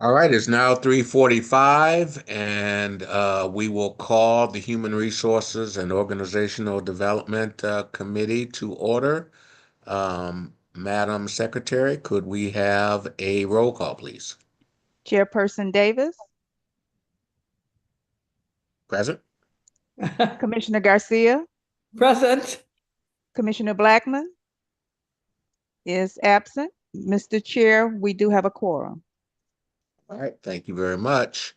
All right, it's now 3:45, and we will call the Human Resources and Organizational Development Committee to order. Madam Secretary, could we have a roll call, please? Chairperson Davis, Present? Commissioner Garcia, Present. Commissioner Blackman is absent. Mr. Chair, we do have a quorum. All right, thank you very much.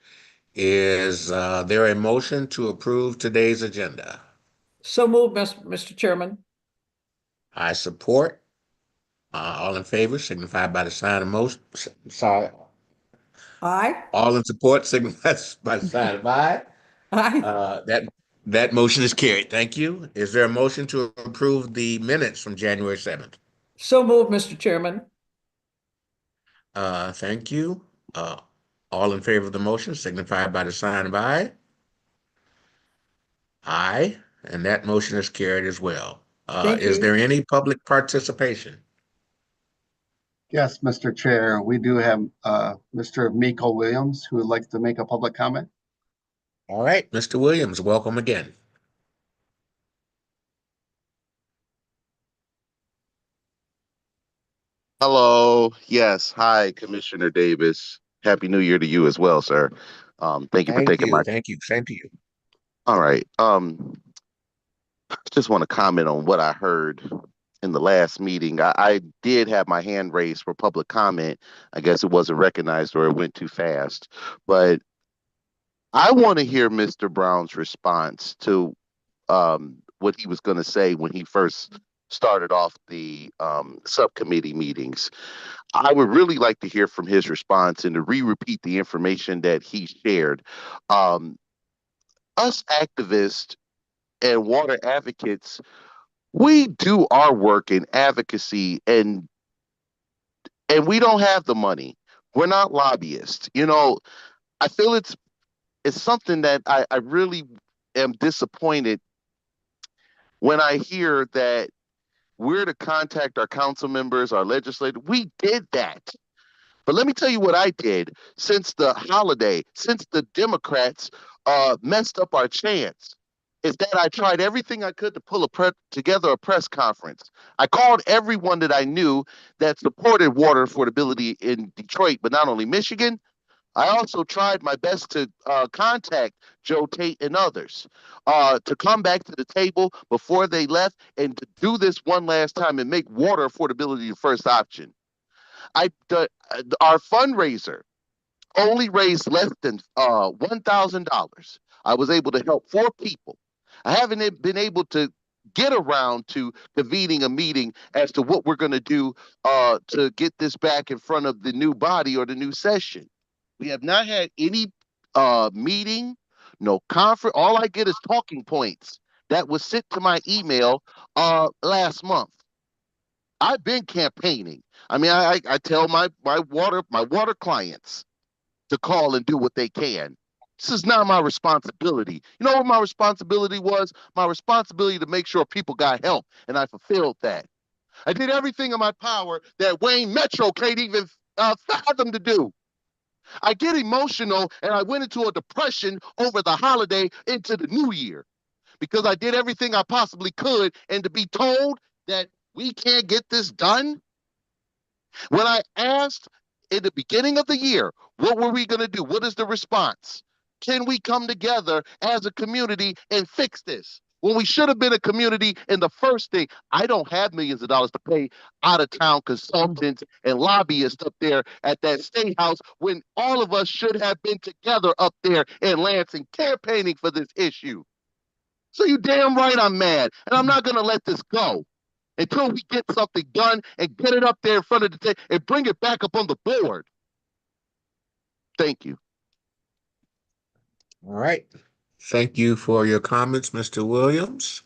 Is there a motion to approve today's agenda? So moved, Mr. Chairman. I support. All in favor signify by the sign of motion. Sorry. Aye. All in support signify by the sign of aye. Aye. That motion is carried. Thank you. Is there a motion to approve the minutes from January 7th? So moved, Mr. Chairman. Thank you. All in favor of the motion signify by the sign of aye. Aye, and that motion is carried as well. Thank Is you. there any public participation? Yes, Mr. Chair, we do have Mr. Miko Williams who would like to make a public comment. All right, Mr. Williams, welcome again. Hello. Yes. Hi, Commissioner Davis. Happy New Year to you as well, sir. Thank you for taking my. Thank you. Same to you. All right. Just want to comment on what I heard in the last meeting. I did have my hand raised for public comment. I guess it wasn't recognized or it went too fast. But I want to hear Mr. Brown's response to what he was going to say when he first started off the subcommittee meetings. I would really like to hear from his response and to repeat the information that he shared. Us activists and water advocates, we do our work in advocacy and we don't have the money. We're not lobbyists. You know, I feel it's something that I really am disappointed when I hear that we're to contact our council members, our legislators. We did that. But let me tell you what I did since the holiday, since the Democrats messed up our chance, is that I tried everything I could to pull together a press conference. I called everyone that I knew that supported water affordability in Detroit, but not only Michigan. I also tried my best to contact Joe Tate and others to come back to the table before they left and to do this one last time and make water affordability the first option. Our fundraiser only raised less than $1,000. I was able to help 4 people. I haven't been able to get around to convening a meeting as to what we're going to do to get this back in front of the new body or the new session. We have not had any meeting, no conference. All I get is talking points that was sent to my email last month. I've been campaigning. I mean, I tell my water clients to call and do what they can. This is not my responsibility. You know what my responsibility was? My responsibility to make sure people got help, and I fulfilled that. I did everything in my power that Wayne Metro can't even fathom to do. I get emotional, and I went into a depression over the holiday into the new year because I did everything I possibly could, and to be told that we can't get this done. When I asked in the beginning of the year, what were we going to do? What is the response? Can we come together as a community and fix this? When we should have been a community, and the first thing, I don't have millions of dollars to pay out of town consultants and lobbyists up there at that state house when all of us should have been together up there in Lansing campaigning for this issue. So you damn right I'm mad, and I'm not going to let this go until we get something done and get it up there in front of the table and bring it back up on the board. Thank you. All right. Thank you for your comments, Mr. Williams.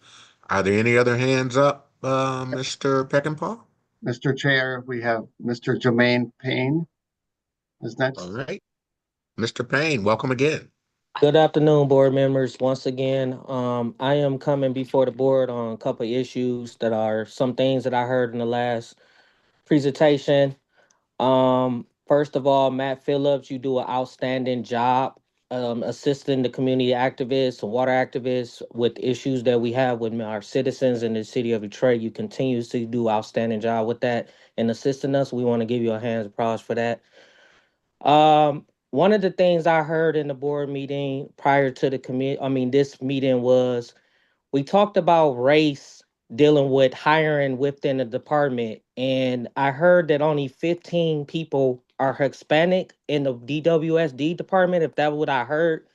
Are there any other hands up, Mr. Peckinpah? Mr. Chair, we have Mr. Jermaine Payne is next. All right. Mr. Payne, welcome again. Good afternoon, board members. Once again, I am coming before the board on a couple of issues that are some things that I heard in the last presentation. First of all, Matt Phillips, you do an outstanding job assisting the community activists and water activists with issues that we have with our citizens in the city of Detroit. You continuously do outstanding job with that and assisting us. We want to give you a hand of applause for that. One of the things I heard in the board meeting prior to this meeting was we talked about race dealing with hiring within the department. And I heard that only 15 people are Hispanic in the DWSD department. If that's what I heard,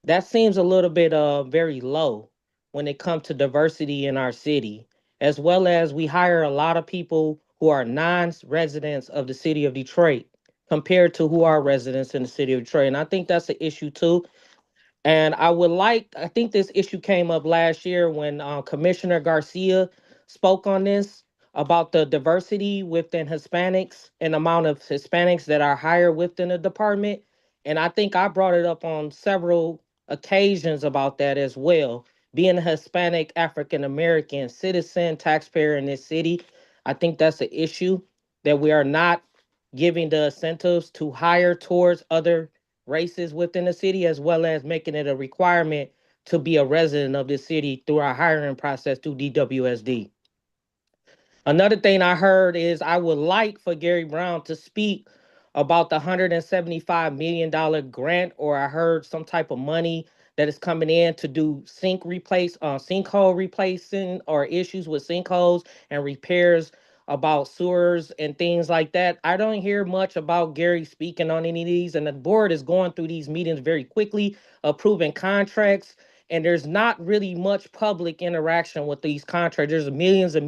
that seems a little bit very low when it comes to diversity in our city, as well as we hire a lot of people who are non-residents of the city of Detroit compared to who are residents in the city of Detroit. And I think that's an issue too. And I think this issue came up last year when Commissioner Garcia spoke on this about the diversity within Hispanics and amount of Hispanics that are hired within the department. And I think I brought it up on several occasions about that as well. Being a Hispanic African American citizen, taxpayer in this city, I think that's an issue that we are not giving the incentives to hire towards other races within the city, as well as making it a requirement to be a resident of the city through our hiring process through DWSD. Another thing I heard is I would like for Gary Brown to speak about the $175 million grant, or I heard some type of money that is coming in to do sinkhole replacing or issues with sinkholes and repairs about sewers and things like that. I don't hear much about Gary speaking on any of these, and the board is going through these meetings very quickly, approving contracts, and there's not really much public interaction with these contracts. There's millions and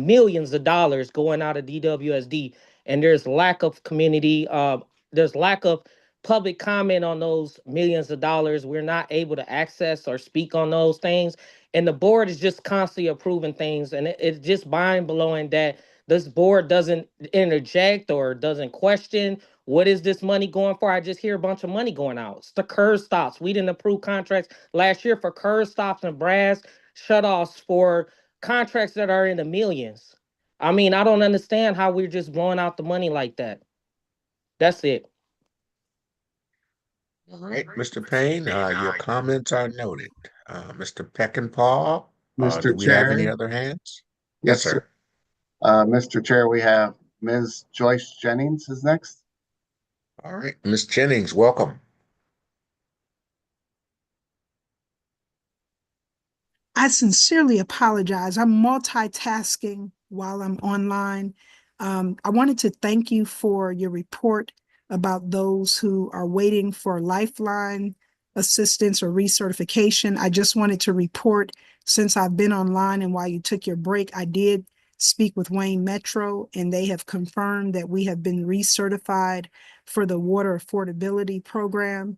millions of dollars going out of DWSD, and there's lack of community. There's lack of public comment on those millions of dollars. We're not able to access or speak on those things, and the board is just constantly approving things, and it's just mind blowing that this board doesn't interject or doesn't question what is this money going for. I just hear a bunch of money going out. It's the curb stops. We didn't approve contracts last year for curb stops and brass shutoffs for contracts that are in the millions. I mean, I don't understand how we're just blowing out the money like that. That's it. All right, Mr. Payne, your comments are noted. Mr. Peckinpah, Mr. do we have any Chair? other hands? Yes, sir. Mr. Chair, we have Ms. Joyce Jennings is next. All right, Ms. Jennings, welcome. I sincerely apologize. I'm multitasking while I'm online. I wanted to thank you for your report about those who are waiting for Lifeline assistance or recertification. I just wanted to report, since I've been online and while you took your break, I did speak with Wayne Metro, and they have confirmed that we have been recertified for the water affordability program.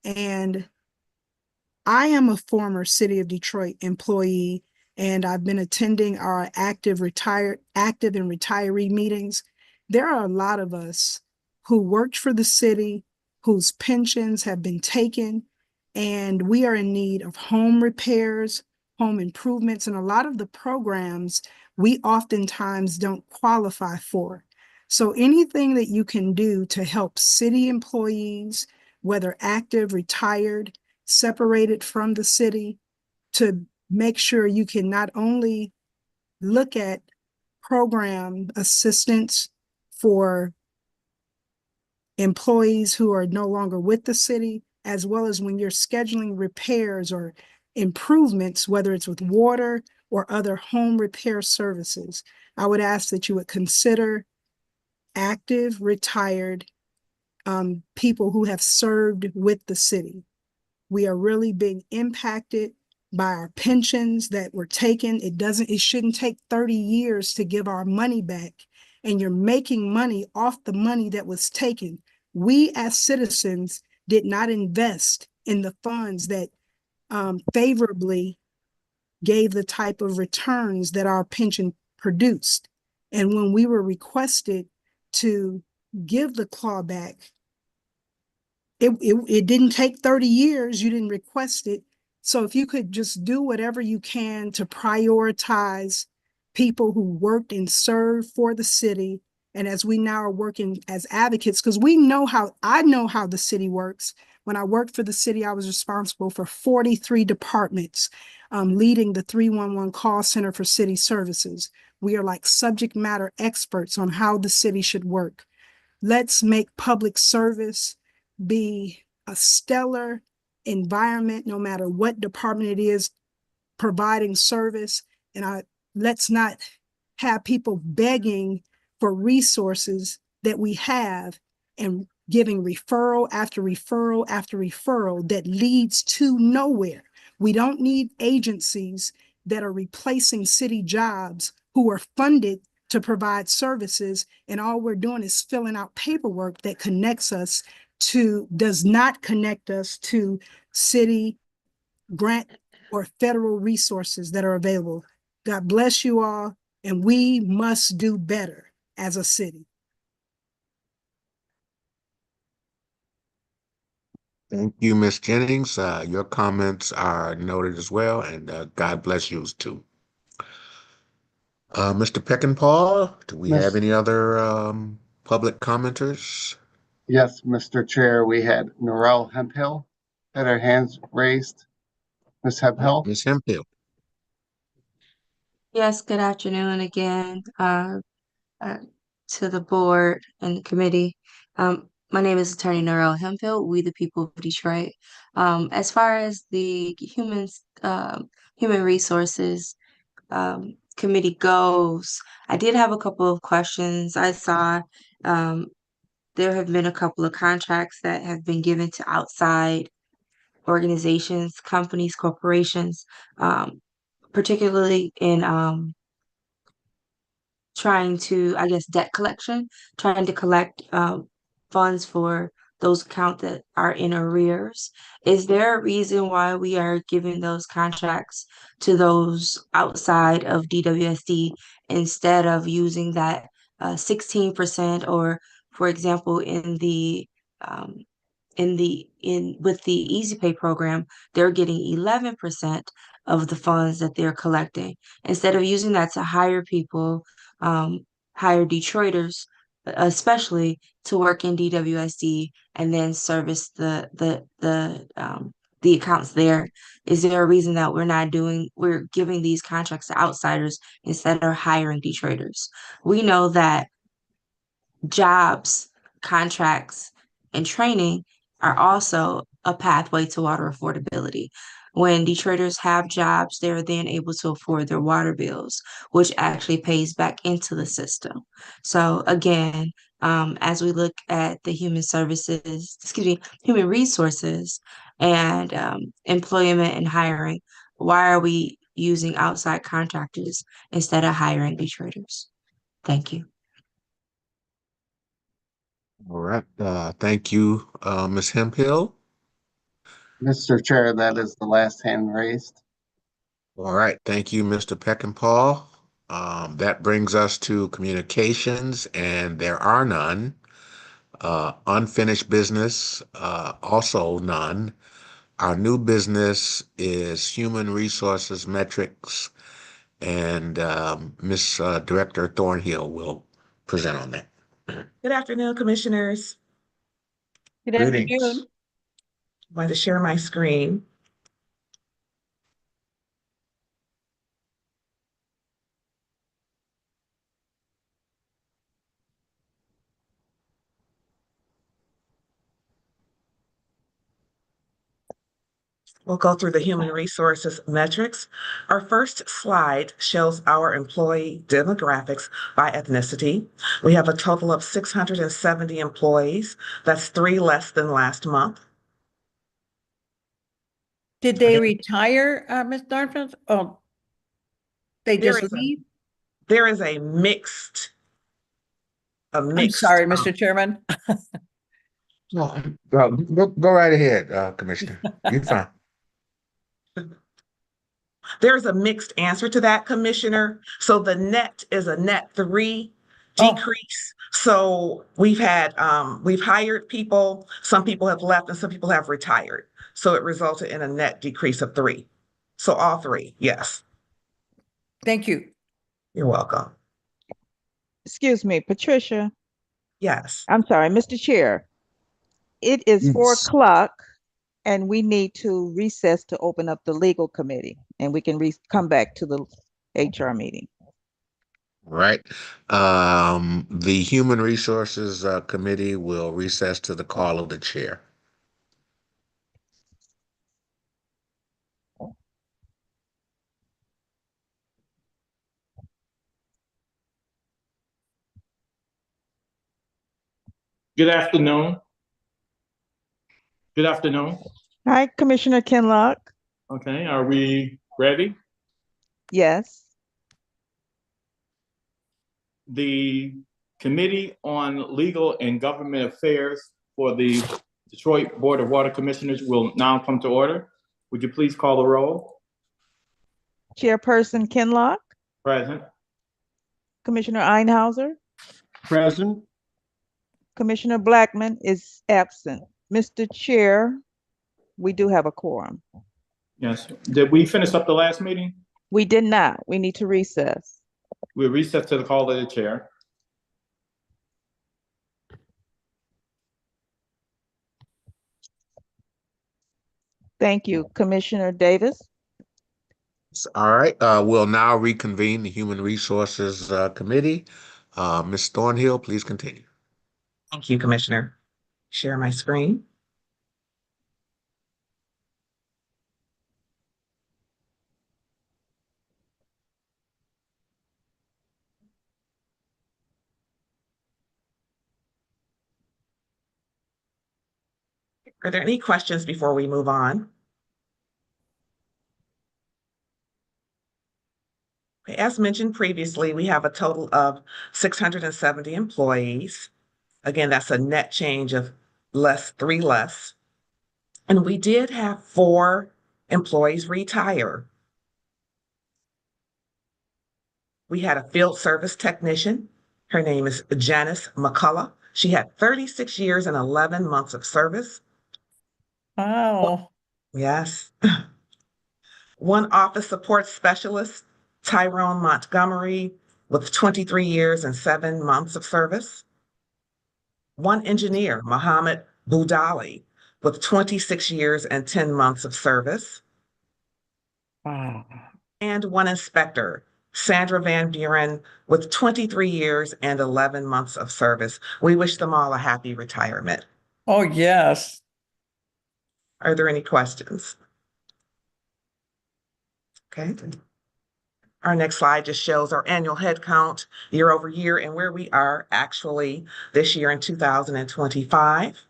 And I am a former City of Detroit employee, and I've been attending our active and retiree meetings. There are a lot of us who worked for the city, whose pensions have been taken, and we are in need of home repairs, home improvements, and a lot of the programs we oftentimes don't qualify for. So anything that you can do to help city employees, whether active, retired, separated from the city, to make sure you can not only look at program assistance for employees who are no longer with the city, as well as when you're scheduling repairs or improvements, whether it's with water or other home repair services. I would ask that you would consider active, retired people who have served with the city. We are really being impacted by our pensions that were taken. It shouldn't take 30 years to give our money back, and you're making money off the money that was taken. We as citizens did not invest in the funds that favorably gave the type of returns that our pension produced. And when we were requested to give the clawback, it didn't take 30 years, you didn't request it. So if you could just do whatever you can to prioritize people who worked and served for the city And as we now are working as advocates, because I know how the city works. When I worked for the city, I was responsible for 43 departments, leading the 311 call center for city services. We are like subject matter experts on how the city should work. Let's make public service be a stellar environment, no matter what department it is providing service. And let's not have people begging for resources that we have and giving referral after referral after referral that leads to nowhere. We don't need agencies that are replacing city jobs who are funded to provide services, and all we're doing is filling out paperwork that does not connect us to city grant or federal resources that are available. God bless you all, and we must do better as a city. Thank you, Ms. Jennings. Your comments are noted as well, and God bless you too. Mr. Peckinpah, do we have any other public commenters? Yes, Mr. Chair, we had Norel Hemphill had her hands raised. Ms. Hemphill? Ms. Hemphill. Yes, good afternoon again to the board and the committee. My name is Attorney Norel Hemphill, we the people of Detroit. As far as the human resources committee goes, I did have a couple of questions. I saw there have been a couple of contracts that have been given to outside organizations, companies, corporations, particularly in trying to, I guess, debt collection, trying to collect funds for those accounts that are in arrears. Is there a reason why we are giving those contracts to those outside of DWSD instead of using that 16%, or, for example, with the Easy Pay program, they're getting 11% of the funds that they're collecting. Instead of using that to hire people, hire Detroiters, especially to work in DWSD and then service the accounts there. Is there a reason that we're giving these contracts to outsiders instead of hiring Detroiters? We know that jobs, contracts, and training are also a pathway to water affordability. When Detroiters have jobs, they're then able to afford their water bills, which actually pays back into the system. So again, as we look at the human resources and employment and hiring, why are we using outside contractors instead of hiring Detroiters? Thank you. All right. Thank you, Ms. Hemphill. Mr. Chair, that is the last hand raised. All right. Thank you, Mr. Peckinpah. That brings us to communications, and there are none. Unfinished business, also none. Our new business is human resources metrics, and Ms. Director Thornhill will present on that. Good afternoon, commissioners. Good Greetings. afternoon. I'm going to share my screen. We'll go through the human resources metrics. Our first slide shows our employee demographics by ethnicity. We have a total of 670 employees. That's 3 less than last month. Did they retire, Ms. Dartmouth? Oh, they There just is a- leave? There is a mixed. I'm sorry, Mr. Chairman. No, go right ahead, Commissioner. You're fine. There's a mixed answer to that, Commissioner. So the net is a net 3 decrease. So we've hired people, some people have left and some people have retired. So it resulted in a net decrease of 3. So all 3, yes. Thank you. You're welcome. excuse me, Patricia, Yes. I'm sorry, Mr. Chair. It is 4 o'clock and we need to recess to open up the legal committee and we can come back to the HR meeting. Right. The Human Resources Committee will recess to the call of the chair. Good afternoon. Good afternoon. Hi, Commissioner Kinlock. Okay, are we ready? Yes. The Committee on Legal and Government Affairs for the Detroit Board of Water Commissioners will now come to order. Would you please call the roll? Chairperson Kinlock, Present. Commissioner Einhauser, Present. Commissioner Blackman is absent. Mr. Chair, we do have a quorum. Yes. Did we finish up the last meeting? We did not. We need to recess. We'll recess to the call of the chair. Thank you, Commissioner Davis. All right. We'll now reconvene the Human Resources Committee. Ms. Thornhill, please continue. Thank you, Commissioner. Share my screen. Are there any questions before we move on? As mentioned previously, we have a total of 670 employees. Again, that's a net change of three less. And we did have 4 employees retire. We had a field service technician. Her name is Janice McCullough. She had 36 years and 11 months of service. Wow. Yes. One office support specialist, Tyrone Montgomery, with 23 years and 7 months of service. One engineer, Mohammed Boudali, with 26 years and 10 months of service. Wow. And one inspector, Sandra Van Buren, with 23 years and 11 months of service. We wish them all a happy retirement. Oh, yes. Are there any questions? Okay. Our next slide just shows our annual head count year over year and where we are actually this year in 2025.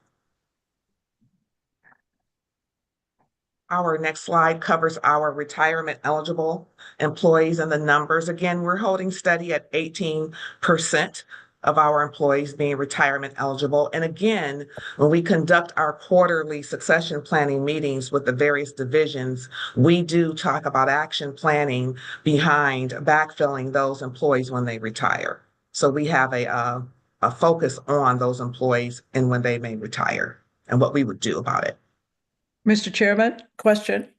Our next slide covers our retirement eligible employees and the numbers. Again, we're holding steady at 18% of our employees being retirement eligible. And again, when we conduct our quarterly succession planning meetings with the various divisions, we do talk about action planning behind backfilling those employees when they retire. So we have a focus on those employees and when they may retire and what we would do about it. Mr. Chairman, question?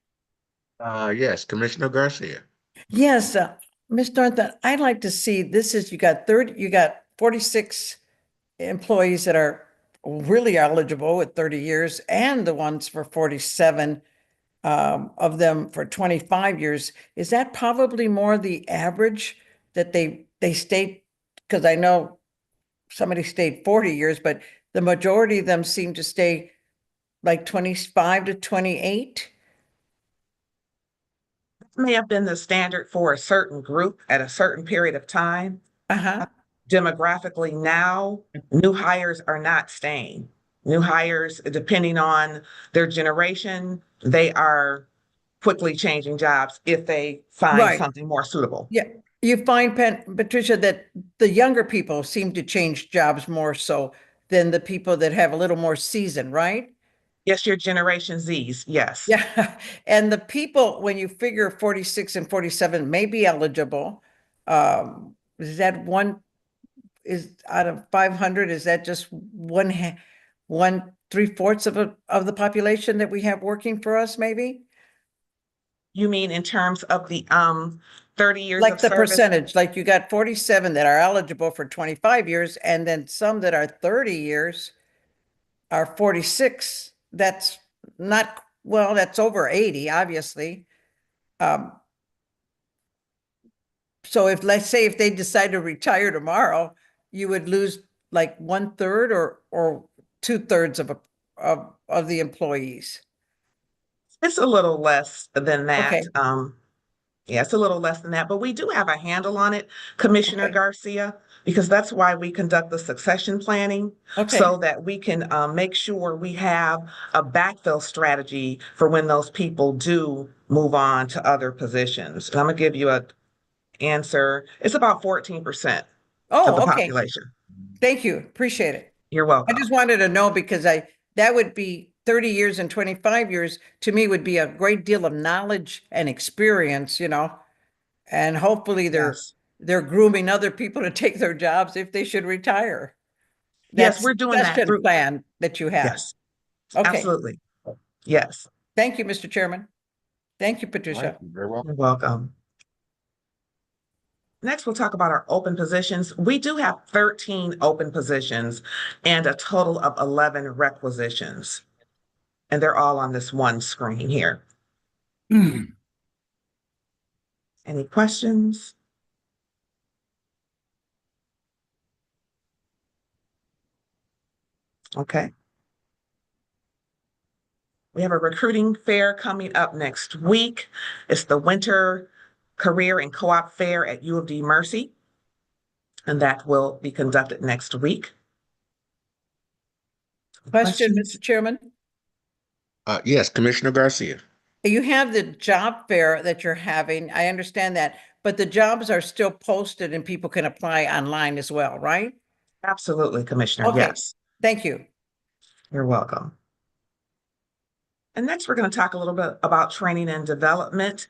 Yes, Commissioner Garcia. Yes, Ms. Thornton, I'd like to see, you got 46 employees that are really eligible at 30 years and the ones for 47 of them for 25 years. Is that probably more the average that they stayed? Because I know somebody stayed 40 years, but the majority of them seem to stay like 25 to 28. May have been the standard for a certain group at a certain period of time. Demographically now, new hires are not staying. New hires, depending on their generation, they are quickly changing jobs if they find Right. something more suitable. Yeah, you find, Patricia, that the younger people seem to change jobs more so than the people that have a little more season, right? Yes, your Generation Zs, yes. Yeah, and the people, when you figure 46 and 47 may be eligible, is that out of 500, is that just one 3/4 of the population that we have working for us, maybe? You mean in terms of the 30 years Like of the service? percentage, like you got 47 that are eligible for 25 years, and then some that are 30 years are 46. That's not, well, that's over 80, obviously. So if, let's say, if they decide to retire tomorrow, you would lose like 1/3 or 2/3 of the employees. It's a little less than that. Okay. Yeah, it's a little less than that, but we do have a handle on it, Commissioner Okay. Garcia, because that's why we conduct the succession planning, Okay. so that we can make sure we have a backfill strategy for when those people do move on to other positions. And I'm gonna give you a answer. It's about 14% of Oh, the okay. population. Thank you. Appreciate it. You're I welcome. just wanted to know because that would be 30 years and 25 years to me would be a great deal of knowledge and experience, and hopefully Yes. they're grooming other people to take their jobs if they should retire. Yes, That we're doing that succession through. plan that you have. Yes, Okay. absolutely. Yes. Thank you, Mr. Chairman. Thank you, Patricia. Very well. You're welcome. Next, we'll talk about our open positions. We do have 13 open positions and a total of 11 requisitions. And they're all on this one screen here. Any questions? Okay. We have a recruiting fair coming up next week. It's the Winter Career and Co-op Fair at U of D Mercy. And that will be conducted next week. Question, Questions? Mr. Chairman. Yes, Commissioner Garcia. You have the job fair that you're having. I understand that, but the jobs are still posted and people can apply online as well, right? Absolutely, Commissioner. Okay. Yes. Thank you. You're welcome. And next, we're going to talk a little bit about training and development.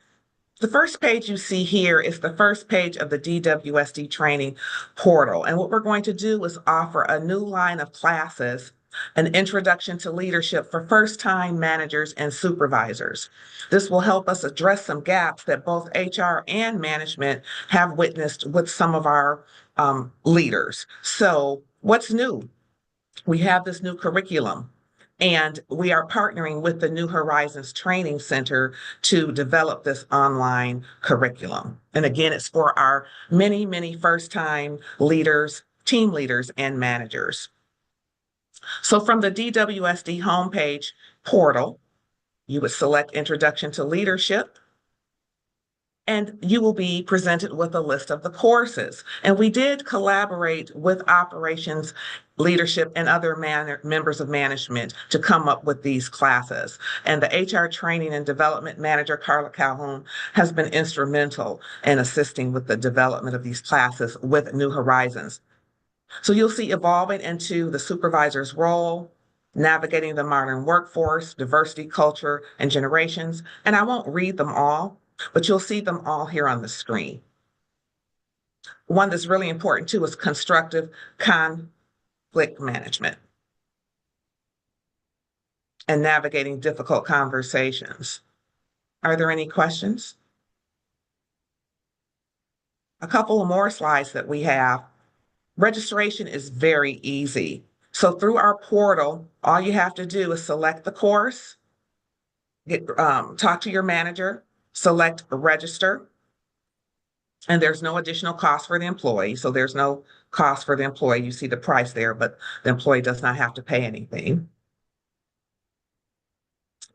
The first page you see here is the first page of the DWSD training portal. And what we're going to do is offer a new line of classes, an introduction to leadership for first-time managers and supervisors. This will help us address some gaps that both HR and management have witnessed with some of our leaders. So what's new? We have this new curriculum. And we are partnering with the New Horizons Training Center to develop this online curriculum. And again, it's for our many, many first-time leaders, team leaders, and managers. So from the DWSD homepage portal, you would select Introduction to Leadership, and you will be presented with a list of the courses. And we did collaborate with operations, leadership, and other members of management to come up with these classes. And the HR training and development manager, Carla Calhoun, has been instrumental in assisting with the development of these classes with New Horizons. So you'll see evolving into the supervisor's role, navigating the modern workforce, diversity, culture, and generations. And I won't read them all, but you'll see them all here on the screen. One that's really important too is constructive conflict management and navigating difficult conversations. Are there any questions? A couple of more slides that we have. Registration is very easy. So through our portal, all you have to do is select the course, talk to your manager, select register, and there's no additional cost for the employee. So there's no cost for the employee. You see the price there, but the employee does not have to pay anything.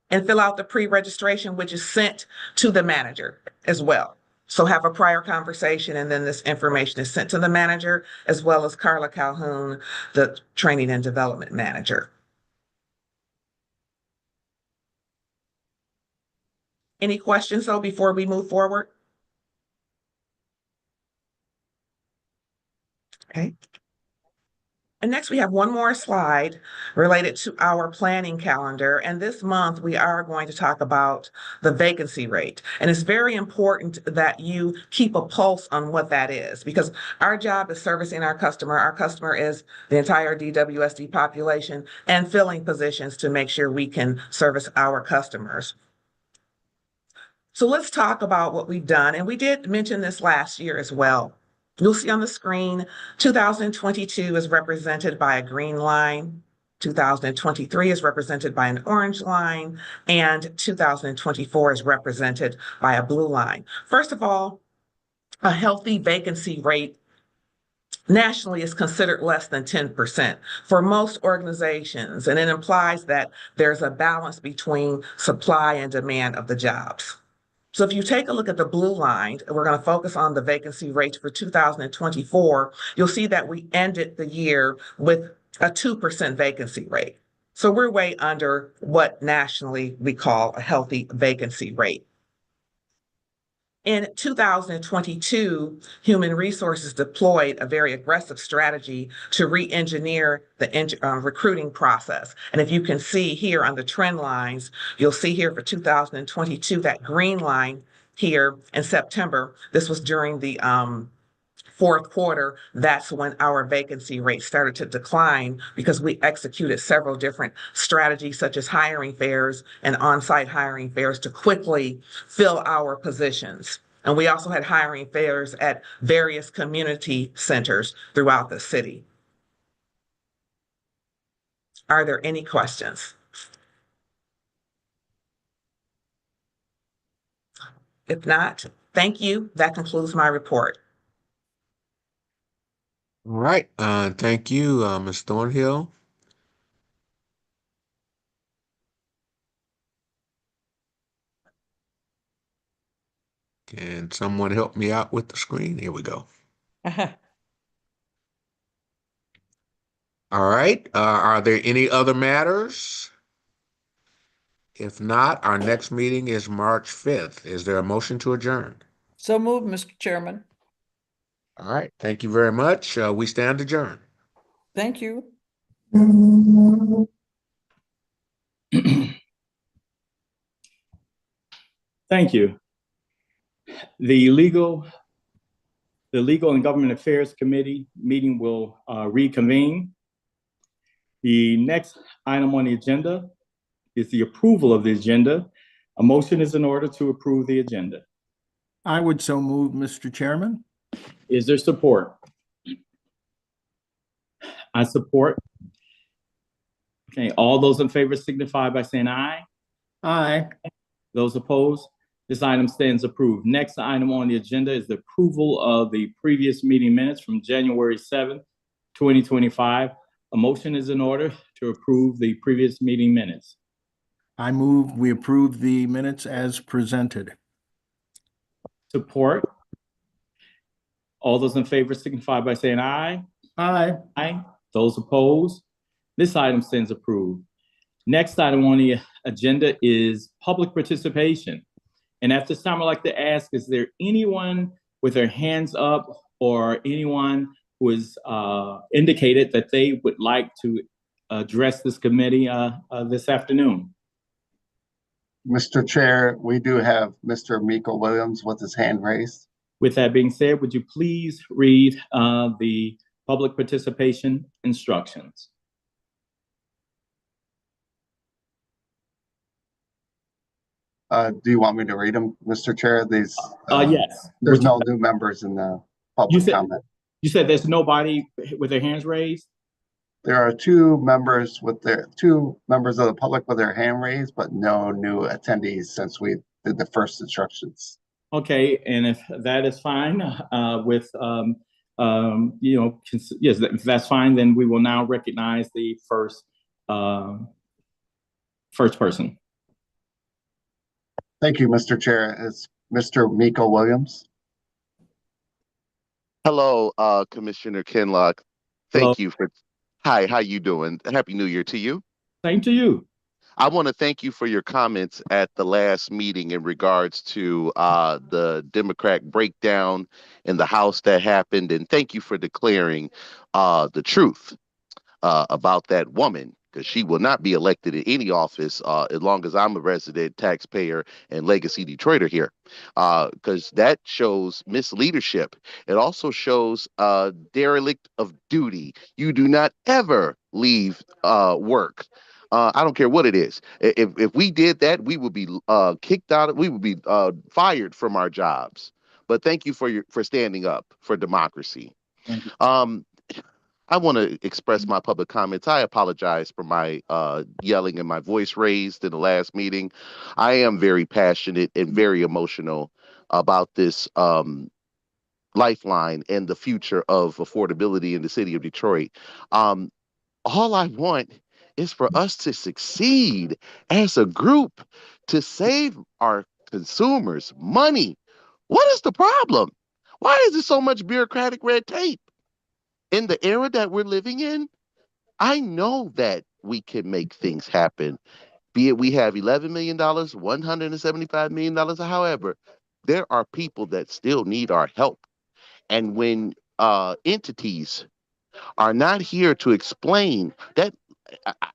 And fill out the pre-registration, which is sent to the manager as well. So have a prior conversation, and then this information is sent to the manager, as well as Carla Calhoun, the training and development manager. Any questions, though, before we move forward? Okay. And next, we have one more slide related to our planning calendar. And this month, we are going to talk about the vacancy rate. And it's very important that you keep a pulse on what that is, because our job is servicing our customer. Our customer is the entire DWSD population, and filling positions to make sure we can service our customers. So let's talk about what we've done. And we did mention this last year as well. You'll see on the screen, 2022 is represented by a green line. 2023 is represented by an orange line, and 2024 is represented by a blue line. First of all, a healthy vacancy rate nationally is considered less than 10% for most organizations, and it implies that there's a balance between supply and demand of the jobs. So if you take a look at the blue line, and we're going to focus on the vacancy rate for 2024, you'll see that we ended the year with a 2% vacancy rate. So we're way under what nationally we call a healthy vacancy rate. In 2022, Human Resources deployed a very aggressive strategy to re-engineer the recruiting process. And if you can see here on the trend lines, you'll see here for 2022, that green line here in September, this was during the fourth quarter, that's when our vacancy rate started to decline because we executed several different strategies such as hiring fairs and on-site hiring fairs to quickly fill our positions. And we also had hiring fairs at various community centers throughout the city. Are there any questions? If not, thank you. That concludes my report. All right, thank you, Ms. Thornhill. Can someone help me out with the screen? Here we go. All right, are there any other matters? If not, our next meeting is March 5th. Is there a motion to adjourn? So moved, Mr. Chairman. All right, thank you very much. We stand adjourned. Thank you. Thank you. The Legal and Government Affairs Committee meeting will reconvene. The next item on the agenda is the approval of the agenda. A motion is in order to approve the agenda. I would so move, Mr. Chairman. Is there support? I support. Okay, all those in favor signify by saying aye. Aye. Those opposed? This item stands approved. Next item on the agenda is the approval of the previous meeting minutes from January 7th, 2025. A motion is in order to approve the previous meeting minutes. I move we approve the minutes as presented. Support. All those in favor signify by saying aye. Aye. Aye. Those opposed? This item stands approved. Next item on the agenda is public participation. And at this time, I'd like to ask, is there anyone with their hands up or anyone who has indicated that they would like to address this committee this afternoon? Mr. Chair, we do have Mr. Miko Williams with his hand raised. With that being said, would you please read the public participation instructions? Do you want me to read them, Mr. Chair? These, yes. There's no new members in the public comment. You said there's nobody with their hands raised? There are two members of the public with their hand raised, but no new attendees since we did the first instructions. Okay, and if that is fine with, yes, if that's fine, then we will now recognize the first person. Thank you, Mr. Chair. It's Mr. Miko Williams. Hello, Commissioner Kinlock. Thank Hello. you for, hi, how you doing? Happy New Year to you. Same to you. I want to thank you for your comments at the last meeting in regards to the Democrat breakdown in the House that happened. And thank you for declaring the truth about that woman, because she will not be elected in any office as long as I'm a resident taxpayer and legacy Detroiter here, because that shows misleadership. It also shows derelict of duty. You do not ever leave work I don't care what it is. If we did that, we would be kicked out. We would be fired from our jobs. But thank you for standing up for democracy. Thank you. I want to express my public comments. I apologize for my yelling and my voice raised in the last meeting. I am very passionate and very emotional about this lifeline and the future of affordability in the city of Detroit. Um, all I want is for us to succeed as a group to save our consumers money. What is the problem? Why is there so much bureaucratic red tape? In the era that we're living in, I know that we can make things happen. Be it we have $11 million, $175 million, however, there are people that still need our help. And when entities are not here to explain that,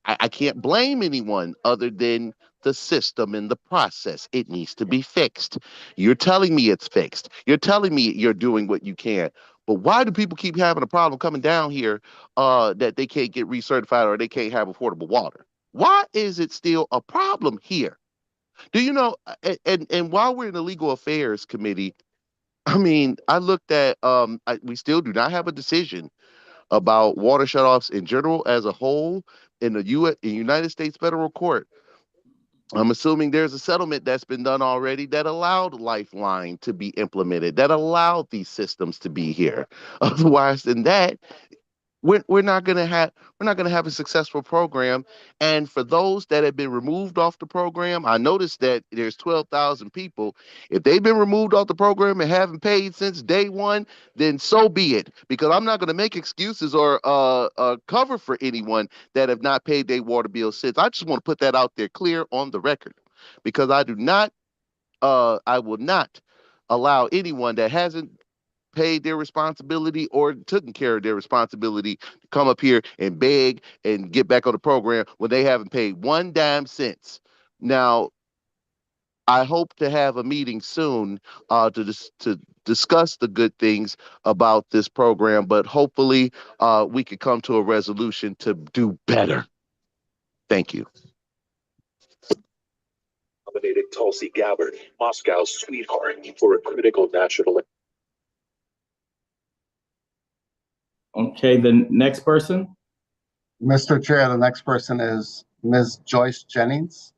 I can't blame anyone other than the system and the process. It needs to be fixed. You're telling me it's fixed. You're telling me you're doing what you can. But why do people keep having a problem coming down here that they can't get recertified or they can't have affordable water? Why is it still a problem here? Do you know? And while we're in the legal affairs committee, I mean, I looked at we still do not have a decision about water shutoffs in general as a whole in the United States federal court. I'm assuming there's a settlement that's been done already that allowed Lifeline to be implemented, that allowed these systems to be here. Otherwise than that, we're not gonna have a successful program. And for those that have been removed off the program, I noticed that there's 12,000 people. If they've been removed off the program and haven't paid since day one, then so be it. Because I'm not gonna make excuses or cover for anyone that have not paid their water bill since. I just want to put that out there clear on the record, because I will not allow anyone that hasn't paid their responsibility or taken care of their responsibility to come up here and beg and get back on the program when they haven't paid one dime cents. Now, I hope to have a meeting soon to discuss the good things about this program, but hopefully we could come to a resolution to do better. Thank you. Nominated Tulsi Gabbard, Moscow's sweetheart, for a critical national. Okay, the next person. Mr. Chair, the next person is Ms. Joyce Jennings.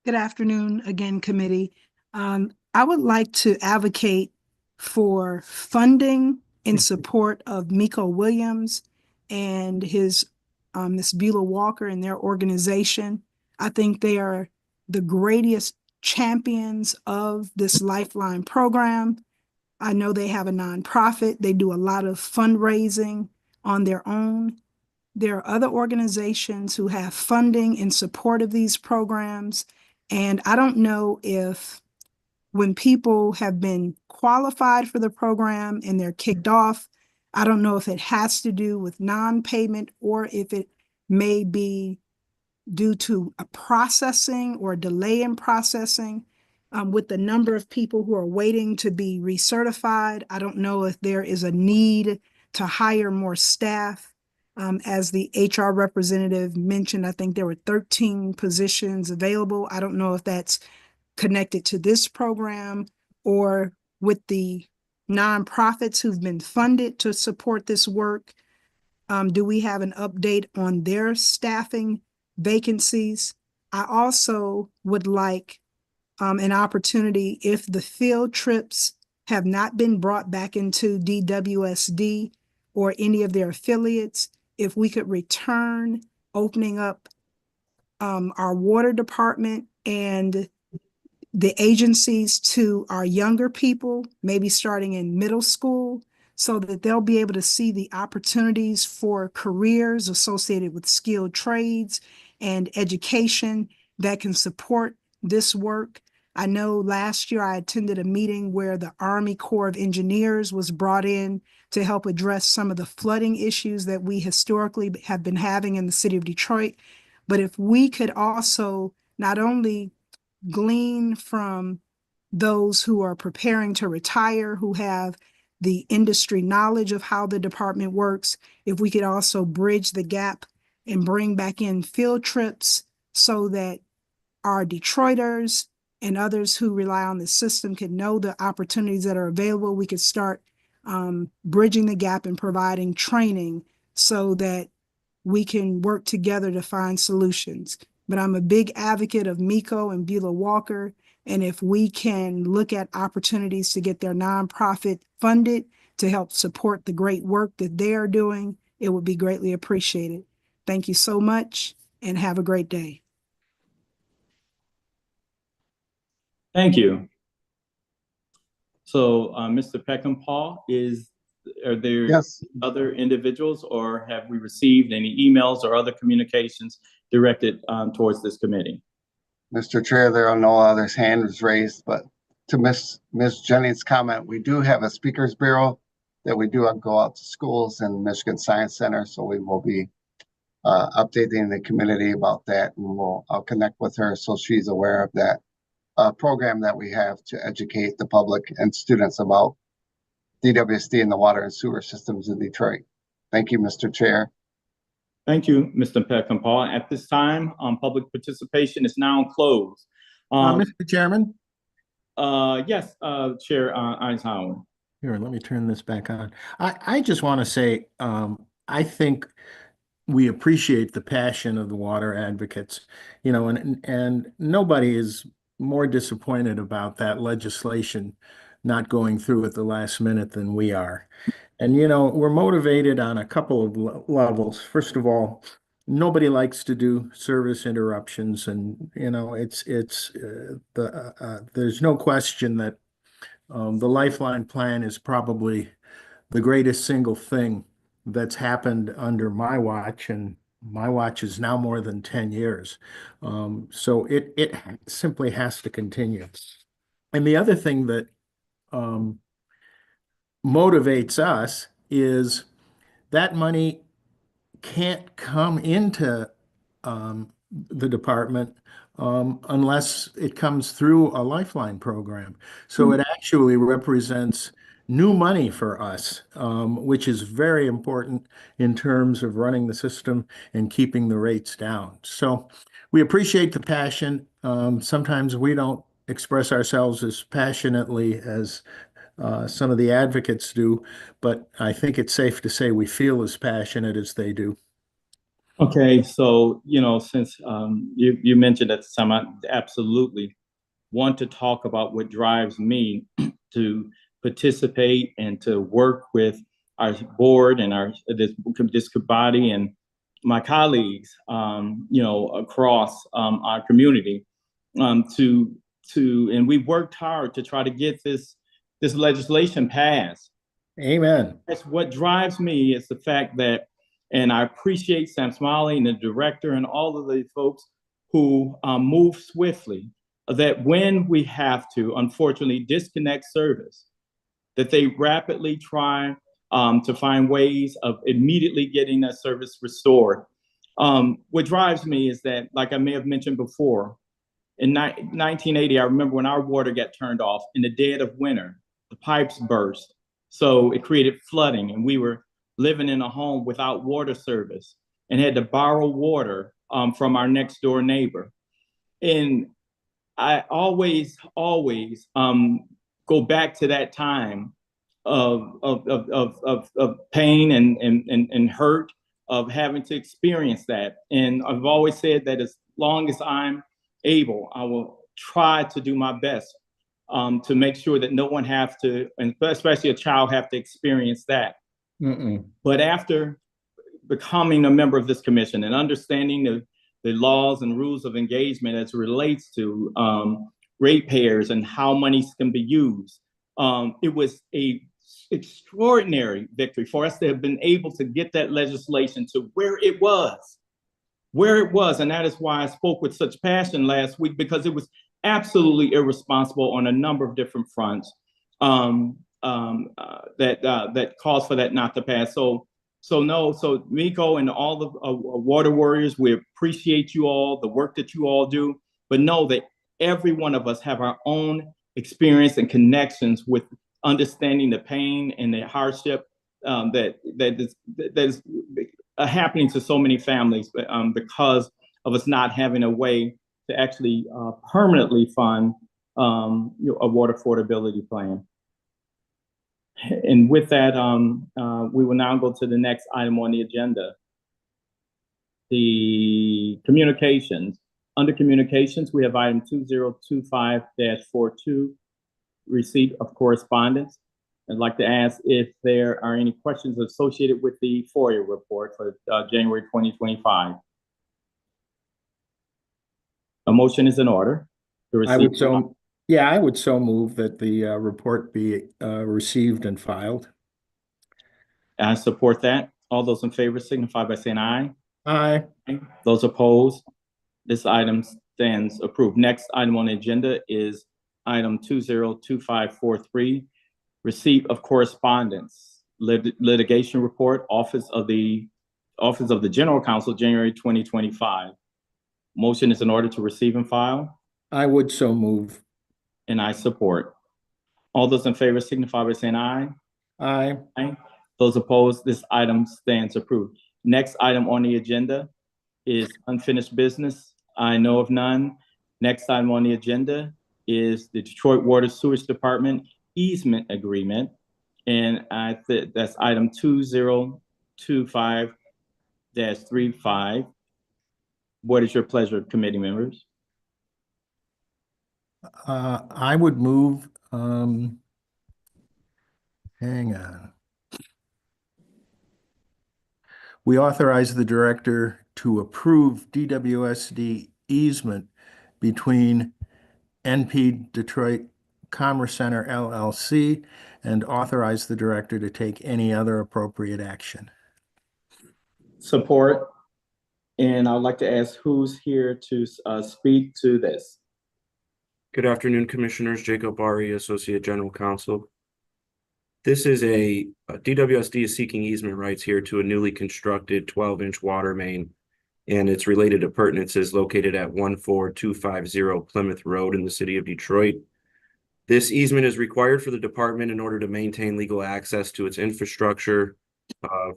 Good afternoon again, committee. I would like to advocate for funding in support of Miko Williams and his Ms. Beulah Walker and their organization. I think they are the greatest champions of this Lifeline program. I know they have a nonprofit. They do a lot of fundraising on their own. There are other organizations who have funding in support of these programs. And I don't know if when people have been qualified for the program and they're kicked off, I don't know if it has to do with non-payment or if it may be due to a processing or a delay in processing. With the number of people who are waiting to be recertified, I don't know if there is a need to hire more staff. As the HR representative mentioned, I think there were 13 positions available. I don't know if that's connected to this program or with the nonprofits who've been funded to support this work. Do we have an update on their staffing vacancies? I also would like an opportunity, if the field trips have not been brought back into DWSD or any of their affiliates, if we could return opening up our water department and the agencies to our younger people, maybe starting in middle school, so that they'll be able to see the opportunities for careers associated with skilled trades and education that can support this work. I know last year I attended a meeting where the Army Corps of Engineers was brought in to help address some of the flooding issues that we historically have been having in the city of Detroit. But if we could also not only glean from those who are preparing to retire, who have the industry knowledge of how the department works, if we could also bridge the gap and bring back in field trips so that our Detroiters and others who rely on the system can know the opportunities that are available. We could start bridging the gap and providing training so that we can work together to find solutions. But I'm a big advocate of MECO and Beulah Walker. And if we can look at opportunities to get their nonprofit funded to help support the great work that they are doing, it would be greatly appreciated. Thank you so much and have a great day. Thank you. So, Mr. Peckinpah, are there Yes. other individuals, or have we received any emails or other communications directed towards this committee? Mr. Chair, there are no others hands raised, but to Ms. Jennings' comment, we do have a speakers bureau that we do go out to schools and Michigan Science Center. So we will be updating the community about that, and I'll connect with her so she's aware of that program that we have to educate the public and students about DWSD and the water and sewer systems in Detroit. Thank you, Mr. Chair. Thank you, Mr. Peckinpah. At this time, public participation is now closed. Mr. Chairman? Yes, Chair Eisenhower. Here, let me turn this back on. I just want to say, I think we appreciate the passion of the water advocates, you know, and nobody is more disappointed about that legislation not going through at the last minute than we are. And, you know, we're motivated on a couple of levels. First of all, nobody likes to do service interruptions. And, you know, there's no question that the Lifeline plan is probably the greatest single thing that's happened under my watch. And my watch is now more than 10 years. So it simply has to continue. And the other thing that motivates us is that money can't come into the department unless it comes through a Lifeline program. So it actually represents new money for us, which is very important in terms of running the system and keeping the rates down. So we appreciate the passion. Sometimes we don't express ourselves as passionately as some of the advocates do, but I think it's safe to say we feel as passionate as they do. Okay, so, you know, since you mentioned at the time, I absolutely want to talk about what drives me to participate and to work with our board and this body and my colleagues, you know, across our community, and we've worked hard to try to get this legislation passed. Amen. That's what drives me, is the fact that, and I appreciate Sam Smalley and the director and all of the folks who move swiftly, that when we have to, unfortunately, disconnect service, that they rapidly try to find ways of immediately getting that service restored. What drives me is that, like I may have mentioned before, in 1980, I remember when our water got turned off in the dead of winter, the pipes burst. So it created flooding, and we were living in a home without water service and had to borrow water from our next door neighbor. And I always go back to that time of pain and hurt of having to experience that. And I've always said that as long as I'm able, I will try to do my best to make sure that no one have to, and especially a child, have to experience that. But after becoming a member of this commission and understanding the laws and rules of engagement as it relates to ratepayers and how monies can be used, it was a extraordinary victory for us to have been able to get that legislation to where it was. And that is why I spoke with such passion last week, because it was absolutely irresponsible on a number of different fronts that calls for that not to pass. So MECO and all the water warriors, we appreciate you all, the work that you all do, but know that every one of us have our own experience and connections with understanding the pain and the hardship that is happening to so many families because of us not having a way to actually permanently fund a water affordability plan. And with that, we will now go to the next item on the agenda. The communications. Under communications, we have item 2025-42, receipt of correspondence. I'd like to ask if there are any questions associated with the FOIA report for January 2025. A motion is in order. I would so move that the report be received and filed. I support that. All those in favor signify by saying aye. Aye. Those opposed, this item stands approved. Next item on the agenda is item 202543, receipt of correspondence, litigation report, Office of the General Counsel, January 2025. Motion is in order to receive and file. I would so move. And I support. All those in favor signify by saying aye. Aye. Aye. Those opposed, this item stands approved. Next item on the agenda is unfinished business. I know of none. Next item on the agenda is the Detroit Water Sewage Department easement agreement. And that's item 2025-35. What is your pleasure, committee members? I would move, hang on. We authorize the director to approve DWSD easement between NP Detroit Commerce Center LLC and authorize the director to take any other appropriate action. Support. And I'd like to ask who's here to speak to this. Good afternoon, Commissioners. Jacob Ari, Associate General Counsel. This is DWSD is seeking easement rights here to a newly constructed 12-inch water main, and its related appurtenances located at 14250 Plymouth Road in the city of Detroit. This easement is required for the department in order to maintain legal access to its infrastructure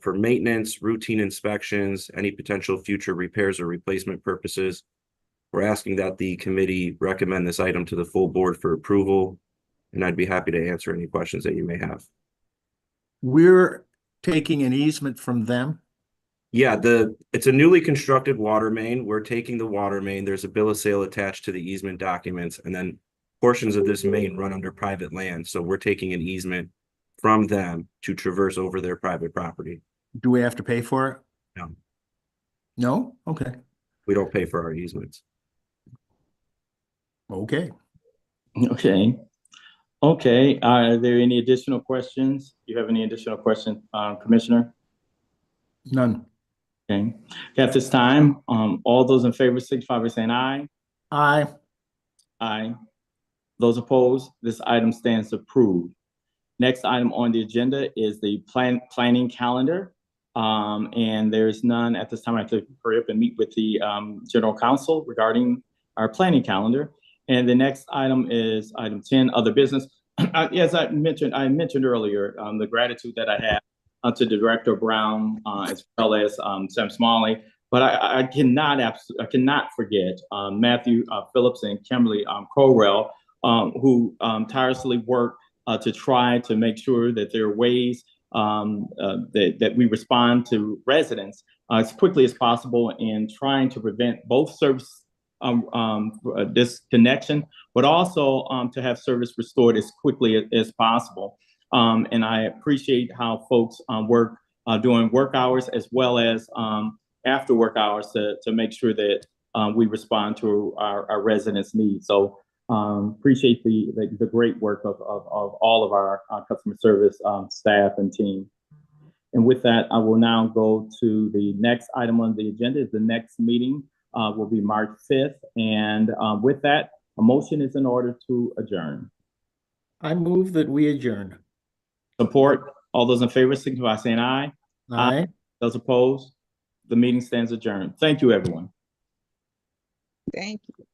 for maintenance, routine inspections, any potential future repairs or replacement purposes. We're asking that the committee recommend this item to the full board for approval, and I'd be happy to answer any questions that you may have. We're taking an easement from them? Yeah, it's a newly constructed water main. We're taking the water main. There's a bill of sale attached to the easement documents, and then portions of this main run under private land. So we're taking an easement from them to traverse over their private property. Do we have to pay for it? No. No? Okay. We don't pay for our easements. Okay. Okay. Okay. Are there any additional questions? Do you have any additional questions, Commissioner? None. Okay. At this time, all those in favor signify by saying aye. Aye. Aye. Those opposed, this item stands approved. Next item on the agenda is the planning calendar. And there's none at this time. I have to hurry up and meet with the General Counsel regarding our planning calendar. And the next item is item 10, other business. As I mentioned earlier, the gratitude that I have to Director Brown as well as Sam Smalley. But I cannot forget Matthew Phillips and Kimberly Correll, who tirelessly work to try to make sure that there are ways that we respond to residents as quickly as possible in trying to prevent both service disconnection, but also to have service restored as quickly as possible. And I appreciate how folks work during work hours as well as after work hours to make sure that we respond to our residents' needs. So appreciate the great work of all of our customer service staff and team. And with that, I will now go to the next item on the agenda. The next meeting will be March 5th. And with that, a motion is in order to adjourn. I move that we adjourn. Support. All those in favor signify by saying aye. Aye. Those opposed, the meeting stands adjourned. Thank you, everyone. Thank you.